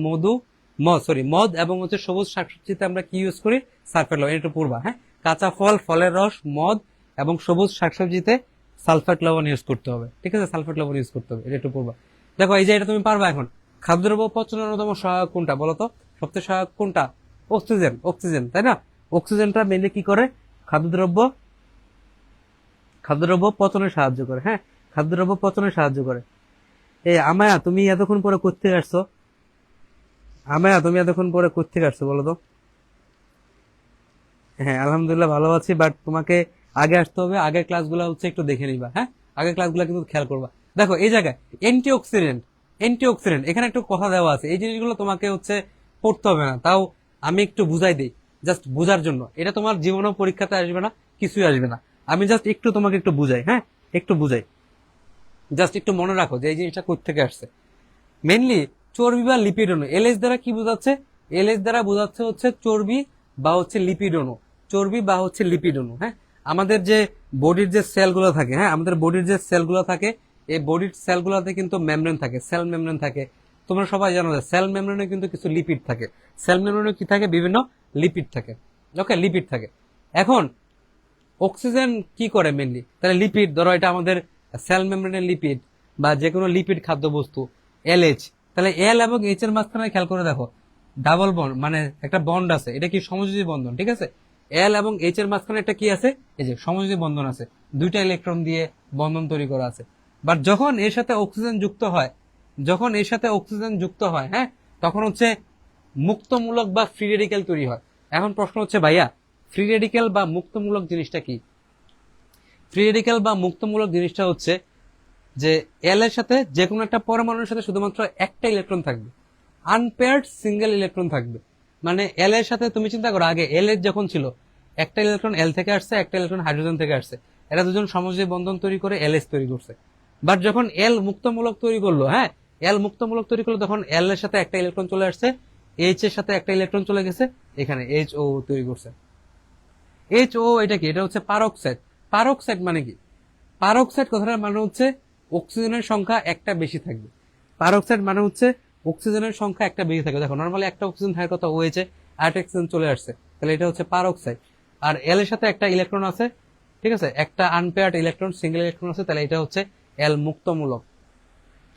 মদ এবং হচ্ছে সবুজ শাকসবজিতে আমরা কি ইউজ করি, সালফাইড লবণ। একটু পড়বা। হ্যাঁ কাঁচা ফল, ফলের রস, মদ এবং সবুজ শাকসবজিতে সালফাইড লবণ ইউজ করতে হবে। ঠিক আছে, সালফাইড লবণ ইউজ করতে হবে, এটা একটু পড়বা। দেখো এই যে এটা তুমি পারবা এখন। খাদ্যদ্রব্য পচনের অন্যতম সহায়ক কোনটা বলতো, সবচেয়ে সহায়ক কোনটা? অক্সিজেন, অক্সিজেন, তাই না? অক্সিজেনটা মেনলি কি করে? খাদ্যদ্রব্য পচনে সাহায্য করে। হ্যাঁ, খাদ্যদ্রব্য পচনে সাহায্য করে। এই আমায়া, তুমি এতক্ষণ পরে কোত্থেকে আসছো? আমায়া, তুমি এতক্ষণ পরে কোত্থেকে আসছো বলো তো? হ্যাঁ, আলহামদুলিল্লাহ ভালো আছি, বাট তোমাকে আগে আসতে হবে। আগের ক্লাসগুলো হচ্ছে একটু দেখে নিবা। হ্যাঁ, আগের ক্লাসগুলো কিন্তু খেয়াল করবা। দেখো এই জায়গায় অ্যান্টিঅক্সিডেন্ট, অ্যান্টিঅক্সিডেন্ট এখানে একটু কথা দেওয়া আছে। এই জিনিসগুলো তোমাকে হচ্ছে পড়তে হবে না, তাও আমি একটু বুঝাই দিই, জাস্ট বোঝার জন্য। এটা তোমার জীবনেও পরীক্ষাতে আসবে না, কিছুই আসবে না। আমি জাস্ট একটু তোমাকে একটু বুঝাই। হ্যাঁ, একটু বুঝাই, জাস্ট একটু মনে রাখো যে এই জিনিসটা কোত্থেকে আসছে। মেনলি চর্বি বা লিপিড অণু। এলএস দ্বারা কি বোঝাচ্ছে? এলএস দ্বারা বোঝাচ্ছে হচ্ছে চর্বি বা হচ্ছে লিপিড অণু। চর্বি বা হচ্ছে লিপিড অণু। হ্যাঁ, আমাদের যে বডির যে সেলগুলো থাকে, হ্যাঁ আমাদের বডির যে সেলগুলো থাকে, এই বডির সেলগুলোতে কিন্তু মেমব্রেন থাকে, সেল মেমব্রেন থাকে। তোমরা সবাই জানো যে সেল মেমব্রেনে কিন্তু কিছু লিপিড থাকে। সেল মেমব্রেনে কি থাকে? বিভিন্ন লিপিড থাকে। ওকে, লিপিড থাকে। এখন অক্সিজেন কি করে মেনলি? তাহলে লিপিড, ধরো এটা আমাদের সেল মেমব্রেনের লিপিড বা যে কোনো লিপিড খাদ্যবস্তু, এলএইচ। তাহলে এল এবং এইচ এর মাঝখানে খেয়াল করে দেখো ডাবল বন্ড, মানে একটা বন্ড আছে। এটা কি সমযোজী বন্ধন, ঠিক আছে? এল এবং এইচ এর মাঝখানে একটা কি আছে? এই যে সমযোজী বন্ধন আছে, দুইটা ইলেকট্রন দিয়ে বন্ধন তৈরি করা আছে। বাট যখন এর সাথে অক্সিজেন যুক্ত হয়, যখন এর সাথে অক্সিজেন যুক্ত হয়, হ্যাঁ, তখন হচ্ছে মুক্তমূলক বা ফ্রি রেডিক্যাল তৈরি হয়। এখন প্রশ্ন হচ্ছে ভাইয়া, ফ্রি রেডিক্যাল বা মুক্তমূলক জিনিসটা কি? ফ্রি রেডিক্যাল বা মুক্তমূলক জিনিসটা হচ্ছে যে এল এর সাথে যে কোনো একটা পরমাণুর সাথে শুধুমাত্র একটা ইলেকট্রন থাকবে, আনপেয়ার্ড সিঙ্গেল ইলেকট্রন থাকবে। মানে এল এর সাথে তুমি চিন্তা করো, আগে এল এর যখন ছিল, একটা ইলেকট্রন এল থেকে আসছে, একটা ইলেকট্রন হাইড্রোজেন থেকে আসছে, এরা দুজন সমযোজী বন্ধন তৈরি করে এলএস তৈরি করছে। বাট যখন এল মুক্তমূলক তৈরি করলো, হ্যাঁ এল মুক্তমূলক তৈরি করলো, তখন এল এর সাথে একটা ইলেকট্রন চলে আসছে, এইচ এর সাথে একটা ইলেকট্রন চলে গেছে, এখানে এইচ ও তৈরি করছে। এইচ ও এটা কি? এটা হচ্ছে পারক্সাইড। পারক্সাইড মানে কি? পারক্সাইড কথাটার মানে হচ্ছে অক্সিজেনের সংখ্যা একটা বেশি থাকবে। পারক্সাইড মানে হচ্ছে অক্সিজেনের সংখ্যা একটা বেশি থাকবে। দেখো নর্মালি একটা অক্সিজেন থাকার কথা, ওয়েছে আর একটা অক্সিজেন চলে আসছে, তাহলে এটা হচ্ছে পারক্সাইড। আর এল এর সাথে একটা ইলেকট্রন আছে, ঠিক আছে, একটা আনপেয়ার্ড ইলেকট্রন, সিঙ্গেল ইলেকট্রন আছে, তাহলে এটা হচ্ছে এল মুক্তমূলক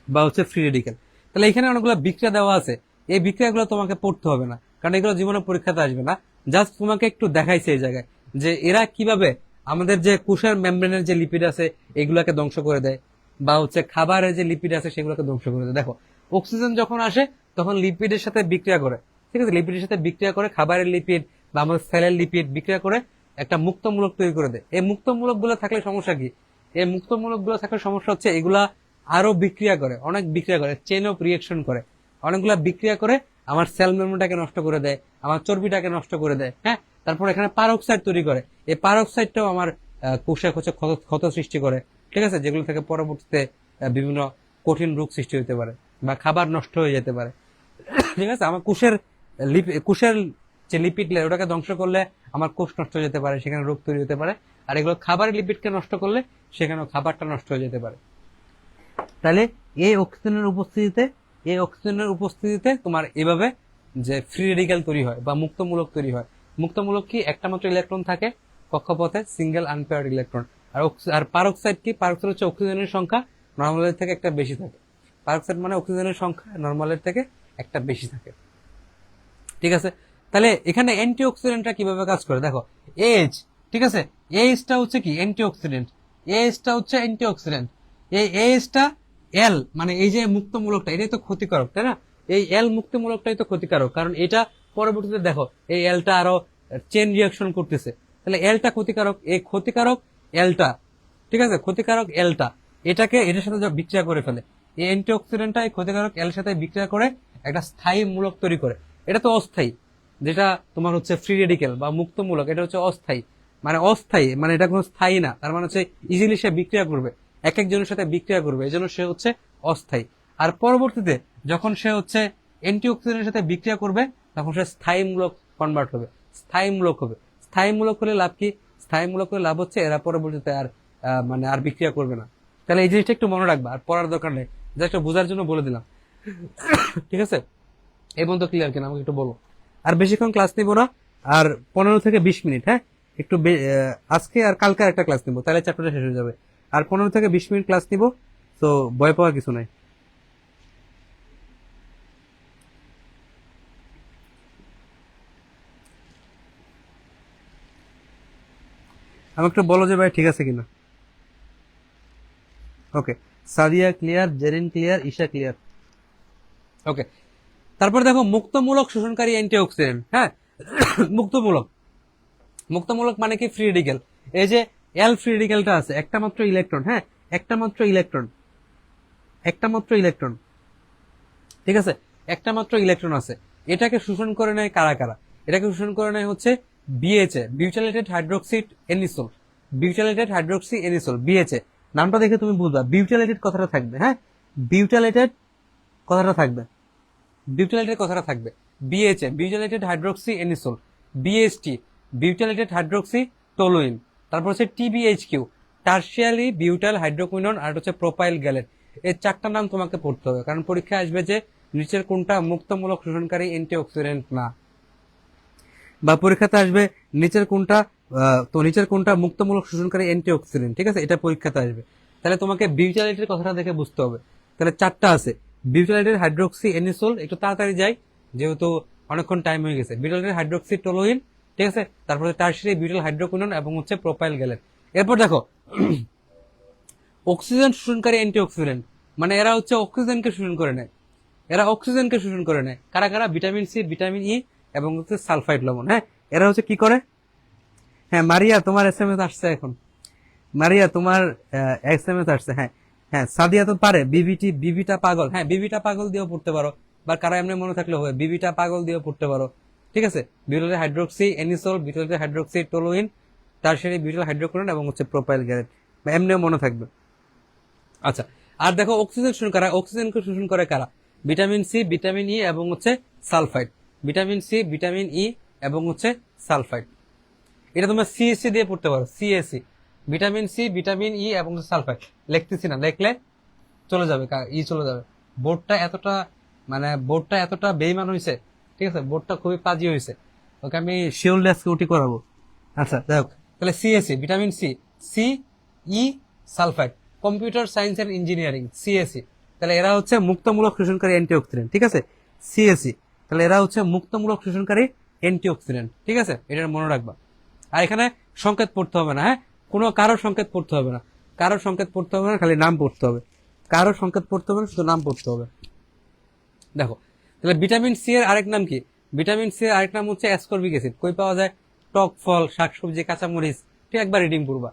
বা হচ্ছে ফ্রি রেডিক্যাল। তাহলে এখানে অনেকগুলো বিক্রিয়া দেওয়া আছে, এই বিক্রিয়াগুলো তোমাকে পড়তে হবে না, কারণ এগুলো জীবনে পরীক্ষাতে আসবে না। জাস্ট তোমাকে একটু দেখাইছে এই জায়গায় যে এরা কিভাবে আমাদের যে কোষের মেমব্রেনের যে লিপিড আছে এগুলাকে ধ্বংস করে দেয়, বা হচ্ছে খাবারের যে লিপিড আছে সেগুলোকে ধ্বংস করে দেয়। দেখো অক্সিজেন যখন আসে তখন লিপিডের সাথে বিক্রিয়া করে, ঠিক আছে, লিপিডের সাথে বিক্রিয়া করে খাবারের লিপিড বা আমাদের সেলের লিপিড বিক্রিয়া করে একটা মুক্তমূলক তৈরি করে দেয়। এই মুক্তমূলক গুলো থাকলে সমস্যা কি? এই মুক্তমূলক গুলো থাকলে সমস্যা হচ্ছে এগুলা আরো বিক্রিয়া করে, অনেক বিক্রিয়া করে, চেন অফ রিয়েকশন করে, অনেকগুলা বিক্রিয়া করে আমার সেল মেমব্রেনটাকে নষ্ট করে দেয়, আমার চর্বিটাকে নষ্ট করে দেয়। হ্যাঁ, তারপর এখানে পারক্সাইড তৈরি করে, এই পারক্সাইডটাও আমার কোষে হচ্ছে ক্ষত সৃষ্টি করে, ঠিক আছে, যেগুলো থেকে পরবর্তীতে বিভিন্ন কঠিন রোগ সৃষ্টি হতে পারে বা খাবার নষ্ট হয়ে যেতে পারে। ঠিক আছে, আমার কোষের যে লিপিড লেয়ার ওটাকে ধ্বংস করলে আমার কোষ নষ্ট হয়ে যেতে পারে, সেখানে রোগ তৈরি হতে পারে। আর এগুলো খাবারের লিপিডকে নষ্ট করলে সেখানেও খাবারটা নষ্ট হয়ে যেতে পারে। তাহলে এই অক্সিজেনের উপস্থিতিতে তোমার এভাবে যে ফ্রি রেডিক্যাল তৈরি হয় বা মুক্তমূলক তৈরি হয়। মুক্তমূলক কি? একটা মাত্র ইলেকট্রন থাকে কক্ষপথে, সিঙ্গেল আনপেয়ার্ড ইলেকট্রন। আর পারক্সাইড কি? পারক্সাইড হচ্ছে অক্সিজেনের সংখ্যা নর্মালের থেকে একটা বেশি থাকে। পারক্সাইড মানে অক্সিজেনের সংখ্যা নর্মালের থেকে একটা বেশি থাকে, ঠিক আছে। তাহলে এখানে অ্যান্টিঅক্সিডেন্টটা কিভাবে কাজ করে দেখো। এইচ, ঠিক আছে, এইচটা হচ্ছে কি? অ্যান্টিঅক্সিডেন্ট। এইচটা হচ্ছে অ্যান্টিঅক্সিডেন্ট। এই এইচটা এল মানে এই যে মুক্তমূলকটা, এটাই তো ক্ষতিকারক, তাই না? এই এল মুক্তমূলকটাই তো ক্ষতিকারক, কারণ এটা পরবর্তীতে দেখো এই এলটা আরো চেন রিয়াকশন করতেছে, তাহলে এলটা ক্ষতিকারক। এই ক্ষতিকারক এলটা, ঠিক আছে, ক্ষতিকারক এলটা এটার সাথে বিক্রিয়া করে ফেলে। এই অ্যান্টিঅক্সিডেন্টটা এই ক্ষতিকারক এল সাথে বিক্রিয়া করে একটা স্থায়ী মূলক তৈরি করে। এটা তো অস্থায়ী, যেটা তোমার হচ্ছে ফ্রি রেডিক্যাল বা মুক্তমূলক, এটা হচ্ছে অস্থায়ী। মানে অস্থায়ী মানে এটা কোনো স্থায়ী না, তার মানে হচ্ছে ইজিলি সে বিক্রিয়া করবে, এক একজনের সাথে বিক্রিয়া করবে, এই জন্য সে হচ্ছে অস্থায়ী। আর পরবর্তীতে যখন সে হচ্ছে অ্যান্টিঅক্সিডেন্টের সাথে বিক্রিয়া করবে তখন সে স্থায়ীমূলক কনভার্ট হবে, স্থায়ীমূলক হবে। স্থায়ীমূলক হলে লাভ কি? স্থায়ীমূলক হলে লাভ হচ্ছে এরা পরবর্তীতে আর মানে আর বিক্রিয়া করবে না। তাহলে এই জিনিসটা একটু মনে রাখবা, আর পড়ার দরকার নেই, জাস্ট বোঝার জন্য বলে দিলাম, ঠিক আছে। এই পর্যন্ত ক্লিয়ার কিনা আমাকে একটু বলো। আর বেশিক্ষণ ক্লাস নিব না, আর 15 থেকে 20 মিনিট, হ্যাঁ একটু আজকে আর কালকে একটা ক্লাস নিব, তাহলে চ্যাপ্টারটা শেষ হয়ে যাবে। আর 15 থেকে 20 মিনিট ক্লাস নিব, তো ভয় পাওয়ার কিছু নাই। আমি একটু বলো যে ভাই ঠিক আছে কিনা। Okay, Sadia clear, Jerin clear, Isha clear. Okay, তারপর দেখো মুক্তমূলক শোষণকারী অ্যান্টিঅক্সিডেন্ট। হ্যাঁ, মুক্তমূলক, মুক্তমূলক মানে কি ফ্রি রেডিক্যাল। এই যে এল ফ্রি রেডিক্যালটা আছে, একটা মাত্র ইলেকট্রন, হ্যাঁ একটা মাত্র ইলেকট্রন, একটা মাত্র ইলেকট্রন, ঠিক আছে, একটা মাত্র ইলেকট্রন আছে। এটাকে শোষণ করে নেয় কারা কারা? এটাকে শোষণ করে নেয় হচ্ছে বিএচএ, বিউটাইলেটেড হাইড্রোক্সি এনিসোল, বিউটাইলেটেড হাইড্রোক্সি এনিসোল, বিএচএ। নামটা দেখে তুমি বুঝবা, বিউটাইলেটেড কথাটা থাকবে, হ্যাঁ বিউটাইলেটেড কথাটা থাকবে, বিউটাইলেটেড কথাটা থাকবে। BHA, butylated hydroxy anisole, BST, butylated hydroxy toluene, তারপর হচ্ছে টিবিএইচকিউ, টার্সিয়ারি বিউটাইল হাইড্রোকুইনন, আর হচ্ছে প্রোপাইল গ্যালেট। এই চারটা নাম তোমাকে পড়তে হবে, কারণ পরীক্ষায় আসবে যে নিচের কোনটা মুক্তমূলক শোষণকারী অ্যান্টিঅক্সিডেন্ট না, বা পরীক্ষাতে আসবে নিচের কোনটা তো নিচের কোনটা মুক্তমূলক শোষণকারী অ্যান্টিঅক্সিডেন্ট, ঠিক আছে, এটা পরীক্ষাতে আসবে। তাহলে তোমাকে বিউটাইলেটের কথাটা দেখে বুঝতে হবে। তাহলে চারটা আছে, বিউটাইলেটেড হাইড্রোক্সি এনিসোল, একটু তাড়াতাড়ি যাই যেহেতু অনেকক্ষণ টাইম হয়ে গেছে। বিউটাইলেটেড হাইড্রোক্সি টলোইন, ঠিক আছে, তারপরে টার্সিয়ারি বিউটাইল হাইড্রোকুইনন এবং হচ্ছে প্রোপাইল গ্যালেট। এরপর দেখো অক্সিজেন শোষণকারী অ্যান্টিঅক্সিডেন্ট, মানে এরা হচ্ছে অক্সিজেনকে শোষণ করে নেয়, এরা অক্সিজেনকে শোষণ করে নেয়। কারা কারা? ভিটামিন সি, ভিটামিন ই এবং হচ্ছে সালফাইড লবণ। হ্যাঁ, এরা হচ্ছে কি করে? হ্যাঁ মারিয়া, তোমার এসএমএস আসছে এখন, মারিয়া তোমার এসএমএস আসছে। হ্যাঁ হ্যাঁ, সাদিয়া তো পারে, বিবিটি, বিবিটা পাগল, হ্যাঁ বিবিটা পাগল দিয়েও পড়তে পারো, বা কারা এমনি মনে থাকলে হবে, বিবিটা পাগল দিয়েও পড়তে পারো, ঠিক আছে। Butyl hydroxy anisole, butyl hydroxy toluene, tertiary butyl hydroquinone এবং হচ্ছে প্রোপাইল গ্যালেট, বা এমনিও মনে থাকবে। আচ্ছা, আর দেখো অক্সিজেন শোষণ করা, অক্সিজেনকে শোষণ করে কারা? ভিটামিন সি, ভিটামিন ই এবং হচ্ছে sulphide, vitamin C, vitamin E এবং হচ্ছে সালফাইড। এটা তোমরা সিএসসি দিয়ে পড়তে পারো, CSC, vitamin C, vitamin E এবং সালফাইড। লিখতেছি না, লিখলে চলে যাবে, চলে যাবে। বোর্ডটা এতটা, মানে বোর্ডটা এতটা বেইমান হয়েছে, ঠিক আছে, বোর্ডটা খুবই পাজি হয়েছে, ওকে আমি শিওর ডেস্কে উঠি করাবো। আচ্ছা যাই হোক, তাহলে CSC, vitamin C, C, E, sulphide, computer science and engineering, CSC. তাহলে এরা হচ্ছে মুক্তমূলক শোষণকারী অ্যান্টিঅক্সিডেন্ট, ঠিক আছে, সিএসসি। তাহলে এরা হচ্ছে মুক্তমূলক শোষণকারী অ্যান্টিঅক্সিডেন্ট, ঠিক আছে, এটা মনে রাখবা। আর এখানে সংকেত পড়তে হবে না, হ্যাঁ কোনো কারোর সংকেত পড়তে হবে না, কারোর সংকেত পড়তে হবে না, খালি নাম পড়তে হবে, কারোর সংকেত পড়তে হবে না, শুধু নাম পড়তে হবে। দেখো, তাহলে ভিটামিন সি এর আরেক নাম কি? ভিটামিন সি এর আরেক নাম হচ্ছে অ্যাসকর্বিক অ্যাসিড। কই পাওয়া যায়? টক ফল, শাকসবজি, কাঁচামরিচ, ঠিক একবার রিডিং করবা,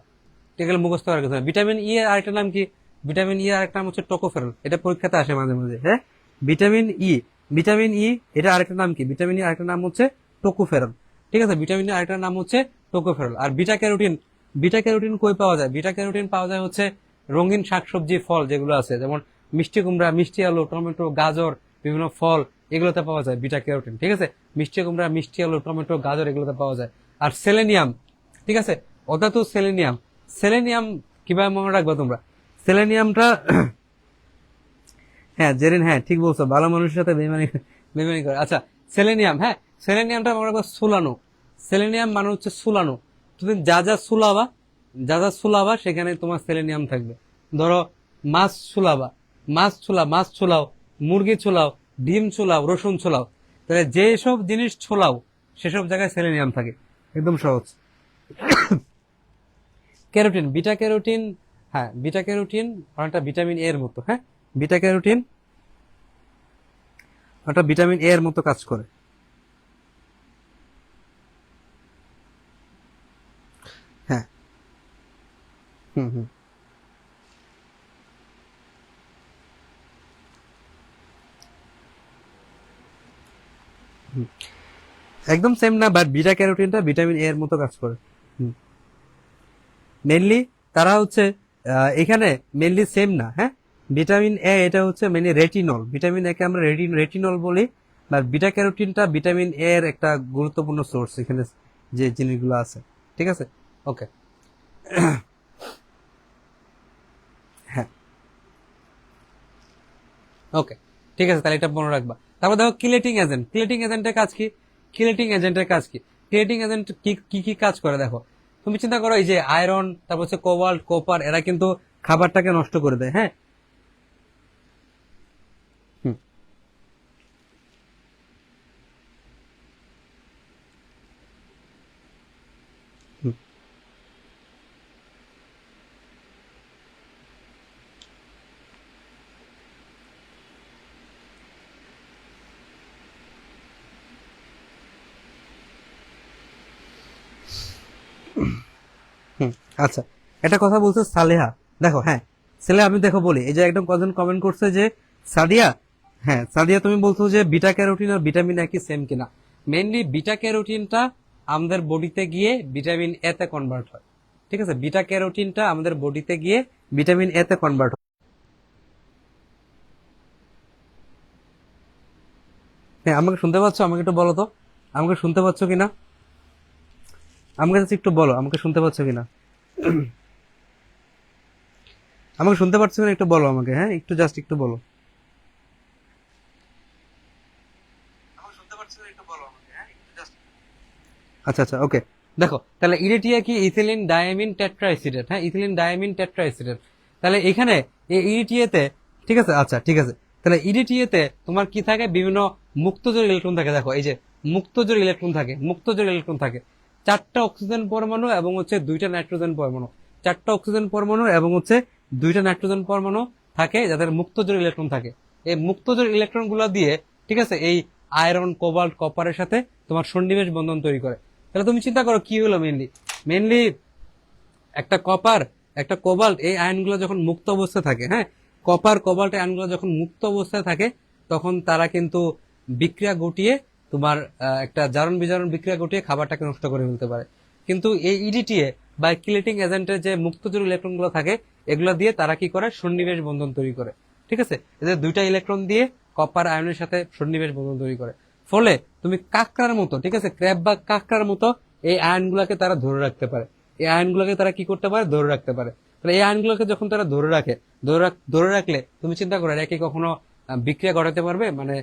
ঠিক আছে, মুখস্থ করার কথা। ভিটামিন ই এর আরেকটা নাম কি? ভিটামিন ই এর আরেকটা নাম হচ্ছে টোকোফেরল, এটা পরীক্ষাতে আসে মাঝে মাঝে। হ্যাঁ, ভিটামিন ই, ভিটামিন ই, এটা আরেকটা নাম কি? ভিটামিন ই আরেকটা নাম হচ্ছে টোকোফেরল, ঠিক আছে, ভিটামিন ই আরেকটা নাম হচ্ছে টোকোফেরল। আর বিটা ক্যারোটিন, বিটা ক্যারোটিন কই পাওয়া যায়? বিটা ক্যারোটিন পাওয়া যায় হচ্ছে রঙিন শাকসবজি, ফল যেগুলো আছে, যেমন মিষ্টি কুমড়া, মিষ্টি আলু, টমেটো, গাজর, বিভিন্ন ফল, এগুলোতে পাওয়া যায় বিটা ক্যারোটিন, ঠিক আছে, মিষ্টি কুমড়া, মিষ্টি আলু, টমেটো, গাজর, এগুলোতে পাওয়া যায়। আর সেলেনিয়াম, ঠিক আছে, অধাতু সেলেনিয়াম, সেলেনিয়াম কিভাবে মনে রাখবা তোমরা? সেলেনিয়ামটা হ্যাঁ জেরিন, হ্যাঁ ঠিক বলছো, ভালো মানুষের সাথে বেইমানি, বেইমানি করে। আচ্ছা, সেলেনিয়াম, হ্যাঁ সেলেনিয়ামটা মনে রাখবা সুলানো, সেলেনিয়াম মানে হচ্ছে সুলানো। তুমি যা যা সুলাবা, যা যা সুলাবা সেখানে তোমার সেলেনিয়াম থাকবে। ধরো মাছ সুলাবা, মাছ ছুলা, মাছ ছুলাও, মুরগি ছুলাও, ডিম ছুলাও, রসুন ছুলাও, তাহলে যেসব জিনিস ছোলাও সেসব জায়গায় সেলেনিয়াম থাকে, একদম সহজ। ক্যারোটিন, বিটা ক্যারোটিন, হ্যাঁ বিটা ক্যারোটিন অনেকটা ভিটামিন এ এর মতো, হ্যাঁ বিটা ক্যারোটিন অনেকটা ভিটামিন এ এর মতো কাজ করে। হ্যাঁ, হুম হুম হুম। একদম সেম না, বাট বিটা ক্যারোটিনটা ভিটামিন এ এর মতো কাজ করে। মেনলি তারা হচ্ছে এখানে মেনলি সেম না, হ্যাঁ ভিটামিন এ এটা হচ্ছে মেনলি রেটিনল, ভিটামিন এ কে আমরা রেটিনল বলি, বা বিটা ক্যারোটিনটা ভিটামিন এ এর একটা গুরুত্বপূর্ণ সোর্স এখানে যে জিনিসগুলো আছে, ঠিক আছে। ওকে, হ্যাঁ ওকে, ঠিক আছে, তাহলে এটা মনে রাখবা। তারপর দেখো কিলেটিং এজেন্ট, কিলেটিং এজেন্টের কাজ কি? কিলেটিং এজেন্টের কাজ কি? কিলেটিং এজেন্ট কি কি কি কাজ করে দেখো, তুমি চিন্তা করো, এই যে আয়রন, তারপর হচ্ছে কোবাল্ট, কপার, এরা কিন্তু খাবারটাকে নষ্ট করে দেয়, হ্যাঁ। হুম, হুম, আচ্ছা, একটা কথা বলছে সালেহা, দেখো হ্যাঁ সালেহা, আমি দেখো বলি, এই যে একদম কজন কমেন্ট করছে যে সাদিয়া, হ্যাঁ সাদিয়া তুমি বলছো যে বিটা ক্যারোটিন আর ভিটামিন একই সেম কিনা। মেইনলি বিটা ক্যারোটিনটা আমাদের বডিতে গিয়ে ভিটামিন এ তে কনভার্ট হয়, ঠিক আছে, বিটা ক্যারোটিনটা আমাদের বডিতে গিয়ে ভিটামিন এ তে কনভার্ট হয়। হ্যাঁ আমাকে শুনতে পাচ্ছ? আমাকে একটু বলো তো, আমাকে শুনতে পাচ্ছ কিনা, আমাকে just একটু বলো আমাকে শুনতে পাচ্ছ কিনা, আমাকে শুনতে পাচ্ছ কিনা একটু বলো আমাকে, হ্যাঁ একটু জাস্ট একটু বলো। আচ্ছা আচ্ছা ওকে। দেখো তাহলে ইরিটিয়া কি ইথিলিন ডায়ামিন টেট্রাএসিডেট, হ্যাঁ ইথিলিন ডায়ামিন টেট্রাএসিডেট। তাহলে এখানে এই ইরিটিয়াতে, ঠিক আছে আচ্ছা ঠিক আছে, তাহলে ইরিটিয়াতে তোমার কি থাকে, বিভিন্ন মুক্তজোড় ইলেকট্রন থাকে। দেখো এই যে মুক্তজোড় ইলেকট্রন থাকে, মুক্তজোড় ইলেকট্রন থাকে, 4টা অক্সিজেন পরমাণু এবং হচ্ছে 2টা নাইট্রোজেন পরমাণু, 4টা অক্সিজেন পরমাণু এবং হচ্ছে 2টা নাইট্রোজেন পরমাণু থাকে যাদের মুক্তজোড় ইলেকট্রন থাকে। এই মুক্তজোড় ইলেকট্রন গুলা দিয়ে, ঠিক আছে, এই আয়রন কোবাল্ট কপারের সাথে তোমার সন্নিবেশ বন্ধন তৈরি করে। তাহলে তুমি চিন্তা করো কি হলো, মেইনলি মেইনলি একটা কপার একটা কোবাল্ট এই আয়নগুলো যখন মুক্ত অবস্থায় থাকে, হ্যাঁ কপার কোবাল্ট আয়নগুলো যখন মুক্ত অবস্থায় থাকে তখন তারা কিন্তু বিক্রিয়া ঘটিয়ে তোমার একটা জারণ বিজারণ বিক্রিয়া ঘটিয়ে খাবারটাকে নষ্ট করে ফেলতে পারে। কিন্তু এই ইডিটিএ বা কিলেটিং এজেন্টের যে মুক্তজোড় ইলেকট্রন গুলো থাকে এগুলো দিয়ে তারা কি করে, সন্নিবেশ বন্ধন তৈরি করে, ঠিক আছে, এদের 2টা ইলেকট্রন দিয়ে কপার আয়নের সাথে সন্নিবেশ বন্ধন তৈরি করে। ফলে তুমি কাঁকড়ার মতো, ঠিক আছে, ক্র্যাব বা কাঁকড়ার মতো এই আয়নগুলোকে তারা ধরে রাখতে পারে, এই আয়নগুলোকে তারা কি করতে পারে, ধরে রাখতে পারে। তাহলে এই আয়নগুলোকে যখন তারা ধরে রাখে, ধরে রাখলে তুমি চিন্তা করো এরা কি কখনো বিক্রিয়া ঘটাতে পারবে, মানে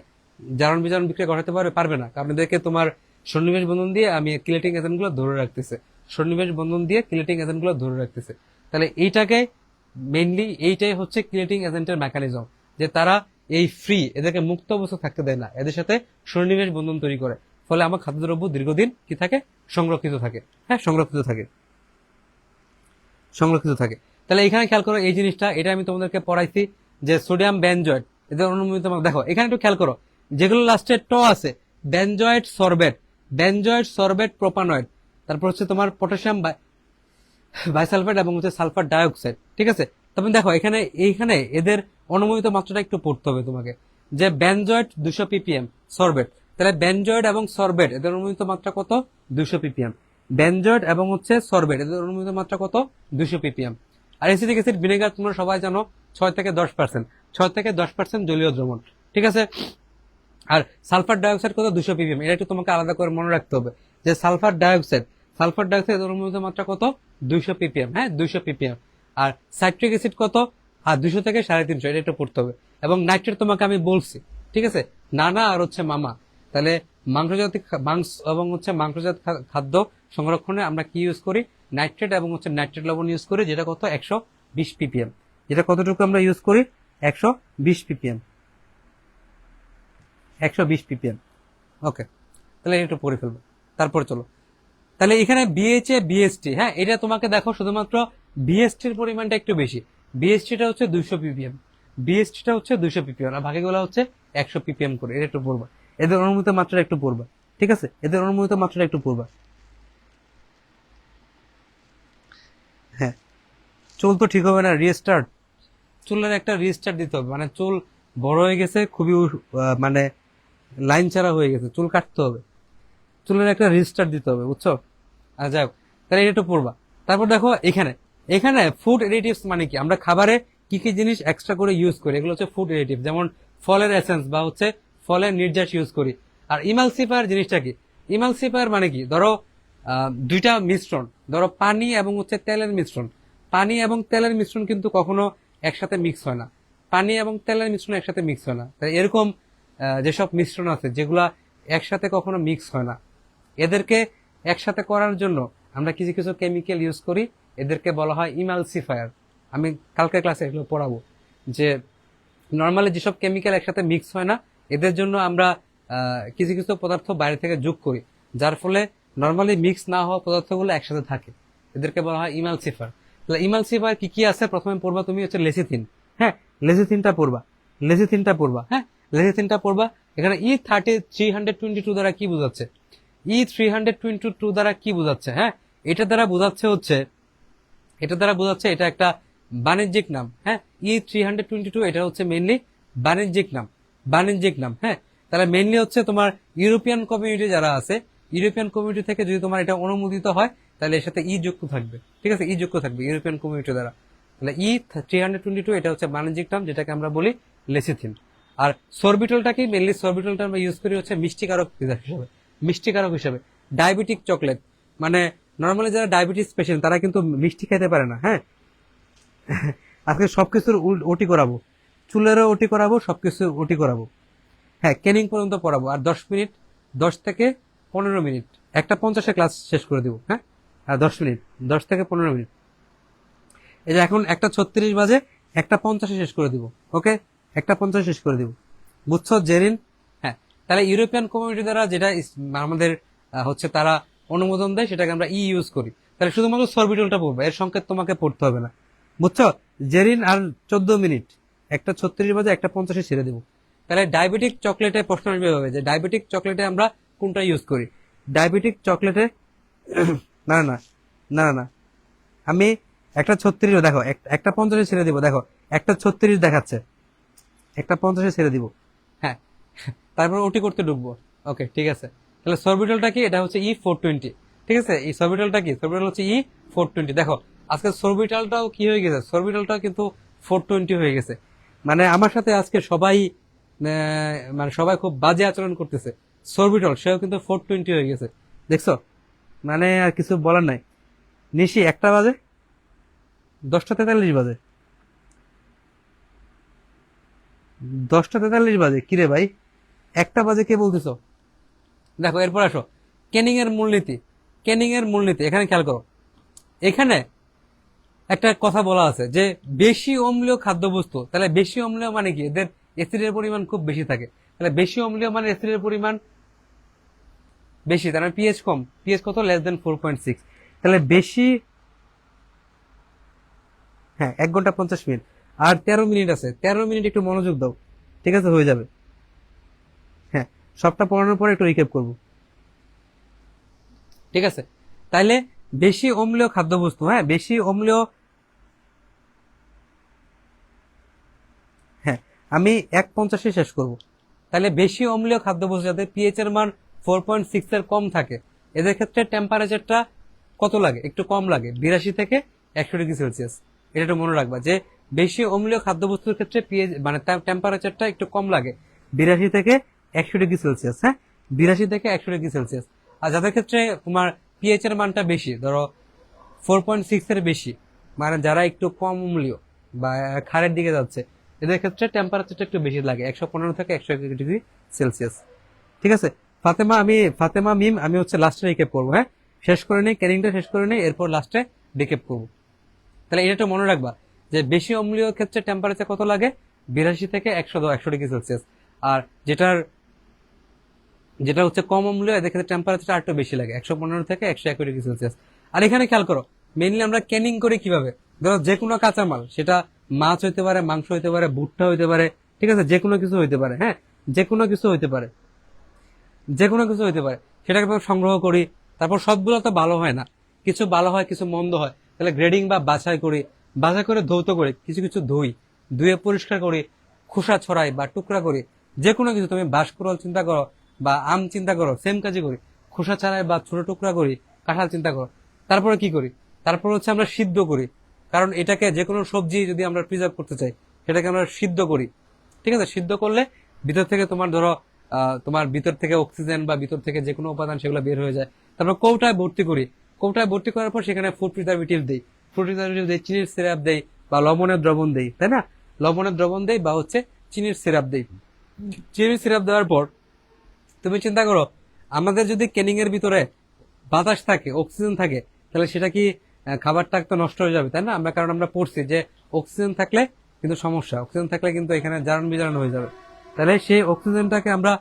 জারণ বিজারণ বিক্রিয়া ঘটাতে পারবে না, কারণ এদেরকে তোমার সন্নিবেশ বন্ধন দিয়ে আমি কিলেটিং এজেন্ট গুলো ধরে রাখতেছে, সন্নিবেশ বন্ধন দিয়ে কিলেটিং এজেন্ট গুলো ধরে রাখতেছে। তাহলে এইটাকে মেইনলি এইটাই হচ্ছে কিলেটিং এজেন্টের মেকানিজম, যে তারা এই ফ্রি, এদেরকে মুক্ত অবস্থা থাকতে দেয় না, এদের সাথে সন্নিবেশ বন্ধন তৈরি করে। ফলে আমার খাদ্যদ্রব্য দীর্ঘদিন কি থাকে, সংরক্ষিত থাকে, হ্যাঁ সংরক্ষিত থাকে, সংরক্ষিত থাকে। তাহলে এখানে খেয়াল করো এই জিনিসটা, এটা আমি তোমাদেরকে পড়াইছি যে সোডিয়াম বেনজয়েড এদের অনুমোদিত। দেখো এখানে একটু খেয়াল করো, যেগুলো লাস্টে ট আছে, benzoate sorbate, benzoate sorbate propanoate, তারপর হচ্ছে তোমার পটাশিয়াম বাইসালফেট এবং হচ্ছে সালফার ডাইঅক্সাইড, ঠিক আছে। তবে দেখো এইখানে এদের অনুমোদিত মাত্রাটা একটু পড়তে হবে তোমাকে, যে বেনজয়েড 200 ppm সরবেট, তাহলে বেনজয়েড এবং সরবেট এদের অনুমোদিত মাত্রা কত, 200 ppm। বেনজয়েড এবং হচ্ছে সরবেট এদের অনুমোদিত মাত্রা কত, 200 ppm। আর এসিটিক অ্যাসিড ভিনেগার তোমরা সবাই জানো 6 থেকে 10%, 6 থেকে 10% জলীয় দ্রবণ, ঠিক আছে। আর সালফার ডাইঅক্সাইড কত, 200 ppm। এটা একটু তোমাকে আলাদা করে মনে রাখতে হবে যে সালফার ডাইঅক্সাইড অনুমোদিত মাত্রা কত, 200 ppm, হ্যাঁ 200 ppm। আর সাইট্রিক অ্যাসিড কত, 200 থেকে 350, এটা একটু পড়তে হবে। এবং নাইট্রেট তোমাকে আমি বলছি, ঠিক আছে, নানা আর হচ্ছে মামা। তাহলে মাংস এবং হচ্ছে মাংসজাত খাদ্য সংরক্ষণে আমরা কি ইউজ করি, নাইট্রেট এবং হচ্ছে নাইট্রেট লবণ ইউজ করি, যেটা কত 120 ppm, যেটা কতটুকু আমরা ইউজ করি, 120 ppm, 120 ppm। ওকে, তাহলে একটু পড়ে ফেলবো, তারপর চলো। তাহলে এখানে বিএইচএ বিএসটি, হ্যাঁ এটা তোমাকে দেখো শুধুমাত্র বিএসটির পরিমাণটা একটু বেশি, বিএসটিটা হচ্ছে 200 ppm, বিএসটিটা হচ্ছে 200 ppm, আর বাকিগুলো হচ্ছে 100 ppm করে। এটা একটু পড়বা, এদের অনুমোদিত মাত্রাটা একটু পড়বা, ঠিক আছে, এদের অনুমোদিত মাত্রাটা একটু পড়বা। হ্যাঁ চুল তো ঠিক হবে না, রিস্টার্ট, চুলের একটা রিস্টার্ট দিতে হবে, মানে চুল বড় হয়ে গেছে খুবই, মানে লাইন ছাড়া হয়ে গেছে, চুল কাটতে হবে, চুলের একটা রিস্টার্ট দিতে হবে, বুঝছো। আর যাই হোক, তাহলে এটা একটু পড়বা। তারপর দেখো এখানে এখানে ফুড এডিটিভস মানে কি, আমরা খাবারে কি কি জিনিস এক্সট্রা করে ইউজ করি, এগুলো হচ্ছে ফুড এডিটিভ, যেমন ফলের এসেন্স বা হচ্ছে ফলের নির্যাস ইউজ করি। আর ইমালসিফায়ার জিনিসটা কি, ইমালসিফায়ার মানে কি, ধরো 2টা মিশ্রণ, ধরো পানি এবং হচ্ছে তেলের মিশ্রণ, পানি এবং তেলের মিশ্রণ কিন্তু কখনো একসাথে মিক্স হয় না, পানি এবং তেলের মিশ্রণ একসাথে মিক্স হয় না। তাই এরকম যেসব মিশ্রণ আছে যেগুলা একসাথে কখনো মিক্স হয় না, এদেরকে একসাথে করার জন্য আমরা কিছু কিছু কেমিক্যাল ইউজ করি, এদেরকে বলা হয় ইমালসিফায়ার। আমি কালকের ক্লাসে এগুলো পড়াবো, যে নর্মালি যেসব কেমিক্যাল একসাথে মিক্স হয় না এদের জন্য আমরা কিছু কিছু পদার্থ বাইরে থেকে যোগ করি, যার ফলে নর্মালি মিক্স না হওয়া পদার্থগুলো একসাথে থাকে, এদেরকে বলা হয় ইমালসিফায়ার। তাহলে ইমালসিফায়ার কি কি আছে প্রথমে পড়বা তুমি, হচ্ছে লেসিথিন, হ্যাঁ লেসিথিনটা পড়বা, লেসিথিনটা পড়বা, হ্যাঁ লেসিথিনটা পড়বা। এখানে E322 দ্বারা কি বোঝাচ্ছে, E322 দ্বারা কি বোঝাচ্ছে, হ্যাঁ এটা দ্বারা বোঝাচ্ছে হচ্ছে এটা দ্বারা বোঝাচ্ছে এটা একটা বাণিজ্যিক নাম। হ্যাঁ, E322 এটা হচ্ছে মেইনলি বাণিজ্যিক নাম, বাণিজ্যিক নাম। হ্যাঁ, তাহলে মেইনলি হচ্ছে তোমার ইউরোপিয়ান কমিউনিটি যারা আছে, ইউরোপিয়ান কমিউনিটি থেকে যদি তোমার এটা অনুমোদিত হয় তাহলে এর সাথে ই যুক্ত থাকবে। ঠিক আছে, ই যুক্ত থাকবে ইউরোপিয়ান কমিউনিটি দ্বারা। তাহলে E322 এটা হচ্ছে বাণিজ্যিক নাম, যেটাকে আমরা বলি লেসিথিন। আর সরবিটলটা কি, মেইনলি সরবিটলটা আমরা ইউজ করি হচ্ছে মিষ্টিকারক হিসাবে, মিষ্টিকারক হিসাবে। ডায়াবেটিক চকলেট, মানে নর্মালি যারা ডায়াবেটিস পেশেন্ট তারা কিন্তু মিষ্টি খেতে পারে না। হ্যাঁ, আজকে সবকিছুর ওটি করাবো, চুলেরও ওটি করাবো, সবকিছু ওটি করাবো। হ্যাঁ, কেনিং পর্যন্ত পড়াবো। আর 10 মিনিট, 10 থেকে 15 মিনিট, 1:50 ক্লাস শেষ করে দিব। হ্যাঁ, আর 10 মিনিট, 10 থেকে 15 মিনিট। এই যে এখন 1:36 বাজে, 1:50 শেষ করে দিব। ওকে, 1:50 শেষ করে দিব। বুঝছো জেরিন? হ্যাঁ, তাহলে ইউরোপিয়ান কমিউনিটি দ্বারা যেটা আমাদের হচ্ছে তারা অনুমোদন দেয়, সেটাকে আমরা ই ইউজ করি। তাহলে শুধুমাত্র সরবিটলটা পড়বে, এর সংকেত তোমাকে পড়তে হবে না। বুঝছো জেরিন? আর 14 মিনিট, 1:36 বাজে, 1:50 ছেড়ে দেবো। তাহলে ডায়াবেটিক চকলেটে প্রশ্ন আসবে এভাবে যে ডায়াবেটিক চকলেটে আমরা কোনটা ইউজ করি? ডায়াবেটিক চকলেটে না না না না না, আমি 1:36 দেখো, 1:50 ছেড়ে দিব। দেখো 1:36 দেখাচ্ছে, 1:50 ছেড়ে দিব। হ্যাঁ, তারপর ওটি করতে ঢুকবো। ওকে, ঠিক আছে। তাহলে সরবিটলটা কি? এটা হচ্ছে E420। ঠিক আছে, এই সরবিটলটা কি? সরবিটল হচ্ছে E420। দেখো আজকে সরবিটলটাও কি হয়ে গেছে, সরবিটলটাও কিন্তু 420 হয়ে গেছে। মানে আমার সাথে আজকে সবাই মানে সবাই খুব বাজে আচরণ করতেছে। সরবিটল সেও কিন্তু 420 হয়ে গেছে, দেখছো? মানে আর কিছু বলার নাই। নিশি 1টা বাজে, 10:43 বাজে, 10:43 বাজে। কিরে ভাই, 1টা বাজে কে বলতেছো? দেখো এরপর আসো কেনিং এর মূলনীতি। কেনিং এর মূলনীতি এখানে খেয়াল করো। এখানে একটা কথা বলা আছে যে বেশি অম্লীয় খাদ্যবস্তু, তাহলে বেশি অম্লীয় মানে কি? এদের অ্যাসিডের পরিমাণ খুব বেশি থাকে। তাহলে বেশি অম্লীয় মানে অ্যাসিডের পরিমাণ বেশি, তার মানে পিএইচ কম। পিএইচ কত? <4.6। তাহলে বেশি, হ্যাঁ 1 ঘন্টা 50 মিনিট। আর 13 মিনিট আছে, 13 মিনিট একটু মনোযোগ দাও। ঠিক আছে, হয়ে যাবে। হ্যাঁ, সবটা পড়ানোর পরে একটু রিক্যাপ করবো। ঠিক আছে, তাইলে বেশি অম্লীয় খাদ্যবস্তু, হ্যাঁ বেশি অম্লীয়, হ্যাঁ আমি 1:50 শেষ করব। তাহলে বেশি অম্লীয় খাদ্যবস্তু যাতে পিএইচ এর মান 4.6 এর কম থাকে, এদের ক্ষেত্রে টেম্পারেচারটা কত লাগে? একটু কম লাগে, 82 থেকে 100 ডিগ্রি সেলসিয়াস। এটা একটু মনে রাখবা যে বেশি অম্লীয় খাদ্যবস্তুর ক্ষেত্রে পিএইচ মানে টেম্পারেচারটা একটু কম লাগে, 82 থেকে 100 ডিগ্রি সেলসিয়াস। হ্যাঁ, 82 থেকে 100 ডিগ্রি সেলসিয়াস। আর যাদের ক্ষেত্রে তোমার পিএইচ এর মানটা বেশি, ধরো 4.6 এর বেশি, মানে যারা একটু কম অম্লীয় বা ক্ষারের দিকে যাচ্ছে, এদের ক্ষেত্রে টেম্পারেচারটা একটু বেশি লাগে, 115 থেকে 101 ডিগ্রি সেলসিয়াস। ঠিক আছে ফাতেমা মিম আমি হচ্ছে লাস্টে রিক্যাপ করবো। হ্যাঁ, শেষ করে নেই, ক্যানিংটা শেষ করে নেই, এরপর লাস্টে রিক্যাপ করবো। তাহলে এটা একটু মনে রাখবা যে বেশি অম্লীয় ক্ষেত্রে টেম্পারেচার কত লাগে? 82 থেকে 100 ডিগ্রি সেলসিয়াস। আর যেটা হচ্ছে কম অম্লীয়, এদের ক্ষেত্রে টেম্পারেচার আরেকটু বেশি লাগে, 115 থেকে 101 ডিগ্রি সেলসিয়াস। আর এখানে খেয়াল করো মেইনলি আমরা ক্যানিং করি কিভাবে? ধরো যে কোনো কাঁচামাল, সেটা মাছ হইতে পারে, মাংস হইতে পারে, ভুট্টা হইতে পারে, ঠিক আছে, যে কোনো কিছু হইতে পারে। হ্যাঁ, যে কোনো কিছু হইতে পারে, যে কোনো কিছু হইতে পারে, সেটাকে সংগ্রহ করি। তারপর সবগুলো তো ভালো হয় না, কিছু ভালো হয়, কিছু মন্দ হয়। তাহলে গ্রেডিং বা বাছাই করি, বাছাই করে ধৌত করি, কিছু কিছু ধুয়ে পরিষ্কার করি, খোসা ছড়াই বা টুকরা করি। যে কোনো কিছু, তুমি বাঁশকুড়াল চিন্তা করো বা আম চিন্তা করো, সেম কাজই করি, খোসা ছাড়াই বা ছোট টুকরা করি, কাঁঠাল চিন্তা করো। তারপরে কি করি? তারপর হচ্ছে আমরা সিদ্ধ করি, কারণ এটাকে যে কোনো সবজি যদি আমরা প্রিজার্ভ করতে চাই, সেটাকে আমরা সিদ্ধ করি। ঠিক আছে, সিদ্ধ করলে ভিতর থেকে তোমার ধরো তোমার ভিতর থেকে অক্সিজেন বা ভিতর থেকে যে কোনো উপাদান সেগুলো বের হয়ে যায়। তারপর কৌটায় ভর্তি করি, কৌটায় ভর্তি করার পর সেখানে ফুড প্রিজারভেটিভ দেই, চিনির সিরাপ দেই বা লবণের দ্রবণ দেই, তাই না? লবণের দ্রবণ দেই বা হচ্ছে চিনির সিরাপ দেই। চিনির সিরাপ দেওয়ার পর তুমি চিন্তা করো, আমাদের যদি ক্যানিং এর ভিতরে বাতাস থাকে, অক্সিজেন থাকে, তাহলে সেটা কি খাবারটা তো নষ্ট হয়ে যাবে, তাই না? কারণ আমরা পড়ছি যে অক্সিজেন থাকলে কিন্তু সমস্যা, অক্সিজেন থাকলে কিন্তু এখানে জারণ বিজারণ হয়ে যাবে। তাহলে সেই অক্সিজেনটাকে আমরা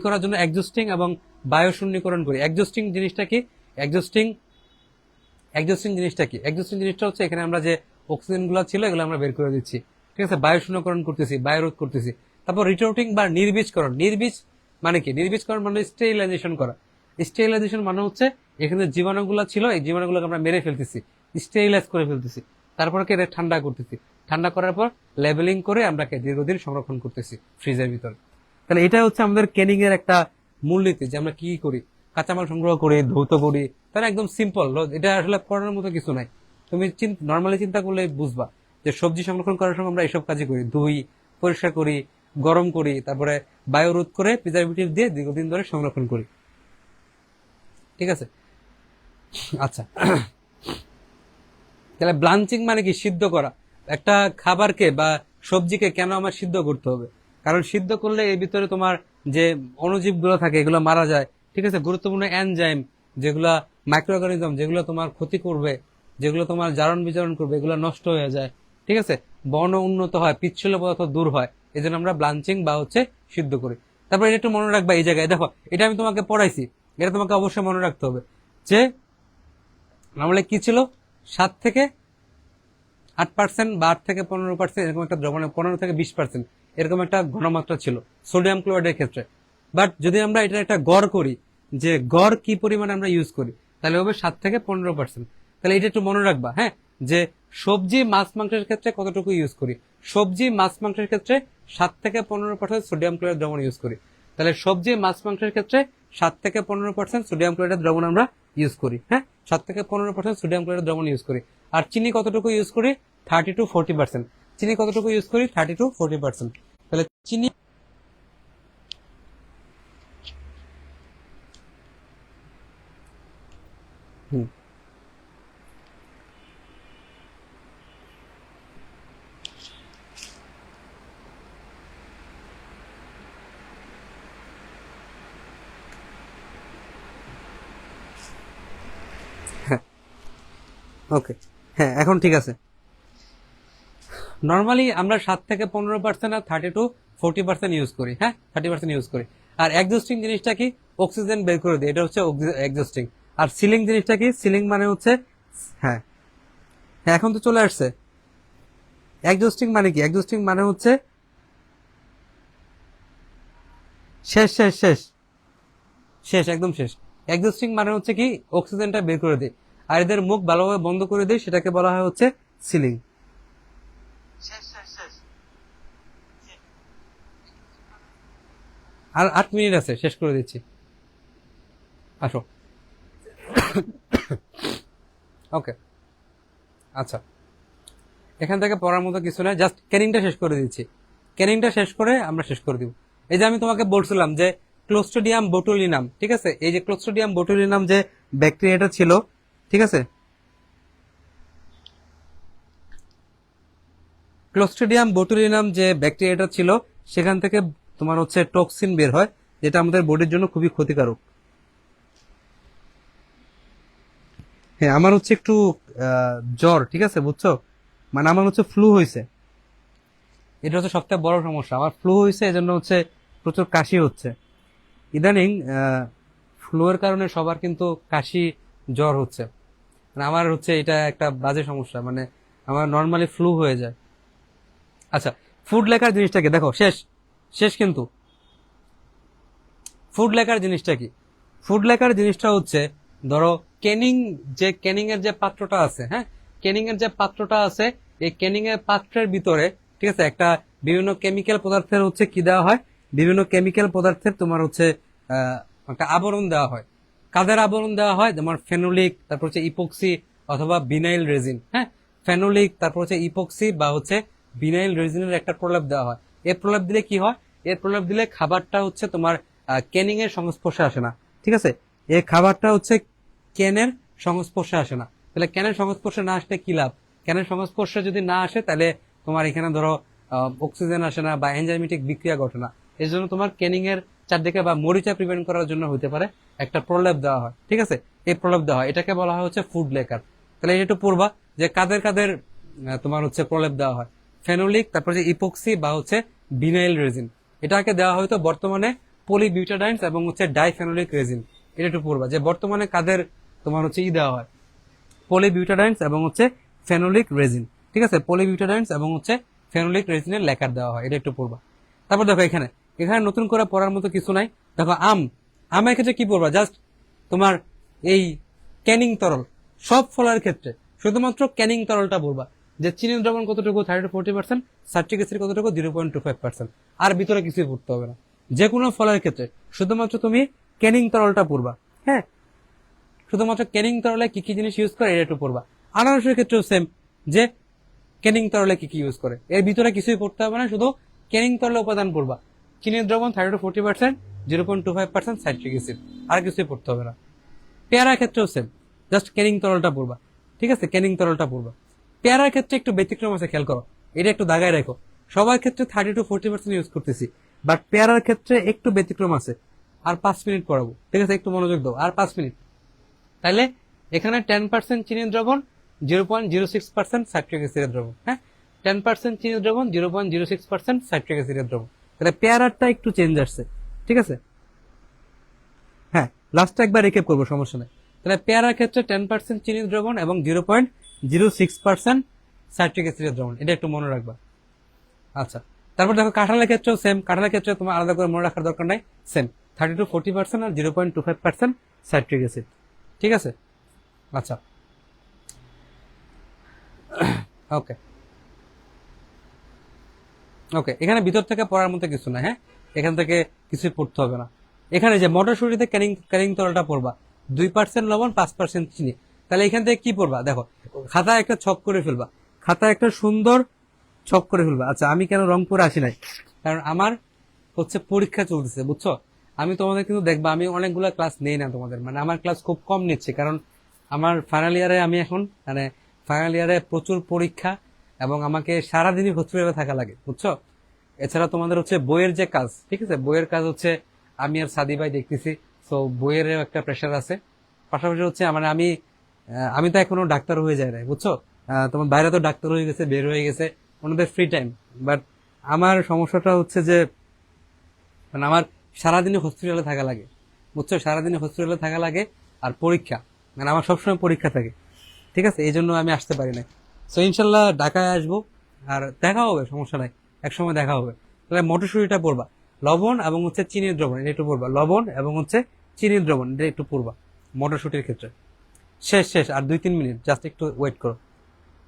করার জন্য এক্সস্টিং এবং বায়ু শূন্যীকরণ করি। এক্সস্টিং জিনিসটা কি? এক্সস্টিং জিনিসটা হচ্ছে এখানে আমরা যে অক্সিজেন গুলো ছিল এগুলো আমরা বের করে দিচ্ছি। ঠিক আছে, বায়ু শূন্যকরণ করতেছি, বায়ু রোধ করতেছি। তারপর রিটোটিং বা নির্বীজকরণ। নির্বীজ মানে কি? নির্বীজকরণ মানে স্টেরিলাইজেশন করা। স্টেরিলাইজেশন মানে হচ্ছে এখানে জীবাণুগুলো ছিল, এই জীবাণুগুলোকে আমরা মেরে ফেলতেছি। স্টেরিলাইজ করে ফেলতেছি, তারপরে কি এটা ঠান্ডা করতেছি, ঠান্ডা করার পর লেবেলিং করে আমরা দীর্ঘদিন সংরক্ষণ করতেছি ফ্রিজের ভিতরে। তাহলে এটা হচ্ছে আমাদের ক্যানিং এর একটা মূলনীতি, যে আমরা কি করি, কাঁচামাল সংগ্রহ করি, ধৌত করি। তাহলে একদম সিম্পল, এটা আসলে করার মতো কিছু নাই। তুমি নর্মালি চিন্তা করলে বুঝবা যে সবজি সংরক্ষণ করার সময় আমরা এসব কাজই করি, ধুই, পরিষ্কার করি, গরম করি, তারপরে বায়ু রোধ করে প্রিজারভেটিভ দিয়ে দীর্ঘদিন ধরে সংরক্ষণ করি। ঠিক আছে, আচ্ছা। তাহলে ব্লাঞ্চিং মানে কি? সিদ্ধ করা। একটা খাবারকে বা সবজিকে কেন আমার সিদ্ধ করতে হবে? কারণ সিদ্ধ করলে এর ভিতরে তোমার যে অণুজীবগুলো থাকে এগুলো মারা যায়। ঠিক আছে, গুরুত্বপূর্ণ এনজাইম যেগুলা, মাইক্রো অর্গানিজম যেগুলো তোমার ক্ষতি করবে, যেগুলো তোমার জারণ বিজারণ করবে, এগুলো নষ্ট হয়ে যায়। ঠিক আছে, বর্ণ উন্নত হয়, পিচ্ছিল পদার্থ দূর হয়, এই জন্য আমরা ব্লাঞ্চিং বা হচ্ছে সিদ্ধ করি। তারপর এটা একটু মনে রাখবা, এই জায়গায় দেখো, এটা আমি তোমাকে পড়াইছি, এটা তোমাকে অবশ্যই মনে রাখতে হবে যে নর্মালি কি ছিল, 7 থেকে 8% বা 8 থেকে 15% এরকম একটা দ্রবণে, 15 থেকে 20% এরকম একটা ঘনমাত্রা ছিল সোডিয়াম ক্লোরাইডের ক্ষেত্রে। বাট যদি আমরা এটা একটা গড় করি, যে গড় কি পরিমাণে আমরা ইউজ করি, তাহলে হবে 7 থেকে 15%। তাহলে এটা একটু মনে রাখবা, হ্যাঁ, যে সবজি মাছ মাংসের ক্ষেত্রে কতটুকু ইউজ করি। সবজি মাছ মাংসের ক্ষেত্রে 7 থেকে 15% সোডিয়াম ক্লোরাইড দ্রবণ ইউজ করি। তাহলে সবজি মাছ মাংসের ক্ষেত্রে 7 থেকে 15% সোডিয়াম ক্লোরাইড দ্রবণ আমরা ইউজ করি। হ্যাঁ, 7 থেকে 15% সোডিয়াম ক্লোরাইড দ্রবণ ইউজ করি। আর চিনি কতটুকু ইউজ করি? 30 to 40%। চিনি কতটুকু ইউজ করি? 30 to 40%। তাহলে চিনি হুম ওকে, হ্যাঁ, এখন ঠিক আছে। নর্মালি আমরা 7 থেকে 15% আর 30 to 40% ইউজ করি। হ্যাঁ, 30% ইউজ করি। আর এক্সস্টিং জিনিসটা কি? অক্সিজেন বের করে দিই, এটা হচ্ছে এক্সস্টিং। আর সিলিং জিনিসটা কি? সিলিং মানে হচ্ছে, হ্যাঁ হ্যাঁ, এখন তো চলে আসছে। এক্সস্টিং মানে কি? এক্সস্টিং মানে হচ্ছে শেষ শেষ শেষ শেষ, একদম শেষ। এক্সস্টিং মানে হচ্ছে কি? অক্সিজেনটা বের করে দেয় আর এদের মুখ ভালোভাবে বন্ধ করে দেয়, সেটাকে বলা হয় হচ্ছে সিলিং। আর 8 মিনিট আছে, শেষ করে দিচ্ছি, আসো। ওকে, আচ্ছা, এখান থেকে পড়ার মতো কিছু না, জাস্ট ক্যানিংটা শেষ করে দিচ্ছি। ক্যানিংটা শেষ করে আমরা শেষ করে দিব। এই যে আমি তোমাকে বলছিলাম যে ক্লোস্ট্রিডিয়াম বোটুলিনাম, ঠিক আছে, এই যে ক্লোস্ট্রিডিয়াম বোটুলিনাম যে ব্যাকটেরিয়াটা ছিল, ঠিক আছে, ক্লোস্ট্রিডিয়াম বোটুলিনাম যে ব্যাকটেরিয়াটা ছিল, সেখান থেকে তোমার হচ্ছে টক্সিন বের হয়, যেটা আমাদের বডির জন্য খুবই ক্ষতিকারক। হ্যাঁ, আমার হচ্ছে একটু জ্বর, ঠিক আছে, বুঝছো, মানে আমার হচ্ছে ফ্লু হয়েছে। এটা হচ্ছে সবথেকে বড় সমস্যা, আমার ফ্লু হয়েছে, এজন্য হচ্ছে প্রচুর কাশি হচ্ছে ইদানিং। ফ্লু এর কারণে সবার কিন্তু কাশি, জ্বর হচ্ছে, মানে আমার হচ্ছে এটা একটা বাজে সমস্যা, মানে আমার নর্মালি ফ্লু হয়ে যায়। আচ্ছা, ফুড লেখার জিনিসটা কি? দেখো, শেষ শেষ কিন্তু। ফুড লেখার জিনিসটা কি? ফুড লেখার জিনিসটা হচ্ছে, ধরো ক্যানিং, যে ক্যানিং এর যে পাত্রটা আছে, হ্যাঁ, ক্যানিং এর যে পাত্রটা আছে, এই ক্যানিং এর পাত্রের ভিতরে, ঠিক আছে, একটা বিভিন্ন কেমিক্যাল পদার্থের হচ্ছে কি দেওয়া হয়, বিভিন্ন কেমিক্যাল পদার্থের তোমার হচ্ছে একটা আবরণ দেওয়া হয়। কাদের আবরণ দেওয়া হয়? তোমার ফেনোলিক, তারপর হচ্ছে ইপক্সি অথবা বিনাইল রেজিন। হ্যাঁ, ফেনোলিক, তারপর হচ্ছে ইপক্সি বা হচ্ছে বিনাইল রেজিনের একটা প্রলেপ দেওয়া হয়। এর প্রলেপ দিলে কি হয়? এর প্রলেপ দিলে খাবারটা হচ্ছে তোমার ক্যানিং এর সংস্পর্শে আসে না। ঠিক আছে, এই খাবারটা হচ্ছে ক্যানের সংস্পর্শে আসে না। তাহলে ক্যানের সংস্পর্শে না আসলে কি লাভ? ক্যানের সংস্পর্শে যদি না আসে, তাহলে তোমার এখানে ধরো অক্সিজেন আসে না বা এনজাইমেটিক বিক্রিয়া ঘটে না। এই জন্য তোমার ক্যানিং এর চারদিকে বা মরিচা প্রিভেন্ট করার জন্য হতে পারে একটা প্রলেপ দেওয়া হয়। ঠিক আছে, এই প্রলেপ দেওয়া হয়, এটাকে বলা হয় হচ্ছে ফুড লেকার। তাহলে এটা একটু পড়বা যে কাদের কাদের তোমার হচ্ছে প্রলেপ দেওয়া হয়। ফেনোলিক, তারপর যে ইপক্সি বা হচ্ছে বিনাইল রেজিন, এটাকে দেওয়া হয়তো বর্তমানে পলিবিউটাডাইনস এবং হচ্ছে ডাইফেনোলিক রেজিন। এটা একটু পড়বা যে বর্তমানে কাদের তোমার হচ্ছে দেওয়া হয়, পলিবিউটাডাইনস এবং হচ্ছে ফেনোলিক রেজিন। ঠিক আছে, পলিবিউটাডাইনস এবং হচ্ছে ফেনোলিক রেজিনের লেকার দেওয়া হয়, এটা একটু পড়বা। তারপর দেখো এখানে, এখানে নতুন করে পড়ার মতো কিছু নাই। দেখো আমের ক্ষেত্রে কি পড়বা? জাস্ট তোমার এই ক্যানিং তরল, সব ফলের ক্ষেত্রে, শুধুমাত্র ক্যানিং তরলটা পড়বা, যে চিনির দ্রবণ কতটুকু 30-40%, সাইট্রিক অ্যাসিড কতটুকু 0.25%, আর ভিতরে কিছুই পড়তে হবে না। যে কোনো ফলের ক্ষেত্রে শুধুমাত্র তুমি ক্যানিং তরলটা পড়বা। হ্যাঁ, শুধুমাত্র ক্যানিং তরলে কি কি জিনিস ইউজ করে এটা একটু পড়বা। আনারসের ক্ষেত্রেও সেম, যে ক্যানিং তরলে কি কি ইউজ করে, এর ভিতরে কিছুই পড়তে হবে না, শুধু ক্যানিং তরলে উপাদান পড়বা। চিনির দ্রবণ 30-40%, 0.25% সাইট্রিক অ্যাসিড, আর কিছুই পড়তে হবে না। পেয়ারার ক্ষেত্রেও সেম, জাস্ট ক্যানিং তরলটা পড়বা। ঠিক আছে, ক্যানিং তরলটা পড়বা। পেয়ারার ক্ষেত্রে একটু ব্যতিক্রম আছে, খেয়াল করো, এটা একটু দাগায় রাখো। সবার ক্ষেত্রে 30-40% ইউজ করতেছি, বাট পেয়ারার ক্ষেত্রে একটু ব্যতিক্রম আছে। আর 5 মিনিট পড়াবো, ঠিক আছে, একটু মনোযোগ দাও, আর 5 মিনিট। তাহলে এখানে 10% চিনির দ্রবণ, 0.06% সাইট্রিক অ্যাসিডের দ্রবণ। হ্যাঁ, 10% চিনির দ্রবণ, 0.06% সাইট্রিক অ্যাসিডের দ্রবণ। তাহলে পেয়ারারটা একটু চেঞ্জ আসছে, ঠিক আছে। হ্যাঁ, লাস্টটা একবার রেকেপ করবো, সমস্যা নেই। তাহলে পেয়ারার ক্ষেত্রে 10% চিনির দ্রবণ এবং 0.06% সাইট্রিক অ্যাসিডের দ্রবণ, এটা একটু মনে রাখবা। আচ্ছা, তারপর দেখো কাঁঠালের ক্ষেত্রেও সেম। কাঁঠালের ক্ষেত্রে তোমার আলাদা করে মনে রাখার দরকার নাই, সেম 30-40% আর 0.25% সাইট্রিক অ্যাসিড। ঠিক আছে, আচ্ছা, ওকে ওকে। এখানে ভিতর থেকে পড়ার মতো কিছু না, হ্যাঁ, এখান থেকে কিছুই পড়তে হবে না। এখানে যে মটরশুঁটিতে ক্যানিং ক্যানিং তরলটা পড়বা, 2% লবণ, 5% চিনি। তাহলে এখান থেকে কি পড়বা, দেখো, খাতায় একটা ছক করে ফেলবা, খাতায় একটা সুন্দর ছক করে ফেলবা। আচ্ছা, আমি কেন রংপুরে আসি নাই, কারণ আমার হচ্ছে পরীক্ষা চলতেছে, বুঝছো। আমি তোমাদের কিন্তু দেখবা, আমি অনেকগুলো ক্লাস নেই না তোমাদের, মানে আমার ক্লাস খুব কম নিচ্ছে, কারণ আমার ফাইনাল ইয়ারে, আমি এখন মানে ফাইনাল ইয়ারে প্রচুর পরীক্ষা, এবং আমাকে সারাদিনই হসপিটালে থাকা লাগে, বুঝছো। এছাড়া তোমাদের হচ্ছে বইয়ের যে কাজ, ঠিক আছে, বইয়ের কাজ হচ্ছে আমি আর সাদি ভাই দেখতেছি, তো বইয়ের একটা প্রেশার আছে। পাশাপাশি হচ্ছে মানে আমি তো এখনো ডাক্তার হয়ে যায় নাই, বুঝছো। তোমার বাইরে তো ডাক্তার হয়ে গেছে, বের হয়ে গেছে, ওনাদের ফ্রি টাইম। বাট আমার সমস্যাটা হচ্ছে যে মানে আমার সারাদিনে হসপিটালে থাকা লাগে, বুঝছো, সারাদিনে হসপিটালে থাকা লাগে। আর পরীক্ষা, মানে আমার সবসময় পরীক্ষা থাকে, ঠিক আছে, এই জন্য আমি আসতে পারি না। সো ইনশাল্লাহ ঢাকায় আসবো, আর দেখা হবে, সমস্যা নাই, একসময় দেখা হবে। তাহলে মটরশুঁটিটা পড়বা, লবণ এবং হচ্ছে চিনির দ্রবণ, এটা একটু পড়বা, লবণ এবং হচ্ছে চিনির দ্রবণ, এটা একটু পড়বা মটরশুঁটির ক্ষেত্রে। শেষ শেষ, আর 2-3 মিনিট, জাস্ট একটু ওয়েট করো।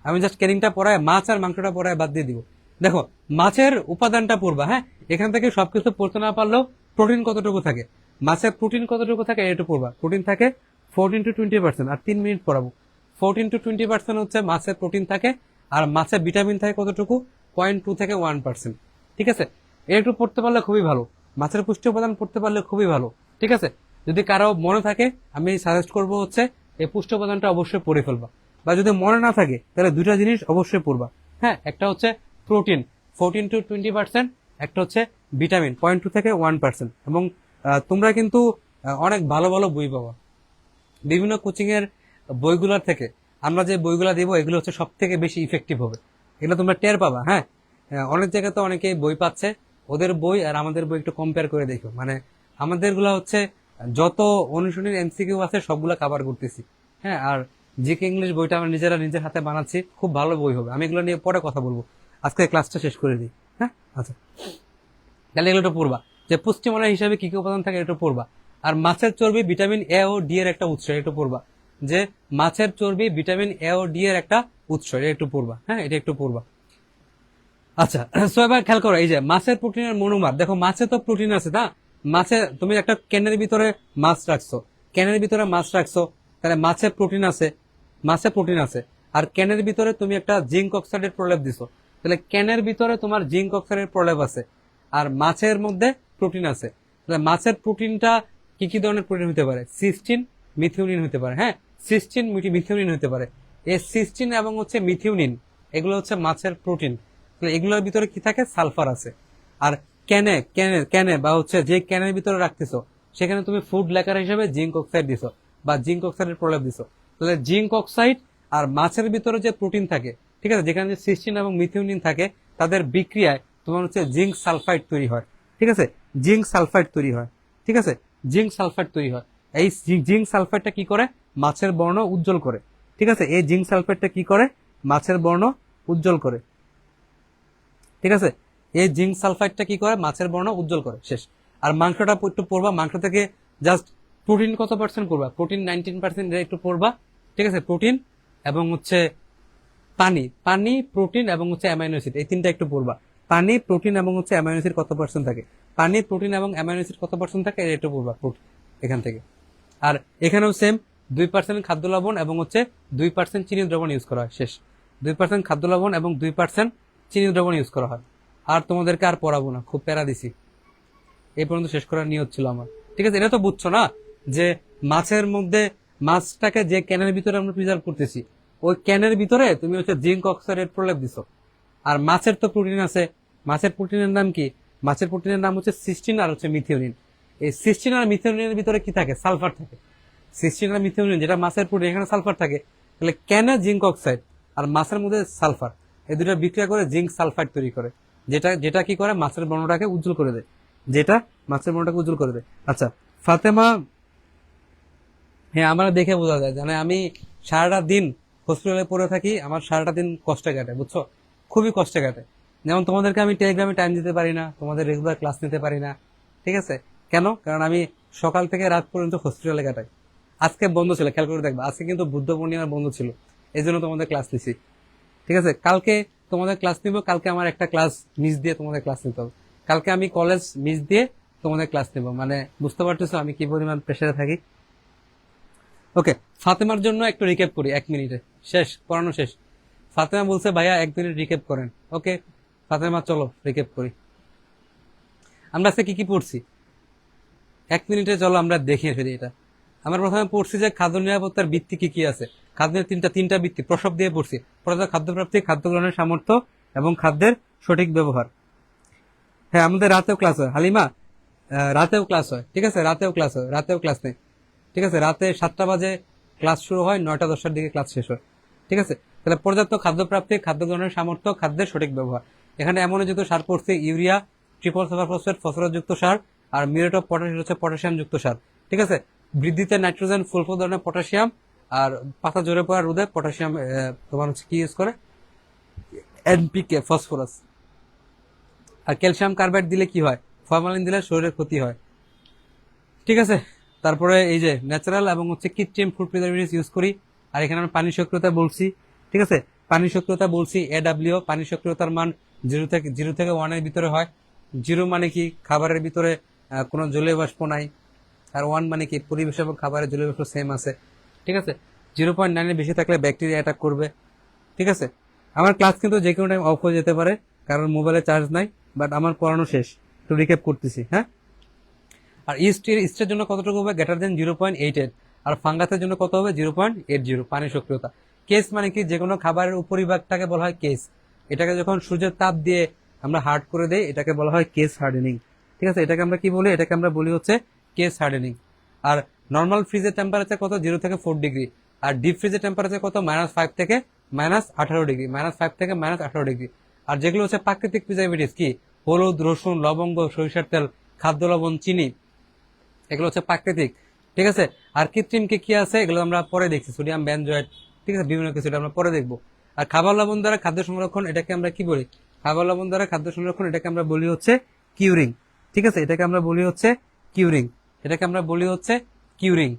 আমি জাস্ট ক্যানিংটা পড়ায়, মাছ আর মাংসটা পড়ায় বাদ দিয়ে দিব। দেখো, মাছের উপাদানটা পড়বা। হ্যাঁ, এখান থেকে সবকিছু পড়তে না পারলেও প্রোটিন কতটুকু থাকে, মাছের প্রোটিন কতটুকু থাকে এটা পড়বা। প্রোটিন থাকে 14-20%, আর 3 মিনিট পড়াবো। 14-20% হচ্ছে মাছের প্রোটিন থাকে, আর মাছের ভিটামিন থাকে কতটুকু, 0.2 থেকে 1%। ঠিক আছে, এটা একটু পড়তে পারলে খুবই ভালো, মাছের পুষ্টি উপাদান পড়তে পারলে খুবই ভালো। ঠিক আছে, যদি কারো মনে থাকে, আমি সাজেস্ট করবো হচ্ছে এই পুষ্টি উপাদানটা অবশ্যই পড়ে ফেলবা। বা যদি মনে না থাকে, তাহলে দুইটা জিনিস অবশ্যই পড়বা। হ্যাঁ, একটা হচ্ছে প্রোটিন 14-20%, একটা হচ্ছে ভিটামিন 0.2 থেকে 1%। এবং তোমরা কিন্তু অনেক ভালো ভালো বই পাবা বিভিন্ন কোচিং এর বইগুলোর থেকে। আমরা যে বইগুলা দিব, এগুলো হচ্ছে সব থেকে বেশি ইফেক্টিভ হবে, এগুলো তোমরা টের পাবা। হ্যাঁ, অনেক জায়গায় তো অনেকে বই পাচ্ছে, ওদের বই আর আমাদের বই একটু কম্পেয়ার করে দেখো। মানে আমাদেরগুলা হচ্ছে যত অনুশীলনের এমসিকিউ আছে সবগুলা কভার করতেছি। হ্যাঁ, আর জিকে ইংলিশ বইটা আমরা নিজের হাতে বানাচ্ছি, খুব ভালো বই হবে। আমি এগুলো নিয়ে পরে কথা বলবো, আজকে ক্লাসটা শেষ করে দিই। হ্যাঁ, আচ্ছা, তাহলে এগুলো একটু পড়বা, যে পুষ্টিমূল্য হিসাবে কি কি উপাদান থাকে একটু পড়বা। আর মাছের চর্বি ভিটামিন এ ও ডি এর একটা উৎস, একটু পড়বা, যে মাছের চর্বি ভিটামিন এ ও ডি এর একটা উৎস, এটা একটু পড়বা। হ্যাঁ, এটা একটু পড়বা। আচ্ছা, সো এবার খেয়াল করো, এই যে মাছের প্রোটিনের মনোমার, দেখো মাছে তো প্রোটিন আছে না। মাছে তুমি একটা ক্যানের ভিতরে মাছ রাখছো, ক্যানের ভিতরে মাছ রাখছো, তাহলে মাছের প্রোটিন আছে, মাছে প্রোটিন আছে। আর ক্যানের ভিতরে তুমি একটা জিঙ্ক অক্সাইডের প্রলেপ দিছো, তাহলে ক্যানের ভিতরে তোমার জিঙ্ক অক্সাইডের প্রলেপ আছে। আর মাছের মধ্যে প্রোটিন আছে, তাহলে মাছের প্রোটিনটা কি কি ধরনের প্রোটিন হতে পারে, সিস্টিন, মিথিওনিন হতে পারে। হ্যাঁ, সিস্টিন, মিথিওনিন হতে পারে। এই সিস্টিন এবং হচ্ছে মিথিওনিন, এগুলো হচ্ছে মাছের প্রোটিন। এগুলোর ভিতরে কি থাকে, সালফার আছে। আর ক্যানে ক্যানে ক্যানে বা হচ্ছে যে ক্যানের ভিতরে রাখতেছো, সেখানে তুমি ফুড লেকার হিসেবে জিঙ্ক অক্সাইড দিছো বা জিঙ্ক অক্সাইডের প্রলেপ দিছো। তাহলে জিঙ্ক অক্সাইড আর মাছের ভিতরে যে প্রোটিন থাকে, ঠিক আছে, যেখানে যে সিস্টিন এবং মিথিওনিন থাকে, তাদের বিক্রিয়ায় তোমার হচ্ছে জিঙ্ক সালফাইড তৈরি হয়। ঠিক আছে, জিঙ্ক সালফাইড তৈরি হয়। ঠিক আছে, জিঙ্ক সালফাইড তৈরি হয়। এই জিঙ্ক সালফাইডটা কি করে, মাছের বর্ণ উজ্জ্বল করে। ঠিক আছে, এই জিঙ্ক সালফাইডটা কি করে, মাছের বর্ণ উজ্জ্বল করে। ঠিক আছে, এই জিঙ্ক সালফাইডটা কি করে, মাছের বর্ণ উজ্জ্বল করে। শেষ। আর মাংসটা একটু পড়বা, মাংস থেকে জাস্ট প্রোটিন কত পার্সেন্ট পড়বা, প্রোটিন 19% একটু পড়বা। ঠিক আছে, প্রোটিন এবং হচ্ছে পানি, পানি, প্রোটিন এবং হচ্ছে অ্যামাইনো অ্যাসিড, এই তিনটা একটু পড়বা। পানি, প্রোটিন এবং হচ্ছে অ্যামাইনো অ্যাসিড কত পার্সেন্ট থাকে, পানি, প্রোটিন এবং অ্যামাইনো অ্যাসিড কত পার্সেন্ট থাকে, এটা একটু পড়বা এখান থেকে। আর এখানেও সেম 2% খাদ্য লবণ এবং হচ্ছে 2% চিনি দ্রবণ ইউজ করা হয়, শেষ। 2% খাদ্য লবণ এবং 2% চিনি দ্রবণ ইউজ করা হয়। আর তোমাদেরকে আর পড়াবো না, খুব প্যারা দিছি, এই পর্যন্ত শেষ করার নিয়ত ছিল আমার। ঠিক আছে, এটা তো বুঝছো না যে মাছের মধ্যে, মাছটাকে যে ক্যানের ভিতরে আমরা প্রিজার্ভ করতেছি, ওই ক্যানের ভিতরে তুমি হচ্ছে জিঙ্ক অক্সাইডের প্রলেপ দিছো। আর মাছের তো প্রোটিন আছে, মাছের প্রোটিনের নাম কি, মাছের প্রোটিনের নাম হচ্ছে সিস্টিন আর হচ্ছে মিথিওনিন। এই সিস্টিন আর মিথিওনিনের ভিতরে কি থাকে, সালফার থাকে। সিস্টিন আর মিথিওনিন যেটা মাছের প্রোটিন, এখানে সালফার থাকে। তাহলে ক্যানে জিঙ্ক অক্সাইড আর মাছের মধ্যে সালফার, এই দুটো বিক্রিয়া করে জিঙ্ক সালফাইড তৈরি করে, যেটা যেটা কি করে মাছের বর্ণটাকে উজ্জ্বল করে দেয়, যেটা মাছের বর্ণটাকে উজ্জ্বল করে দেয়। আচ্ছা ফাতেমা, হ্যাঁ আমার দেখে বোঝা যায়, জানে আমি সারাটা দিন হসপিটালে পড়ে থাকি, আমার সারাটা দিন কষ্টে কাটে, বুঝছো, খুবই কষ্টে কাটে। যেমন তোমাদেরকে আমি টেলিগ্রামে টাইম দিতে পারি না, তোমাদের রেগুলার ক্লাস নিতে পারি না, ঠিক আছে? কেন? কারণ আমি সকাল থেকে রাত পর্যন্ত হসপিটালে কাটাই। আজকে বন্ধ ছিল, খেয়াল করে দেখবা, আজকে কিন্তু বুদ্ধ পূর্ণিমার বন্ধ ছিল, এই জন্য তোমাদের ক্লাস নিছি। ঠিক আছে, কালকে তোমাদের ক্লাস নিব, কালকে আমার একটা ক্লাস মিস দিয়ে তোমাদের ক্লাস নিতে হবে, কালকে আমি কলেজ মিস দিয়ে তোমাদের ক্লাস নেব, মানে বুঝতে পারতেছো আমি কি পরিমাণ প্রেশারে থাকি। ওকে, ফাতেমার জন্য একটু রিক্যাপ করি 1 মিনিটে, শেষ পড়ানো শেষ। ফাতেমা বলছে ভাইয়া 1 মিনিট রিক্যাপ করেন। ওকে ফাতেমা, চলো রিক্যাপ করি। আমরা আজকে কি কি পড়ছি 1 মিনিটে চলো আমরা দেখে ফেলি এটা। আমরা প্রথমে পড়ছি যে খাদ্য নিরাপত্তার ভিত্তি কি কি আছে। খাদ্যের তিনটা ভিত্তি প্রসব দিয়ে পড়ছি। প্রথমত খাদ্য প্রাপ্তি, খাদ্য গ্রহণের সামর্থ্য এবং খাদ্যের সঠিক ব্যবহার। হ্যাঁ আমাদের রাতেও ক্লাস হয় হালিমা, রাতেও ক্লাস হয়, ঠিক আছে, রাতেও ক্লাস হয়, রাতেও ক্লাস নেই, ঠিক আছে। রাতে 7টা বাজে ক্লাস শুরু হয়, 9টা-10টার দিকে ক্লাস শেষ হয়, ঠিক আছে। তাহলে পর্যাপ্ত খাদ্য প্রাপ্তি, খাদ্য গ্রহণের সামর্থ্য, খাদ্যের সঠিক ব্যবহার। এখানে অ্যামোনিয়া যুক্ত সার পড়ছে, urea, triple super phosphate, phosphorus যুক্ত সার, আর মিউরেট অফ পটাশ হচ্ছে পটাশিয়াম যুক্ত সার, ঠিক আছে। বৃদ্ধিতে নাইট্রোজেন, ফুল ধরনের পটাশিয়াম, আর পাতা ঝরে পড়া রোধে পটাশিয়াম তোমার হচ্ছে কি ইউজ করে, এনপিকে, ফসফরাস। আর ক্যালসিয়াম কার্বাইড দিলে কি হয়, ফরমালিন দিলে শরীরের ক্ষতি হয়, ঠিক আছে। তারপরে এই যে ন্যাচারাল এবং হচ্ছে কৃত্রিম ফুড প্রিজারভেটিভস ইউজ করি। আর এখানে আমরা পানি সক্রিয়তা বলছি, ঠিক আছে, পানি সক্রিয়তা বলছি AW, পানি সক্রিয়তার মান 0 থেকে 1 এর ভিতরে হয়। 0 মানে কি, খাবারের ভিতরে কোনো জলীয় বাষ্প নাই, আর 1 মানে কি, পরিবেশ এবং খাবারের জলীয় বাষ্প সেম আছে, ঠিক আছে। 0.9 এর বেশি থাকলে ব্যাকটেরিয়া অ্যাটাক করবে, ঠিক আছে। আমার ক্লাস কিন্তু যে কোনো টাইম অফ হয়ে যেতে পারে, কারণ মোবাইলে চার্জ নাই, বাট আমার পড়ানো শেষ, একটু রিক্যাপ করতেছি, হ্যাঁ। আর ইস্টের জন্য কতটুকু হবে, গ্রেটার দেন 0.88। আর ফাঙ্গাসের জন্য কত হবে, 0.80 পানি সক্রিয়তা। কেস মানে কি, যে কোনো খাবারের উপরিভাগটাকে বলা হয় কেস। এটাকে যখন সূর্যের তাপ দিয়ে আমরা হার্ড করে দেই, এটাকে বলা হয় কেস হার্ডেনিং, ঠিক আছে। এটাকে আমরা কি বলি, এটাকে আমরা বলি হচ্ছে কেস হার্ডেনিং। আর নর্মাল ফ্রিজের টেম্পারেচার কত, 0 থেকে 4 ডিগ্রি। আর ডিপ ফ্রিজের টেম্পারেচার কত, -5 থেকে -18 ডিগ্রি, -5 থেকে -18 ডিগ্রি। আর যেগুলো হচ্ছে প্রাকৃতিক প্রিজারভেটিভস, কি, হলুদ, রসুন, লবঙ্গ, সরিষার তেল, খাদ্য লবণ, চিনি, এগুলো হচ্ছে প্রাকৃতিক, ঠিক আছে। আর কৃত্রিম কি কি আছে, এগুলো আমরা পরে দেখছি, সোডিয়াম বেনজয়েড, ঠিক আছে, বিভিন্ন কিছু, এটা আমরা পরে দেখবো। আর খাবার লবণ দ্বারা খাদ্য সংরক্ষণ, এটাকে আমরা কি বলি, খাবার লবণ দ্বারা খাদ্য সংরক্ষণ, এটাকে আমরা বলি হচ্ছে কিউরিং, ঠিক আছে, এটাকে আমরা বলি হচ্ছে কিউরিং, এটাকে আমরা বলি হচ্ছে কিউরিং।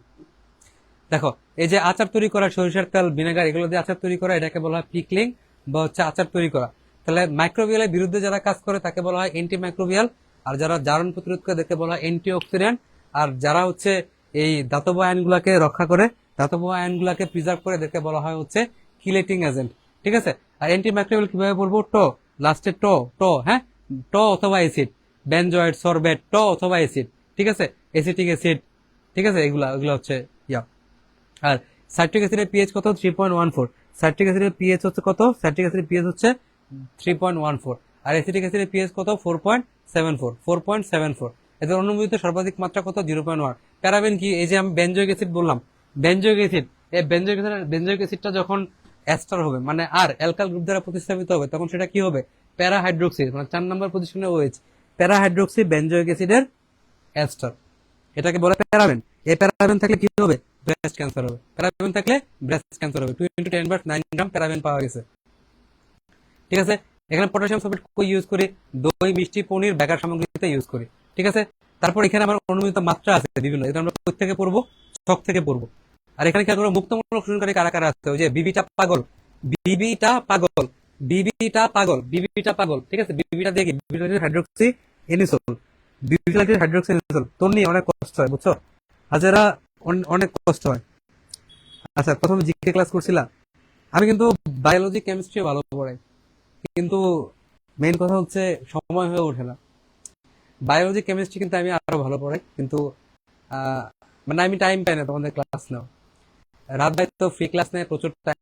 দেখো এই যে আচার তৈরি করা, সরিষার তেল, ভিনেগার, এগুলো দিয়ে আচার তৈরি করা, এটাকে বলা হয় পিকলিং বা হচ্ছে আচার তৈরি করা। তাহলে মাইক্রোবিয়ালের বিরুদ্ধে যারা কাজ করে তাকে বলা হয় অ্যান্টি মাইক্রোবিয়াল, আর যারা জারণ প্রতিরোধ করে তাকে বলা হয় অ্যান্টি অক্সিডেন্ট। আর যারা হচ্ছে এই ধাতব আয়নগুলাকে রক্ষা করে, ধাতব আয়নগুলাকে প্রিজার্ভ করে, এদেরকে বলা হয় হচ্ছে কিলেটিং এজেন্ট, ঠিক আছে। আর অ্যান্টি মাইক্রোবিয়াল কিভাবে বলবো, লাস্টে হ্যাঁ, অথবা অ্যাসিড, বেনজয়েড, সরবেট, অথবা অ্যাসিড, ঠিক আছে, অ্যাসিটিক অ্যাসিড, ঠিক আছে, এগুলা হচ্ছে ইয়া। আর সাইট্রিক অ্যাসিডের পিএইচ কত, 3.14। সাইট্রিক অ্যাসিডের পিএইচ হচ্ছে কত, সাইট্রিক অ্যাসিডের পিএইচ হচ্ছে 3.14। আর অ্যাসিটিক অ্যাসিডের পিএইচ কত, 4.74। এদের অনুমোদিত সর্বাধিক মাত্রা কত, 0.1। প্যারাবেন কি, এই যে আমি বেনজোইক অ্যাসিড বললাম, বেনজোইক অ্যাসিড, এই বেনজোইক অ্যাসিডটা যখন এস্টার হবে, মানে আর অ্যালকাইল গ্রুপ দ্বারা প্রতিস্থাপিত হবে, তখন সেটা কি হবে, প্যারা হাইড্রোক্সি, মানে 4 নম্বর পজিশনে ওএইচ, প্যারা হাইড্রোক্সি বেনজোইক অ্যাসিডের এস্টার, এটাকে বলে প্যারাবেন। এই প্যারাবেন থাকলে কি হবে, ব্রেস্ট ক্যান্সার হবে। প্যারাবেন থাকলে ব্রেস্ট ক্যান্সার হবে। 2 × 10⁻9 গ্রাম প্যারাবেন পাওয়া গেছে, ঠিক আছে। এখানে পটাশিয়াম সালফেট কই ইউজ করি, দই, মিষ্টি, পনির, বেকার সামগ্রীতে ইউজ করি, ঠিক আছে। তারপর এখানে আমার অনুমোদিত মাত্রা আছে বিভিন্ন, এটা আমরা কোথা থেকে পড়বো, ছক থেকে পড়বো, আর এখানে খেয়াল করো মুক্তমূলক শোষণকারী কারা কারা আছে, ওই যে বিবিটা পাগল, বিবিটা পাগল, বিবিটা পাগল, বিবিটা পাগল, ঠিক আছে। বিবিটা দেখি, বিবিটা হাইড্রোক্সি এনিসোল, বিবিটা হাইড্রোক্সি এনিসোল, তোর নিয়ে অনেক কষ্ট হয় বুঝছো, হাজারা অনেক কষ্ট হয়। আচ্ছা, প্রথমে জিকে ক্লাস করছিলাম, আমি কিন্তু বায়োলজি কেমিস্ট্রি ভালো পড়াই, কিন্তু মেইন কথা হচ্ছে সময় হয়ে ওঠে না। বায়োলজি কেমিস্ট্রি কিন্তু আমি আরো ভালো পড়াই, কিন্তু মানে আমি টাইম পাই না তোমাদের ক্লাস নাও। রাত ভাই তো ফ্রি ক্লাস নেয়, প্রচুর টাইম